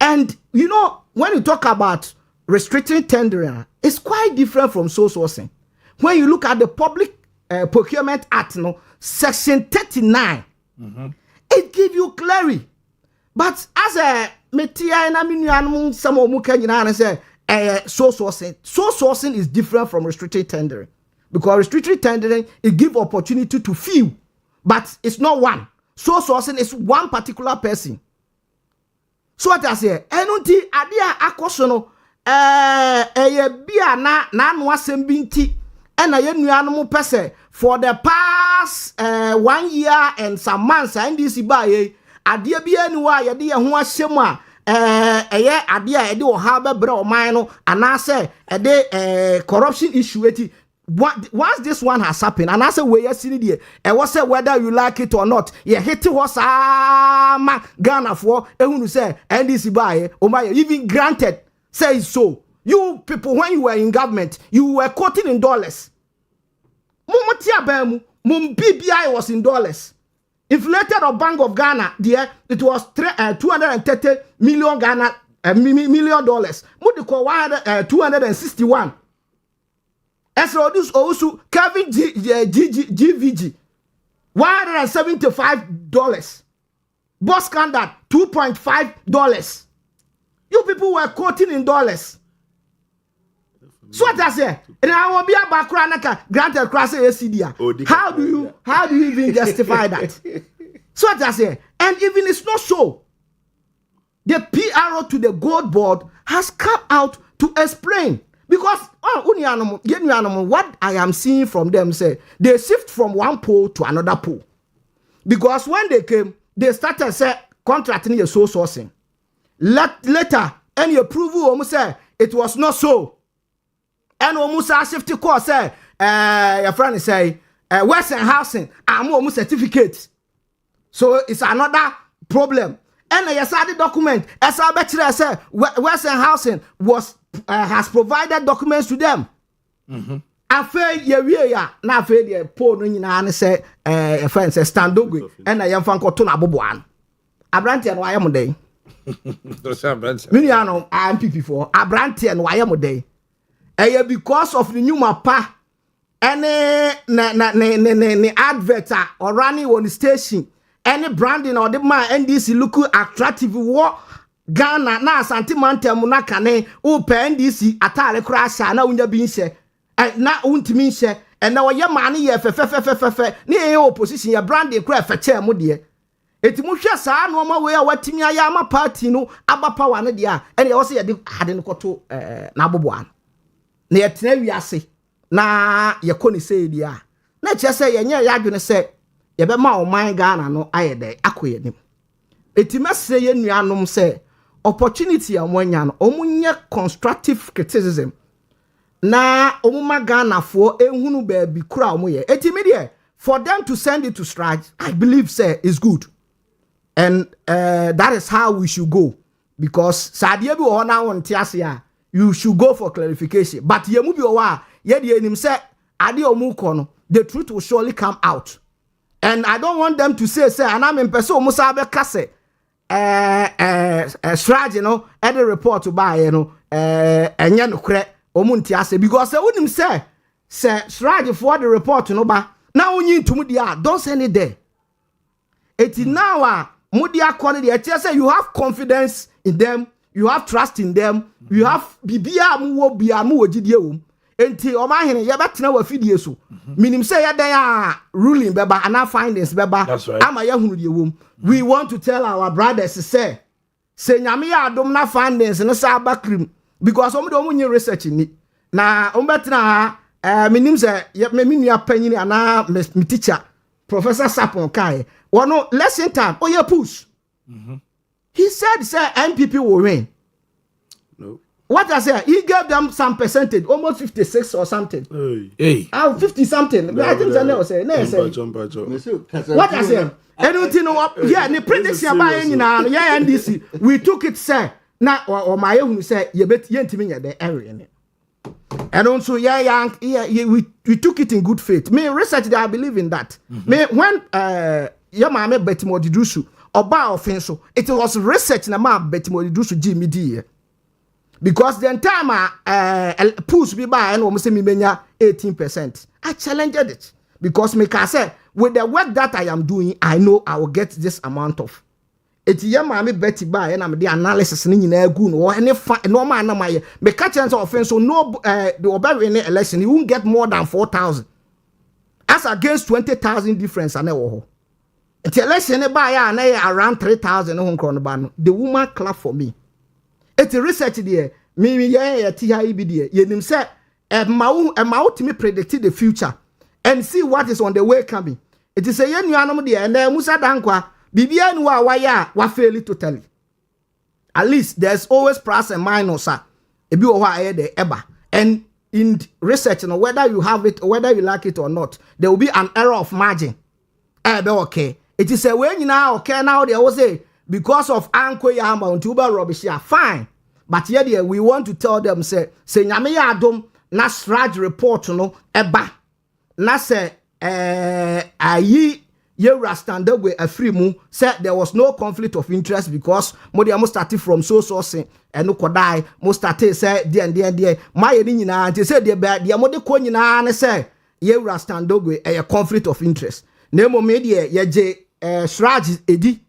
and you know when you talk about restricting tendering it's quite different from sole sourcing. When you look at the Public Procurement Act, Section 39, it gives you clarity. But as a metia and I mean, some of Mukanyana say, sole sourcing is different from restricted tendering. Because restricted tendering, it gives opportunity to few, but it's not one. Sole sourcing is one particular person. So what I say, enunti adia akosono, bia na no asem binti. And I nuanom pese for the past last 1 year and some months NDC buy adeɛ bi anu a yɛde yɛ ho ahyɛm a ɛyɛ adeɛ a yɛde ɔha bɛbrɛ ɔman no anaasɛ ɛde corruption issue eti once this one has happened anaasɛ wei yɛsi ne deɛ ɛwɔ sɛ whether you like it or not yɛ hete hɔ saa ma Ghanafoɔ ehunu sɛ NDC buy ɔma even granted say so. You people, when you were in government, you were quoting in dollars. Mum BBI was in dollars. Inflated of Bank of Ghana, dear, it was 230 million Ghana million dollars. Mudiko 261. As this also Kevin GVG $175. Boss standard $2.5. You people were quoting in dollars. So what I say, and I will be a background granted class ACD. How do you even justify that? So what I say, and even it's not so. The PRO to the gold board has come out to explain because what I am seeing from them say they shift from one pole to another pole. Because when they came, they started say contracting your source sourcing. Later, any approval almost say it was not so. And almost a safety course say your friend say Western housing I'm almost certificate. So it's another problem. And yes, the document as I bet you say Western housing was has provided documents to them. After ye na after the poor no nyina say your friend say stand up and I am fan ko to na boboan. Abrantia no ayam dey. Miniano I am PP4 Abrantia no ayam dey. Because of the new mapa any advert or running on the station any branding or the man NDC look attractive war Ghana na santimante munakane upe NDC atare krasha na unya binse na untimi nse na oye mane ye fe ni e opposition ya branding kra feche mu de eti mu hwe saa no ma we a watimi aya ama party no aba power ne de a ene ye wo se ye de ade no koto na aboboan na yetena wiase na yekoni sei dia na kyese yenye yadwene se yebe ma oman Ghana no ayede akoyenim etimese ye nuanom se opportunity amwanya no omunye constructive criticism na omuma Ghana for ehunu ba bi kura omoye etimi for them to send it to strike I believe say is good and that is how we should go because sadie bi wo na won tiase a you should go for clarification. But ye mu bi owa ye de enim say ade omu ko no the truth will surely come out. And I don't want them to say ana me pese omu sa be kase strategy no e the report to buy no enye no kre omu ntiase because unim say strategy for the report no ba na onyi ntum dia don't send it there. It now mudia quality say you have confidence in them. You have trust in them. You have bibia mu bia mu ogidie wom. Enti Omanhene ye betena wa fidie so. Minim say ye dan ruling beba and findings beba. Ama ye hunu die wom. We want to tell our brothers say nyame ya adom na findings no sa bakrim because omo do nyi research ni. Na omo betena minim say me nua panyini ana me teacher Professor Sapon kai. Wono lesson time oye push. He said, MPP will win. No. What I say? He gave them some percentage, almost 56 or something. Hey. 50 something. I think I know say. What I say? Anything yeah, the prediction by yeah NDC. We took it say na or my who say you bet yentimi the area. And also we took it in good faith. Me research that I believe in that. Me when your mama Betimo Didusu Oba offense it was research na ma Betimo Didusu GMD because the time push be by and almost me menya 18%. I challenged it because me can say with the work that I am doing, I know I will get this amount of. Eti ye ma me Betty by and am the analysis ni nyina gu no any no man na my me catch chance offense so no the Oba win election you won't get more than 4,000 as against 20,000 difference and ho. Eti election by ya na around 3,000 no nkro no ba no the woman clap for me. Eti research there me ye ti ha ibi there ye nim say e ma to me predict the future and see what is on the way coming. It is a yen nuanom de and Musa Dankwa, Bibia Nwa Waya, wa fail totally. At least there's always plus and minus, sir. Ebi o wa de eba. And in research, whether you have it or whether you like it or not, there will be an error of margin. Okay. It is a way now, okay, now they will say, because of Anko Yama and Tuba rubbish, yeah, fine. But yet, we want to tell them, say Nyame Adom, na Sraj report, eba. Na say, ayi, ye standard with a free move, said there was no conflict of interest because Modi must start from so sourcing and no could die, most started say, dear, my edina, and said, dear bad, dear Modi Konina, and say, ye standard with a conflict of interest. Nemo media, ye j Sraj edi,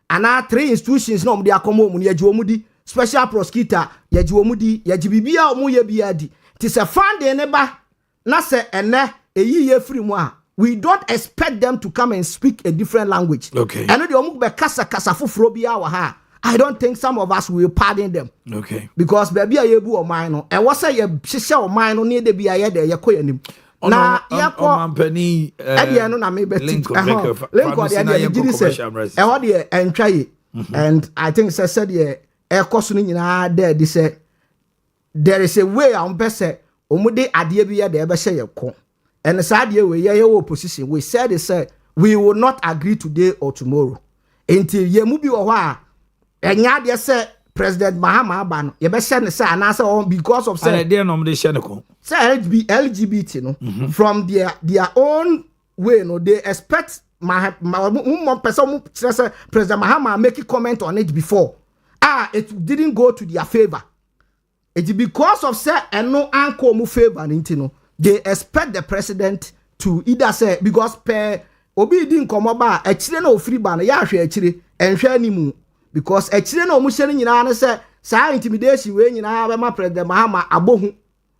and our 3 institutions, no, they are common, ye jomudi. Special prosecutor, yajiwomudi, yajibibia omuye biadi. Tis a fund neba, na se ene, ye free moi. We don't expect them to come and speak a different language. Okay. And the omu be kasa fufrobia waha. I don't think some of us will pardon them. Okay. Because baby a yebu or mine, and what's a ye shisha or mine near the bia de yakoyanim. Na yako mampani no na me link and try. And I think said ye there they say there is a way on bese omude ade bia de ebe hye yeko and sad ye we ye opposition we said we will not agree today or tomorrow until ye mu bi wo ha enya de say President Mahama aba no ye be hye ne say anasa on because of say there no de hye ne ko say LGBT no from their own way no they expect President Mahama make a comment on it before. It didn't go to their favor. It's because of say and no anko mu favor no. They expect the president to either say because per obi didn't come about a chile no free ban ya hwe achire enhwe animu because a chile no mu hye nyina na say sa intimidation we nyina be ma President Mahama abohu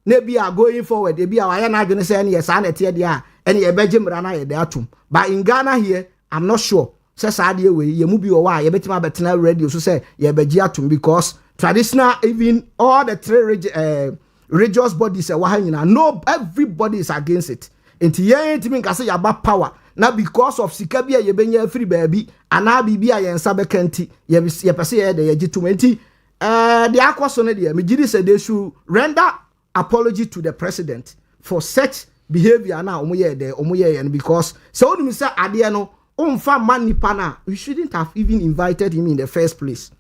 na bia going forward e bia wa ya na adwene say na yes na tie dia and ye beje mra na ye de atum. But in Ghana here I'm not sure. Says idea way ye mu bi o wa ye betima betina radio so say ye beji atum because traditional even all the 3 religious bodies e wa hanyina no everybody is against it. Enti ye ntimi nka say yaba power na because of sika bia ye benya free baby ana bibia ye nsa bekanti ye pese ye de ye gitum enti the akwaso ne de me gidi say they should render apology to the president for such behavior na omuye because so only say ade no umfa manipa na we shouldn't have even invited him in the first place.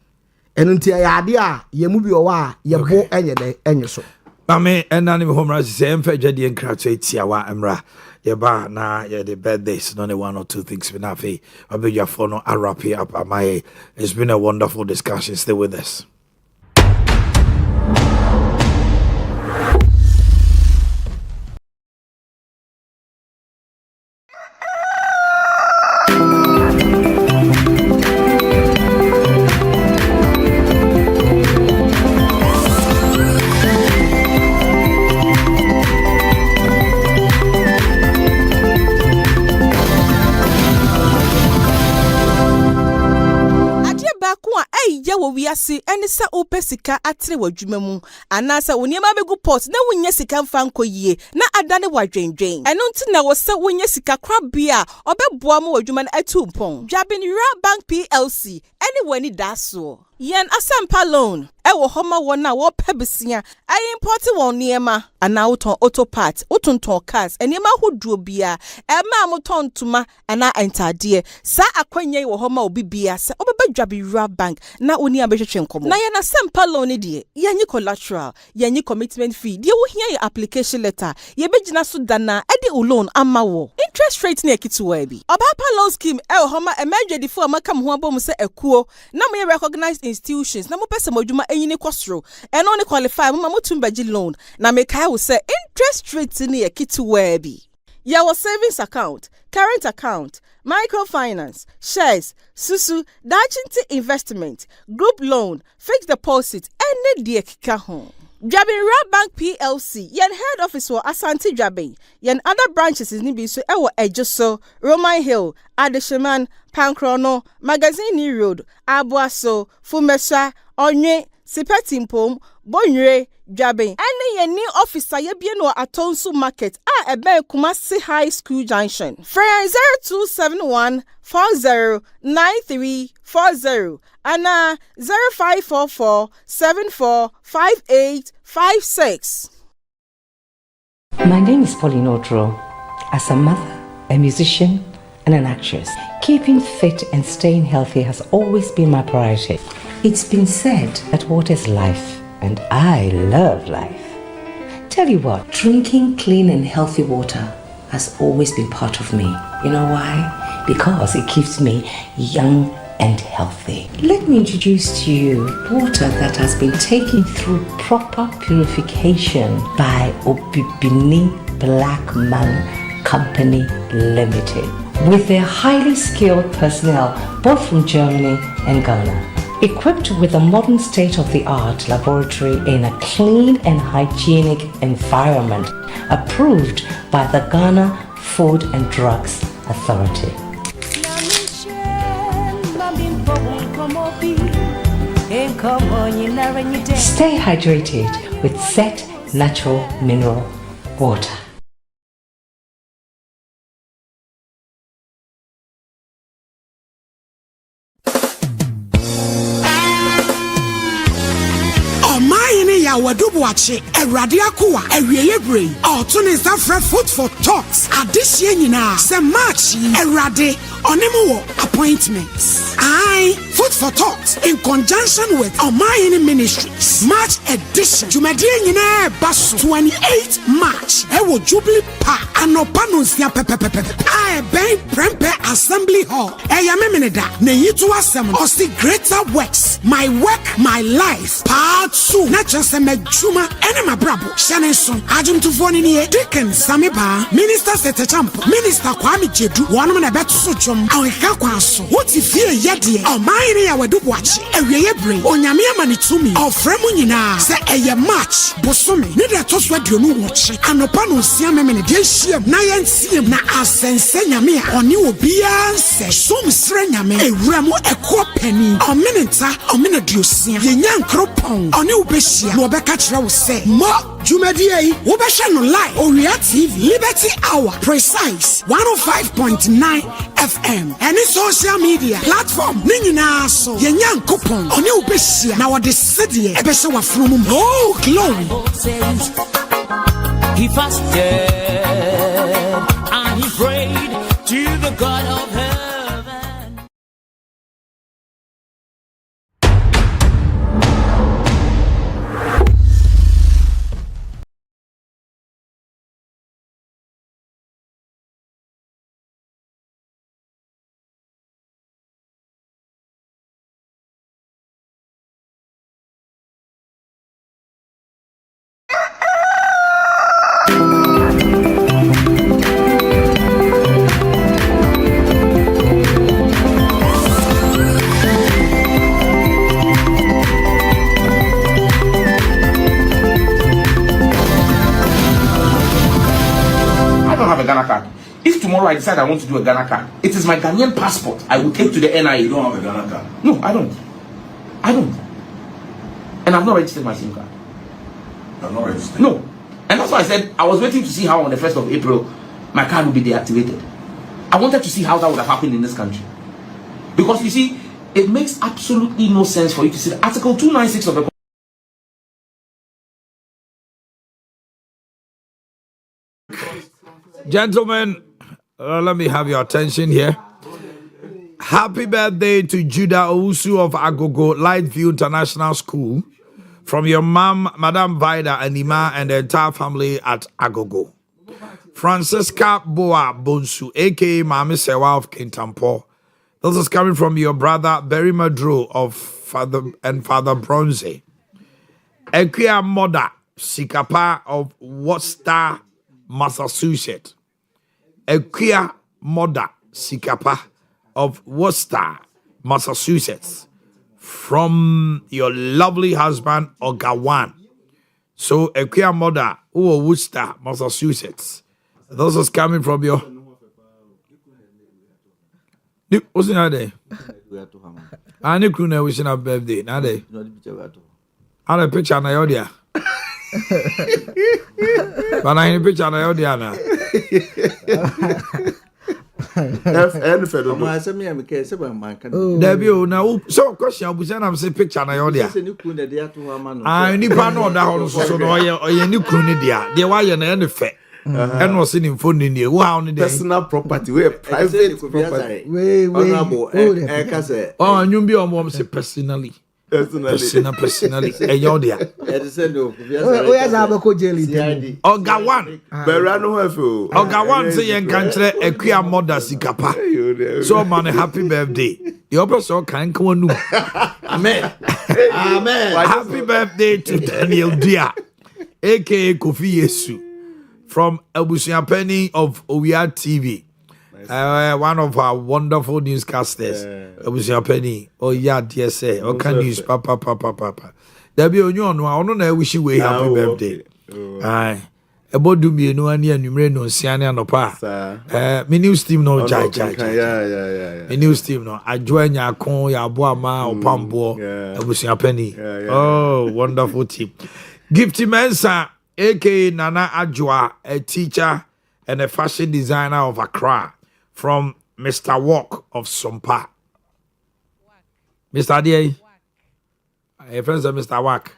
And until ade a ye mu bi o wa ye bo enye so. Mame enani me homra say emfa dwade enkratso etiawa emra ye ba na ye the birthdays no 1 or 2 things we na fe abegya for no arapi up amaye. It's been a wonderful discussion. Stay with us. Owia si ene sa ope sika atre wadwuma mu anasa woniema begu pot na wonya sika mfa nkoyie na adane wadwendwen eno nti na wo se wonya sika krabia obeboa mu wadwuma na atumpon Dwabinra Bank PLC ene wani daso yen asampa loan ewo homa wona wo pebesia ai import won niema ana woton auto part wotonton cars eniema hoduo bia ema moton tuma ana entade sa akwanye wo homa obibia se obeba Dwabinra Bank na oni abehwehwe nkomo na yen asampa loan die yenyi collateral yenyi commitment fee die wo hia your application letter ye begina so dana ede loan ama wo interest rate na ekituwa bi obapa loan scheme ewo homa emergency for makam ho abom se ekuo na mo recognized institutions na mo pese modwuma enyini kwosro eno ne qualify mo tumbaji loan na mekai wo say interest rate ni ekituwa bi your savings account current account microfinance shares susu dachinti investment group loan fixed deposit any de kika ho Dwabinra Bank PLC yen head office for Asante Dwabin yen other branches is ni bi so ewo Ejoso Roman Hill Adesheman Pankrono Magazine Road Abuaso Fumesa Onye Sipetimpom Bonre Dwabe. Ene ye ni officer ye bie no Atonsu Market a ebe Kumasi High School Junction. Frey 0271 409340 and 0544 745856. My name is Pauline Otro. As a mother, a musician, and an actress, keeping fit and staying healthy has always been my priority. It's been said that water is life, and I love life. Tell you what, drinking clean and healthy water has always been part of me. You know why? Because it keeps me young and healthy. Let me introduce to you water that has been taken through proper purification by Obibini Black Man Company Limited, with their highly skilled personnel both from Germany and Ghana. Equipped with a modern state-of-the-art laboratory in a clean and hygienic environment, approved by the Ghana Food and Drugs Authority. Stay hydrated with Set Natural Mineral Water. Omanhene Yaw Adu-Boakye, Ewurade Akowa, Ewieyebre, Otune Safra Food for Talks, Adehyeɛ nyinaa, se March, Ewurade, Onemo appointments. Food for Talks in conjunction with Omanhene Ministries, March edition, Jumadie nyinaa baso, 28 March, Ewo Jubilee Park, Anopa Nonsia Pepepepe, Ben Prempe Assembly Hall, Eyamemeda, Neyitu Asem, Osi Greater Works, My Work, My Life, Part 2, not just a Medjuma, Enema Brabo, Shannon, Ajum Tufoni, Dickens, Samiba, Minister Setechamp, Minister Kwame Jedu, one man about Suchum, Awekakwaso, what if you yeti, Omanhene Yaw Adu-Boakye, Ewieyebre, Onyame Manitumi, or Fremunina, say a match, Bosome, Nida Toswa Dionu watch, Anopa Nonsia Memene, Deshia, Nayan Sim, Na Asense Nyame, Oni Obianse, Sum Srenyame, a Ramo, a Penny, or Minita, or Minadiosia, Yanyan Kropong, Oni Ubeshia, Wabekatra will say, Mo. Jumadie, Ubesha no lie, Owia TV, Liberty Hour, Precise, 105.9 FM. Any social media platform, Nina so, Yanyan Coupon, Oni Ubeshia, now the city, Ebesha from oh, glory. He fasted and he prayed to the God of heaven. Ghana card. If tomorrow I decide I want to do a Ghana card, it is my Ghanaian passport I will take to the NIA. You don't have a Ghana card? No, I don't. And I've not registered my SIM card. You're not registered? No. And that's why I said I was waiting to see how on the 1st of April my card would be deactivated. I wanted to see how that would have happened in this country. Because you see, it makes absolutely no sense for you to see Article 296 of the Gentlemen, let me have your attention here. Happy birthday to Judah Owusu of Agogo Lightview International School from your mom, Madam Vida Anima, and the entire family at Agogo. Francisca Boa Bonsu, aka Mami Sewa of Kintampo. This is coming from your brother Berry Madro of Father Bronze. Equia Moda Sikapa of Worcester, Massachusetts. Equia Moda Sikapa of Worcester, Massachusetts. From your lovely husband, Ogawan. So, Equia Moda, Worcester, Massachusetts. This is coming from your... What's in that day? I need to know wishing a birthday. Now, day. And a picture on the audio. But I in picture na Diana. FN Federal. I said me am case about man can. Debut now. So question obusan am say picture na Yodia. Say ni kun de to man. Ah nipa no da ho so no oye ni kru ni dia. De wa ye na ne fe. And was in phone in the personal property, we private property. Honorable, oh, and you be on mom say personally. Personally. A yodia. Oga one. Berano have you. Oga one say yen country a queer mother sikapa. So man, happy birthday. The upper so can come on. Amen. Amen. Happy birthday to Daniel Dia, aka Kofi Yesu. From Penny of Owia TV. Nice. One of our wonderful newscasters. Penny. Oh, yeah, dear say. Okay, news, papa. There be on you on one. I wish you a happy birthday. Aye. About do me no one near Numero, Siana, no pa. Me news team no jai. Yeah. Me news team no. I join ya con, ya boama, or pambo. Penny. Oh, wonderful team. Gifty Mensa. A.K.A. Nana Ajua, a teacher and a fashion designer of Accra, from Mr. Walk of Sompa. Mr. Ade, a friend of Mr. Walk.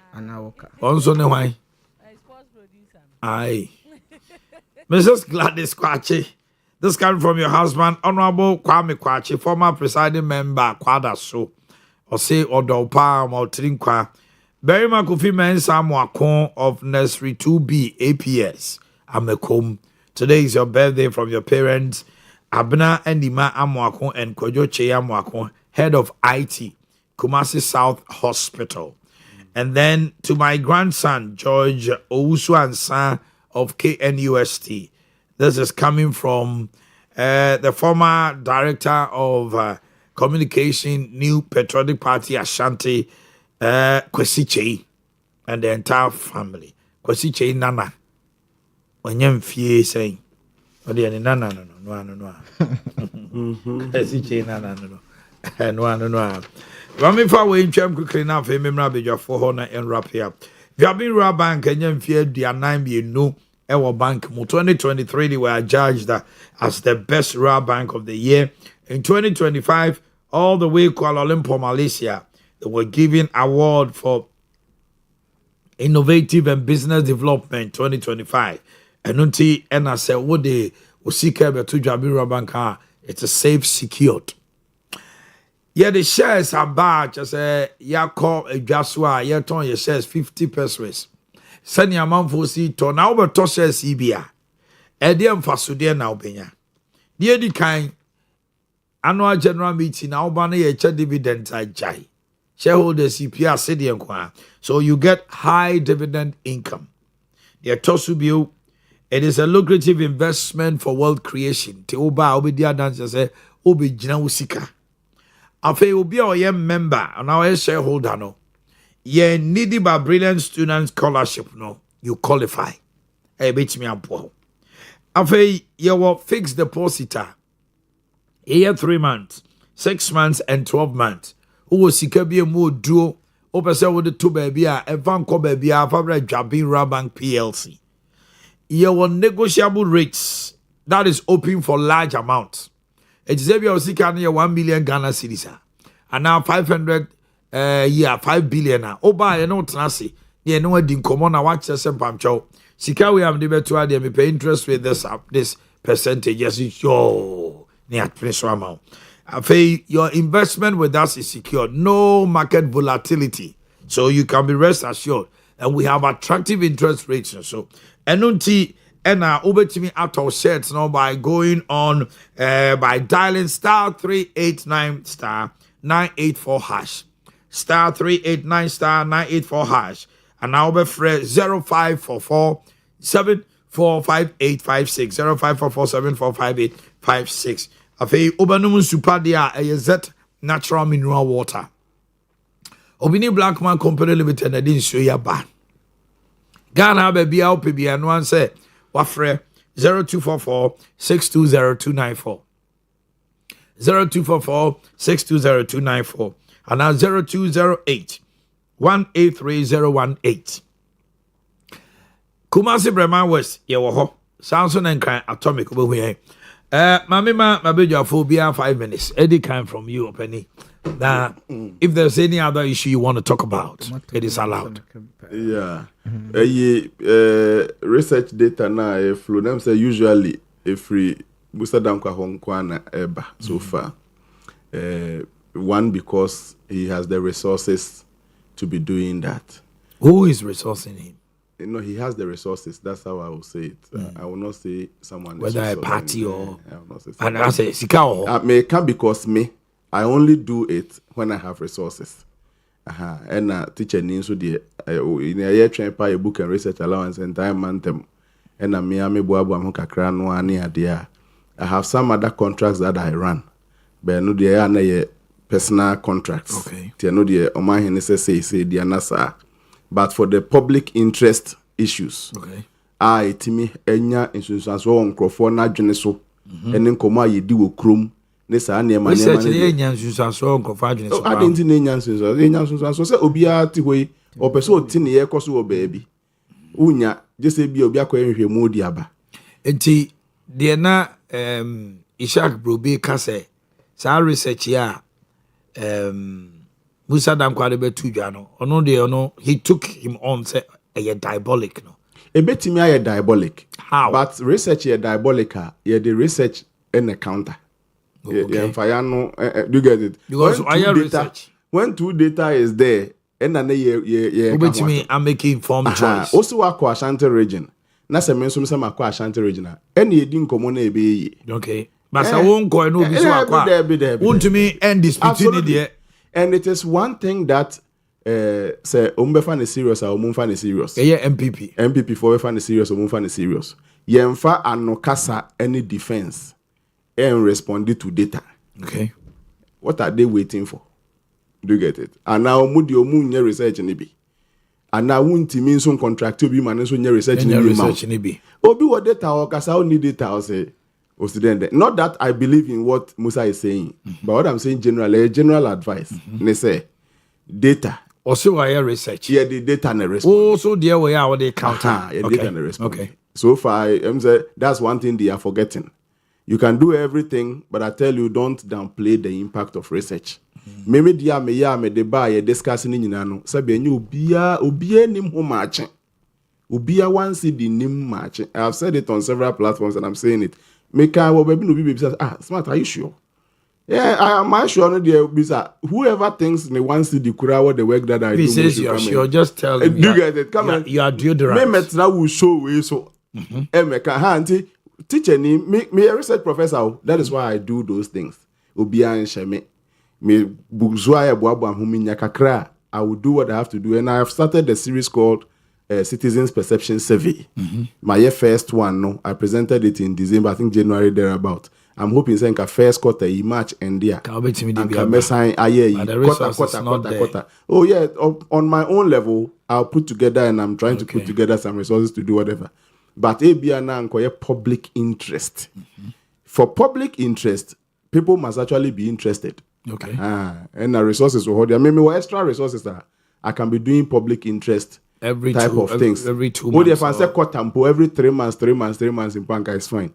Also, no why. Aye. Mrs. Gladys Kwache, this coming from your husband, Honorable Kwame Kwache, former presiding member, Kwada So, or say, Odopa, or Trinkwa. Barry Makofi Mensa Mwakon of Nursery 2B APS. Amekom. Today is your birthday from your parents, Abna Endima Amwakon and Kojo Cheya Mwakon, head of IT, Kumasi South Hospital. And then to my grandson, George Owusu Ansa of KNUST. This is coming from the former director of communication, New Patriotic Party Ashanti, Kwesi Chei and the entire family. Kwesi Chei Nana. When you fie saying, oh, dear, no. Kwesi Chei Nana, no. Rami for way in Cham quickly enough, a memorable for Honor and wrap here. If you have been Ra Bank and you fear the 9 be no Ewa Bank, 2023, they were judged as the best Ra Bank of the year. In 2025, all the way Kuala Lumpur, Malaysia. They were giving award for innovative and business development 2025. And until I said, what they will seek to Jabira Banka, it's a safe, secured. Yeah, the shares are bad. Just ya call a Jaswa, ya turn your shares 50 pesos. Send your mom for see to now, but to shares CBA. Edium Fasudia now, Benya. Dear the kind annual general meeting, now banner a dividend I jai. Shareholders CPR city and so you get high dividend income. The Tosubio, it is a lucrative investment for wealth creation. Te oba obedia dancer say obi jina usika. Afe obi a ye member and our shareholder no. Ye needy by brilliant student scholarship no. You qualify. E bet me ampo. Afe ye wo fixed depositor. Year 3 months, 6 months and 12 months. Who sika bi mu duo opese wo de to baby a evan ko baby a fabra Jabin Bank PLC. Your negotiable rates that is open for large amounts. It is maybe sika near 1 million Ghana cedis and now 500 5 billion. Oba you know trasi ye no adi nkomo na watch sem pamcho. Sika we am de beto ade me pay interest with this percentage yes yo ne at pressure amount. Your investment with us is secure. No market volatility. So you can be rest assured. And we have attractive interest rates. So, NUT and over to me out of sets now by going on by dialing star 389 star 984 hash. Star 389 star 984 hash. And now be fresh 0544 745856 0544 745856. Afi obanum supadia ayezet natural mineral water. Obini Blackman Company Limited na din so ya ba. Ghana be bia opebia no an say wafre 0244 620294. 0244 620294 and now 0208 183018. Kumasi Breman West, Yawaho, Samson and Cry Atomic over here. Mamma, my baby, 5 minutes. Eddie came from you, Penny. Now, if there's any other issue you want to talk about, it is allowed. Yeah. Research data now, flow them say usually a free Musa Dankwa Hongkwana Eba so far. One, because he has the resources to be doing that. Who is resourcing him? You know, he has the resources. That's how I will say it. I will not say someone. Whether a party or. I will not say and I say Sikao. May come because I only do it when I have resources. And teacher needs to the in a year train by a book and research allowance and time mantem. And I'm Buabu Amukakran one idea. I have some other contracts that I run. But no the personal contracts. Okay. No the Omanhene say the Nasa. But for the public interest issues, Timi Enya insurance on Crawford na Geneso, and then Koma ye do crum, Nessa near my research. I didn't name Yansus, so say Obia Tiway or Peso Tini Kosu baby. Unya, just say be Obiako and Modiaba. Enti, dear na Ishak Brobe Kase, sa research ya Musa Damkwade Tujano, or no, they no, he took him on, say, a diabolic, no. A bit to me, a diabolic. How? But research a diabolic, yeah, the research in the counter. Yeah, do you get it? Because I research. When two data is there, and then me, I'm making informed choice. Also, Aqua Ashanti region. Nasa mention some Aqua Ashanti region. Any didn't come on a be. Okay. But I won't go and won't to me end this between. And it is one thing that say Umbefan is serious or Mumfan is serious. Yeah, MPP for Fan is serious or Mumfan is serious. Yemfa and no casa any defense and responded to data. Okay. What are they waiting for? Do you get it? And now Mudio Moon research in be. And now won't mean some contract to be managed when research in be. Obi what data or casa need data or say. Not that I believe in what Musa is saying, but what I'm saying generally, general advice. They say data. Also, I research. Yeah, the data and the response. Oh, so there we are, what they count. Data and the response. Okay. So far, that's one thing they are forgetting. You can do everything, but I tell you, don't downplay the impact of research. Maybe dia me deba discussing in nano. Sabi enyu obia nim ho match. Obia one see the nim match. I have said it on several platforms and I'm saying it. Make baby says, smart, are you sure? Yeah, I am sure no there bisa. Whoever thinks they want to the kura the work that I do. Says you are sure, just tell him. You get it? Come on. You are deodorant. Me metra will show way so. Meka hanti teacher ni me a research professor. That is why I do those things. Obia nsheme. Me bugzwa ya boabo ahumi nyakakra. I will do what I have to do, and I have started the series called Citizens Perception Survey. My first one, no, I presented it in December, I think January thereabout. I'm hoping saying first quarter, March and there. Quarter. Oh yeah, on my own level, I'll put together, and I'm trying to put together some resources to do whatever. But ABA now public interest. For public interest, people must actually be interested. Okay. And the resources will hold. I mean, extra resources that I can be doing public interest. Every type of things. Every 2 months. If I say tempo every 3 months in Panka is fine.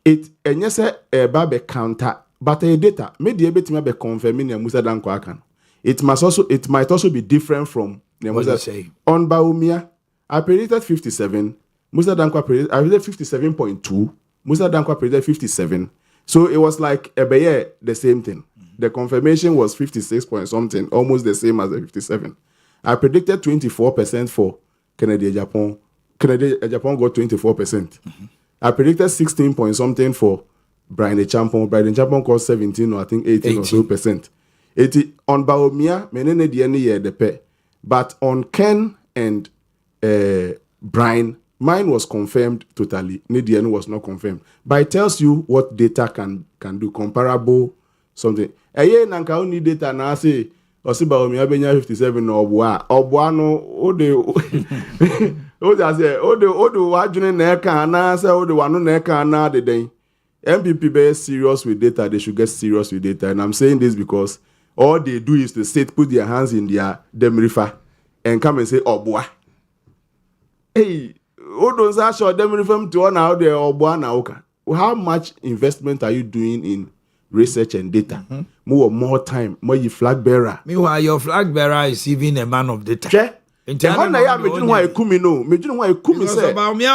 It and yes a babe counter, but a data maybe be confirming Musa Dankwa. It might also be different from Musa say. On Baumia, I predicted 57. Musa Dankwa predicted 57.2. Musa Dankwa predicted 57. So it was like the same thing. The confirmation was 56 point something, almost the same as the 57. I predicted 24% for Kennedy Japan. Japan got 24%. I predicted 16 point something for Brian Champon. Brian Champon got 17 or I think 18 or so percent. 80 on Baomia, menene the year the pay. But on Ken and Brian, mine was confirmed totally. Nidian was not confirmed. But it tells you what data can do, comparable something. Aye, nanka only data na say Osiba Omi abenya 57 obwa no ode wajune na eka na say ode wanu na eka na de den. MPP be serious with data, they should get serious with data. And I'm saying this because all they do is to sit, put their hands in their demrifa and come and say obwa. Hey, don't say show them reform to one out there or oka. How much investment are you doing in research and data? More time, more you flag bearer. Meanwhile, your flag bearer is even a man of data. Che? Why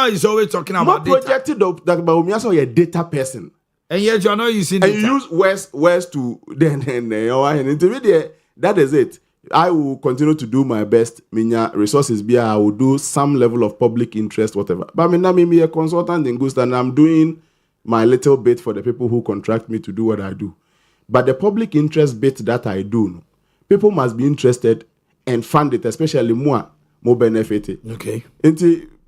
is always talking about data. Projected that Baumia so a data person. And yet you are not using and you use words to then intermediate. That is it. I will continue to do my best. Minya resources be I will do some level of public interest, whatever. But me a consultant in Gusta, and I'm doing my little bit for the people who contract me to do what I do. But the public interest bit that I do, people must be interested and fund it, especially more benefit. Okay.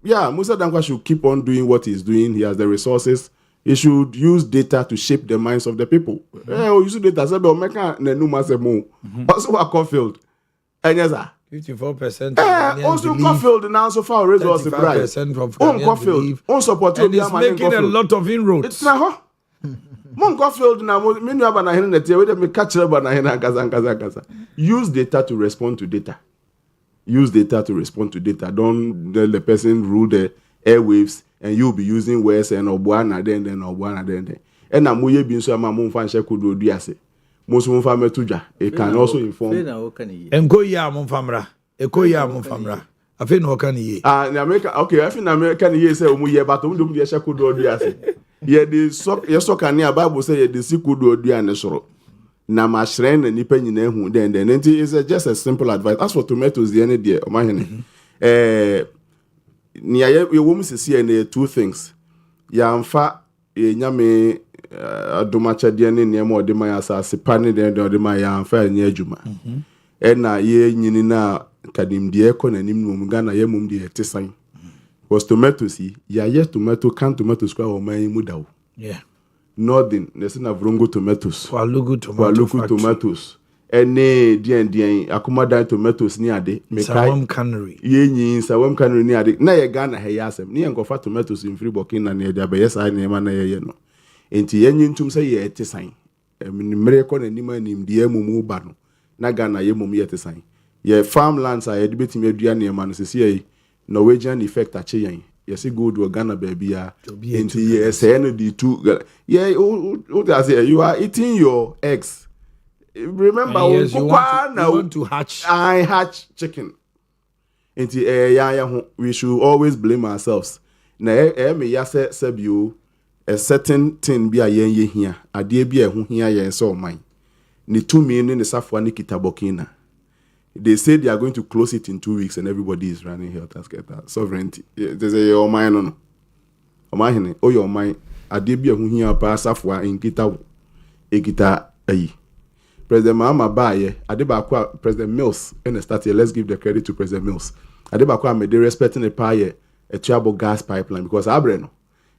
Yeah, Musa Dankwa should keep on doing what he's doing. He has the resources. He should use data to shape the minds of the people. Use data. Also, what Caulfield. And yes, 54%. Also, Caulfield now so far results the price. On Caulfield, on support. And it's making a lot of inroads. It's not. Mon Caulfield now. Many of me catch up on use data to respond to data. Use data to respond to data. Don't let the person rule the airwaves. And you'll be using words and Obuana then Obuana then. And I'm way being so my mom fan could do diase. Most mum family tuja. It can also inform. And go ya mum famra. A go ya mum famra. I feel no can ye. In America, okay, I think American ye say umuye but don't be a shaku do diase. Yeah, the so can near Bible say the siku do diane soro. Na mashren and nipen hu then it's just a simple advice. As for tomatoes, the end dear, Omanhene. Near your woman see two things. Yamfa nyame adomacha diane near more de my asas, panny then de my yamfa near Juma. And na ye nyina kadim diekon and him Ghana yemum de tisan. Was tomatoes, yes, tomato can tomato square or my mudao. Yeah. Northern, there's na vrongo tomatoes. Walugu tomatoes. Ene dien akumada tomatoes ni ade Sawam cannery yenyi Sawam cannery ni ade na ye Ghana he yasem ni enkofa tomatoes in free bokin na ne dia be yesa na ema na ye no enti yenyi ntum say ye tesan mre ko na nima nim dia mumu ba no na Ghana ye mumu ye tesan ye farmlands are betimi adua na ema no sesi ye Norwegian effect ache yen ye see good wo Ghana baby ya enti ye say no di two ye you are eating your eggs. Remember, yes, you want to hatch. I hatch chicken. We should always blame ourselves. Na me yase sebio a certain thing be a yen here. A dear be a here yen so mine. Ni 2 million in the Safwa ni kitabokina. They say they are going to close it in 2 weeks and everybody is running health and scatter sovereignty. They say your mind no. Omanhene, oh your mind. A dear be a here pa Safwa in kita ekita ayi. President Mahama Baye, Adebakwa, President Mills, and start here. Let's give the credit to President Mills. Adebakwa made the respecting a paye a trouble gas pipeline because Abreno.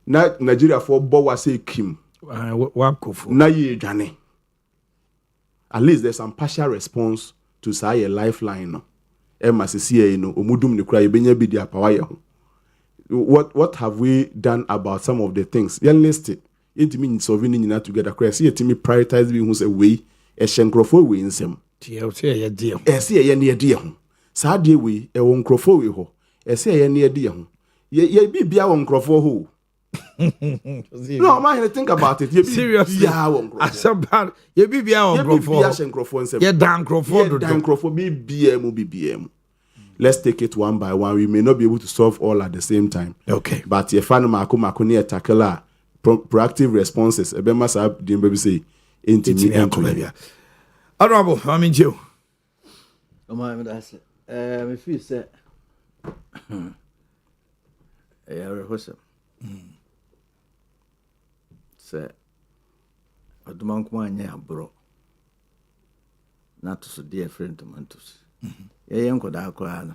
Na Nigeria for Bowa say Kim. Na ye Jane. At least there's some partial response to say a lifeline. No, Emma Cecilia, no, Omudum ni cry benye bidia pawaye. What have we done about some of the things? You list it. It means solving in together. See it me prioritize me who's away. A shenkrofo we in some. See a dear. See a near dear. Sadie we a one crofo we ho. See a near dear. Ye be our own crofo who. No, man, think about it. Seriously, yeah, ye be our own crofo. Ye dan crofo BBM. Let's take it one by one. We may not be able to solve all at the same time. Okay. But ye fan mako near tackle proactive responses. Ebe masa dim baby say. Intimate. Honorable, I'm in you. Oh my, that's it. If you say, say, I do not want bro. Not so dear friend tomatoes. Young could I cry.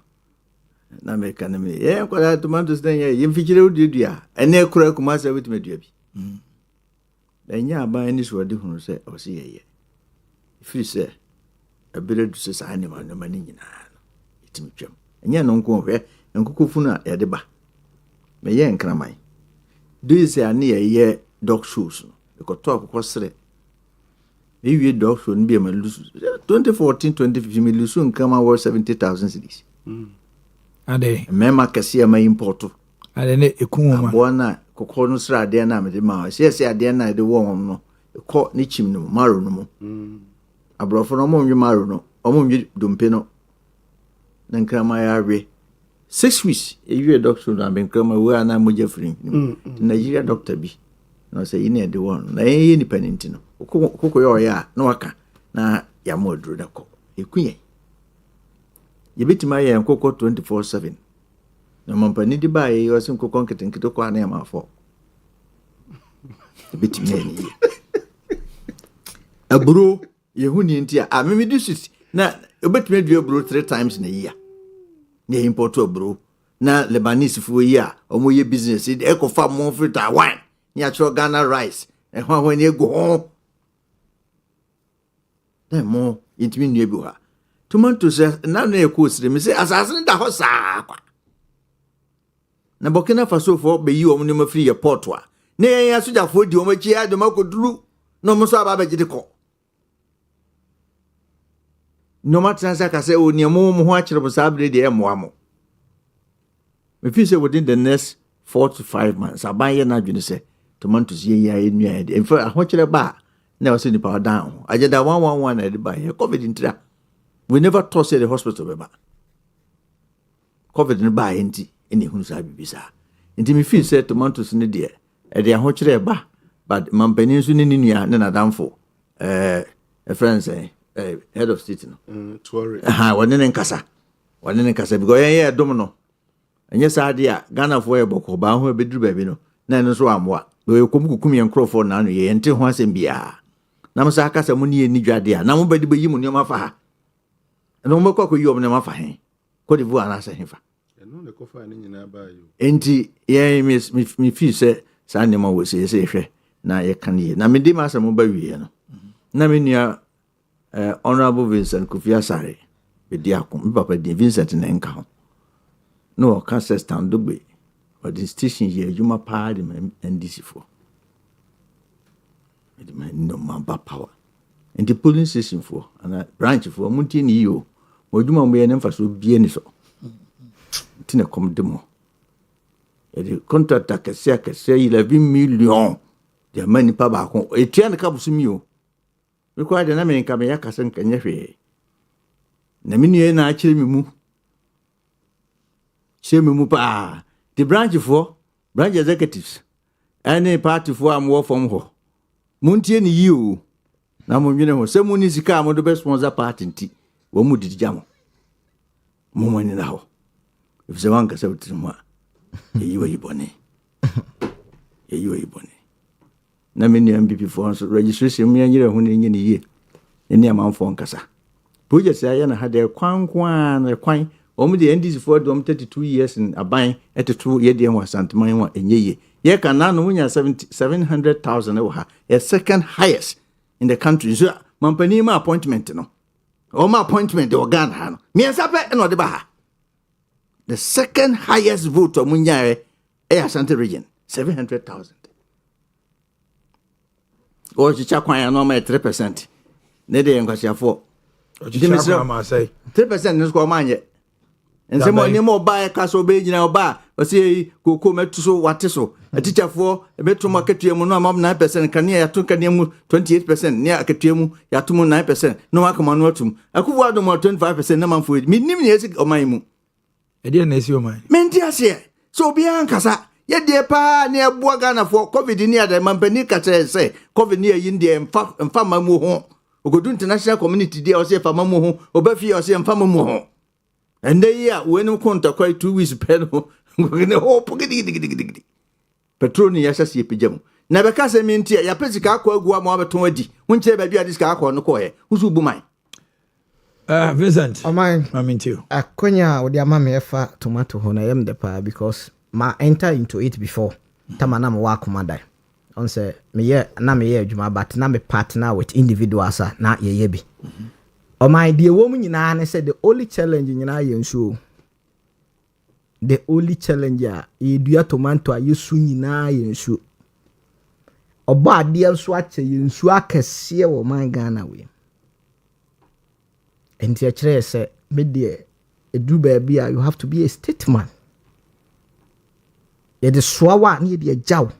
Na make enemy. Yeah, could tomatoes then ye feature dia. And near crack master with me, dear. Then ya buy any sword who say, or see ye. If you say, a better to say animal no money in it's me jam. And ya non go where and cuckoo at the bar. May ye and cramai. Do you say I near ye dog shoes? You could talk across it. Maybe your dog shouldn't be a malus. 2014, 2015 will soon come out 70,000 cities. Ade. Mema Cassia may import. ade ne ekunwoma bona kokoro no sra ade na me de ma se ade na de wo hom no ko ne chim no maro no mu abrofo no mo nwi maro no omo nwi dompe no na nkrama ya we 6 weeks ewie doctor na ben nkrama we ana moja free Nigeria doctor bi no say ine de won na ye ni panenti no kokko yo ya na waka na ya modru da ko ekunye yebetima ye nkokko 24/7 na mampani di ba ye osin kokko nketenkete ko ana ya mafo yebetima ni aburo yehuni ntia amemi disis na obetima dua aburo 3 times na year na import aburo na Lebanese fu year omo ye business e ko fa mo frita wine ni achro Ghana rice e ho ni ego ho na mo intimi nua bi ha tomatoes na na ekwo sire me say asase da ho saa kwa na Burkina Faso fo be yi omo ne mafiri ye port wa na ya soja fo di omo chi adoma koduru no mo so aba be gide ko no matter say ka say oni mo ho akire bo sabre de emo amo me feel say within the next 4 to 5 months abaye na dwene say tomatoes ye ya enua de in fact ahokire ba na o say ni power down ajeda 111 na de ba here covid intra we never thought say the hospital be ba covid ni ba enti eni hunu sa bibisa enti me feel say tomatoes ni de e de ahokire ba but mampani nso ni nua na nadamfo a friend say head of state no wonene nkasa because ye dom no enye saade a Ghana fo ye boko ba ho beduru ba bi no na eno so amwa we komkukum ye nkrofo na no ye ente ho asem bia na msa akasa mu ni dwade a na mo badi bayi mu ne ma fa ha no mo kwako yi obne ma fa he ko de vu ana sa he fa eno ne ko fa ni nyina ba yo enti ye mi fi se sa ne ma wo se hwe na ye kan ye na me de ma sa mo ba wie no na me nua Honorable Vincent Kufia Sare be diakon mi papa di Vincent na nka ho no ka se stand dogbe or the station here juma pa di NDC for the man no man ba power and the polling station for and branch for munti ni yo mo juma mo ye ne mfa so bie ni so tina kom demo e the contractor kese 11 million de mani pa ba ko e tia ne ka busu mi o because the name nka me yakasa nka nya hwe na me nue na akire me mu pa the branch executives any party for am work from ho muntie ni yi o na mo nwene ho se mu ni sika mo do be sponsor party nti wo mu didi jamo mo mani na ho if se wanka se utrimu ye yi bone na me nua MPP for so registration me anyire ho ne nyine yie ne amanfo nkasa project ya na ha de kwan omu de NDC for dom 32 years in aban etetu ye de ho asantman wa enyeye ye kan na no nya 700,000 e ha a second highest in the country so mampani ma appointment no o ma appointment o Ghana ha no me nsape no de ba ha the second highest vote omu nya e Asante region 700,000 o chicha kwan ya no ma 3% ne de nkwasiafo o chicha kwan ma say 3% ne sko ma nye ense mo ni mo ba ka so be gina oba o se koko metu so wate so atichafo ebetu marketu mu no am 9% kan ya to kan mu 28% ne aketu mu ya to mu 9% no maka manu atum akubu ado mo 25% na manfo mi nim ne esi oman mu e de na esi oman menti ase so bi ankasa ye de pa ne abua Ghana for covid ni ada mampani ka se covid ni yi ndie mfa mamu ho ogodu international community dia o se fa mamu ho obafi o se mfa mamu ho and they are when you contact quite 2 weeks pedo ngene hope gidi petrol ni yasa si epijam na be ka se minti ya pesika akọ agu ama beton adi wonche ba bia disika akọ no ko ye usu buman Vincent oman minti akonya odi ama me efa tomato ho na yem de pa because ma enter into it before tamana mo wa komanda on say me ye adwuma but na me partner with individuals na ye bi my dear woman nyina ne said the only challenge nyina ye nso the only challenge e dua tomato ayesu nyina ye nso oba ade nso ache ye nso akese wo man Ghana we enti akire se me de edu ba bia you have to be a statesman Yɛde soawa ne yɛde agyaw.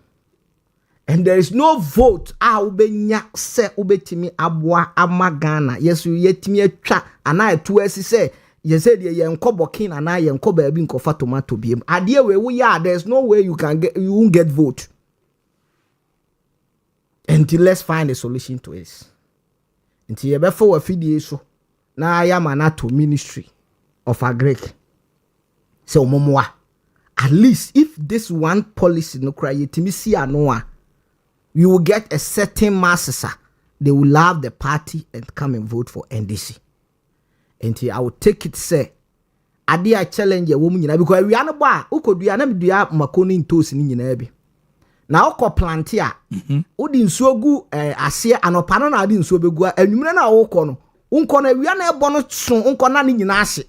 And there is no vote ubenya se ubetimi aboa ama Ghana. Yes, yetimi atwa ana etu asi se yese de yenko bokin ana yenko baabi nkofa tomato biem. Ade we ya there's no way you won't get vote. Until let's find a solution to it. Until you before fidie so na ayama to Ministry of Agric. So momwa. At least if this one policy no cry yetimi si anoa, you will get a certain masses. They will love the party and come and vote for NDC. And I will take it say, I dare challenge a woman because we are no bar. Who could we are not do Maconi in toast in Yabi. Now, co plantia, who didn't so good as here and opana I didn't so be good and you know now Okono. Unkona we are not bonnet soon unkona in Nasi.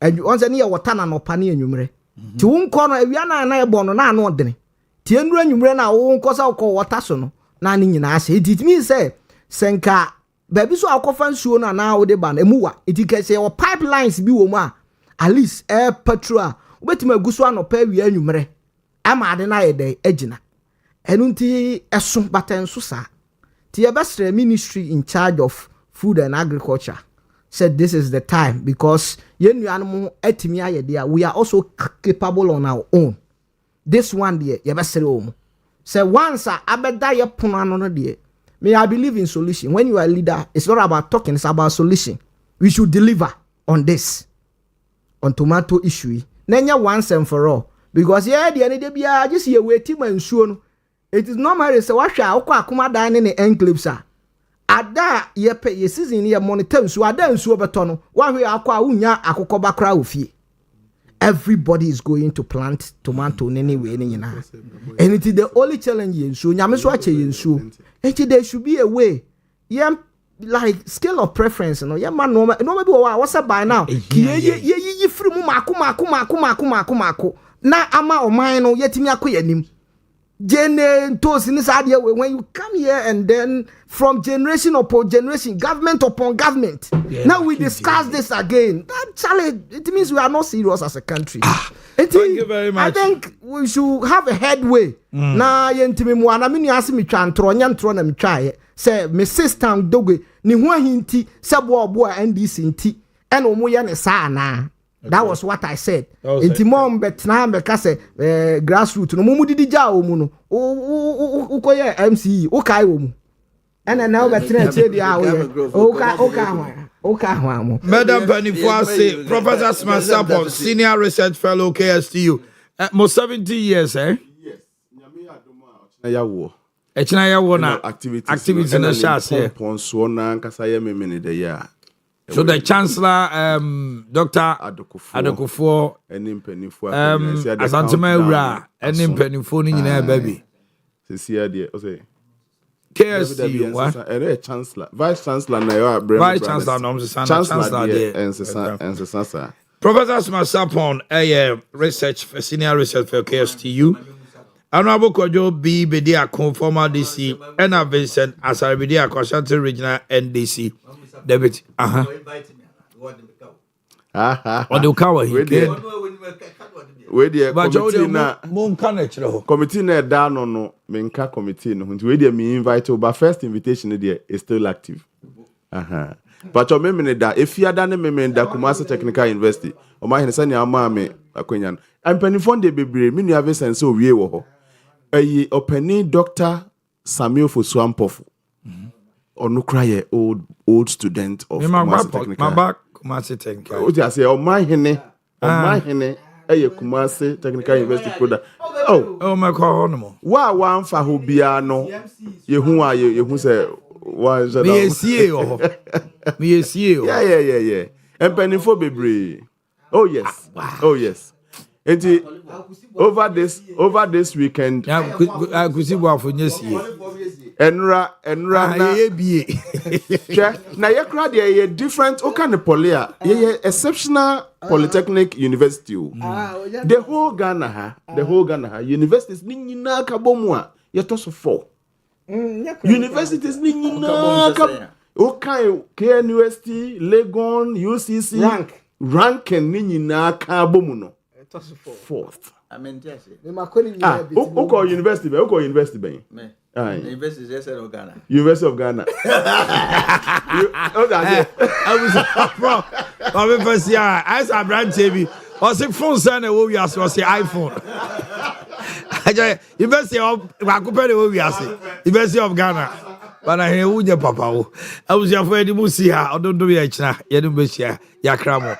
And you once a near Watana no pani and you to unkona we are not born on ordinary. Tienra nyumre na wo nkosa ukọ water so no na ni nyina ase it means say senka baby so akofa nsuo na na wo de ba na emuwa it can say o pipelines bi wo mu a at least air petrol obetima aguso anopa wi anyumre ama ade na yede agina enu nti eso batenso sa ti yebestre ministry in charge of food and agriculture said this is the time because yenuanom atimi ayede a we are also capable on our own. This one there, you better say say once I bet that you put on there. May I believe in solution. When you are a leader, it's not about talking, it's about solution. We should deliver on this, on tomato issue. Nenya once and for all. Because yeah, the end of the day, just here waiting and soon. It is normal. Say what shall akuma dine in the enclaves. Ada ye pay ye season ye monitor so ada nsuo betono. One way akwa unya akokoba kra ofie. Everybody is going to plant tomato anyway, and it is the only challenge. So, there should be a way. Yeah, like scale of preference. No, yeah, man, no, maybe what's up by now? Ye free maku. Na ama o mine no yetimi akoyanim. When you come here and then from generation upon generation, government upon government, now we discuss this again. That challenge, it means we are not serious as a country. Thank you very much. I think we should have a headway. Na yentimi mu ana mini asi mi twa ntro na mi twa say me system doge ni ho ahinti se bo NDC nti ena omo ye ne sa na. That was what I said. Inti mom betna be ka say grassroots no mumu didi ja omu no. Ukoye MCE ukai omu. Ena now betna che dia uka ho. Madam Penifwase, Professor Smasapon, Senior Research Fellow KSTU. Mo 70 years, eh? Yes. Nyame adoma yawo. Echina yawo na activities na shase. Ponso na nkasa ye memene de ya. So the Chancellor, Dr. Adokufo, Asantuma Ura, any penifo ni nyina baby. Sisi ade, o say. KSTU, what? Chancellor, Vice Chancellor na yo Vice Chancellor no Chancellor there. Professor Smasapon, research for senior research for KSTU. Honorable Kojo B. Bedia, former DC, and Vincent Asaribidia, Ashanti Regional NDC. David, on the cover here. We the committee na down no menka committee no we dey me invite but first invitation there is still active. But your memene da if you ada na memene da Kumasi Technical University Omanhene say na ama me akwanya am penifon de bebre me nua Vincent so wie wo ho ayi openi Dr. Samuel Fosuampofo onu cry old student of Kumasi Technical. Kumasi Technical. O just say Omanhene Kumasi Technical University product. Oh my god no. Wa fa ho bia no yehu say wa jada. Me esie o. Yeah. Empenifo bebre. Oh yes. And over this weekend, Enra na ye kra de different o kan polia ye exceptional polytechnic university the whole Ghana universities ni nyina ka bomu a ye to so 4 universities ni nyina ka o kan KNUST, Legon, UCC rank ni nyina ka bomu no 4th mean, yes. Who call university? Who call university? Me. University of Ghana. University of Ghana. I was from. I'm first year. I saw brand TV. I was phone son and we are so say iPhone. I University of University of Ghana. But I hear you, Papa. I was your friend. You see her. I don't do it. You don't be here. You cram.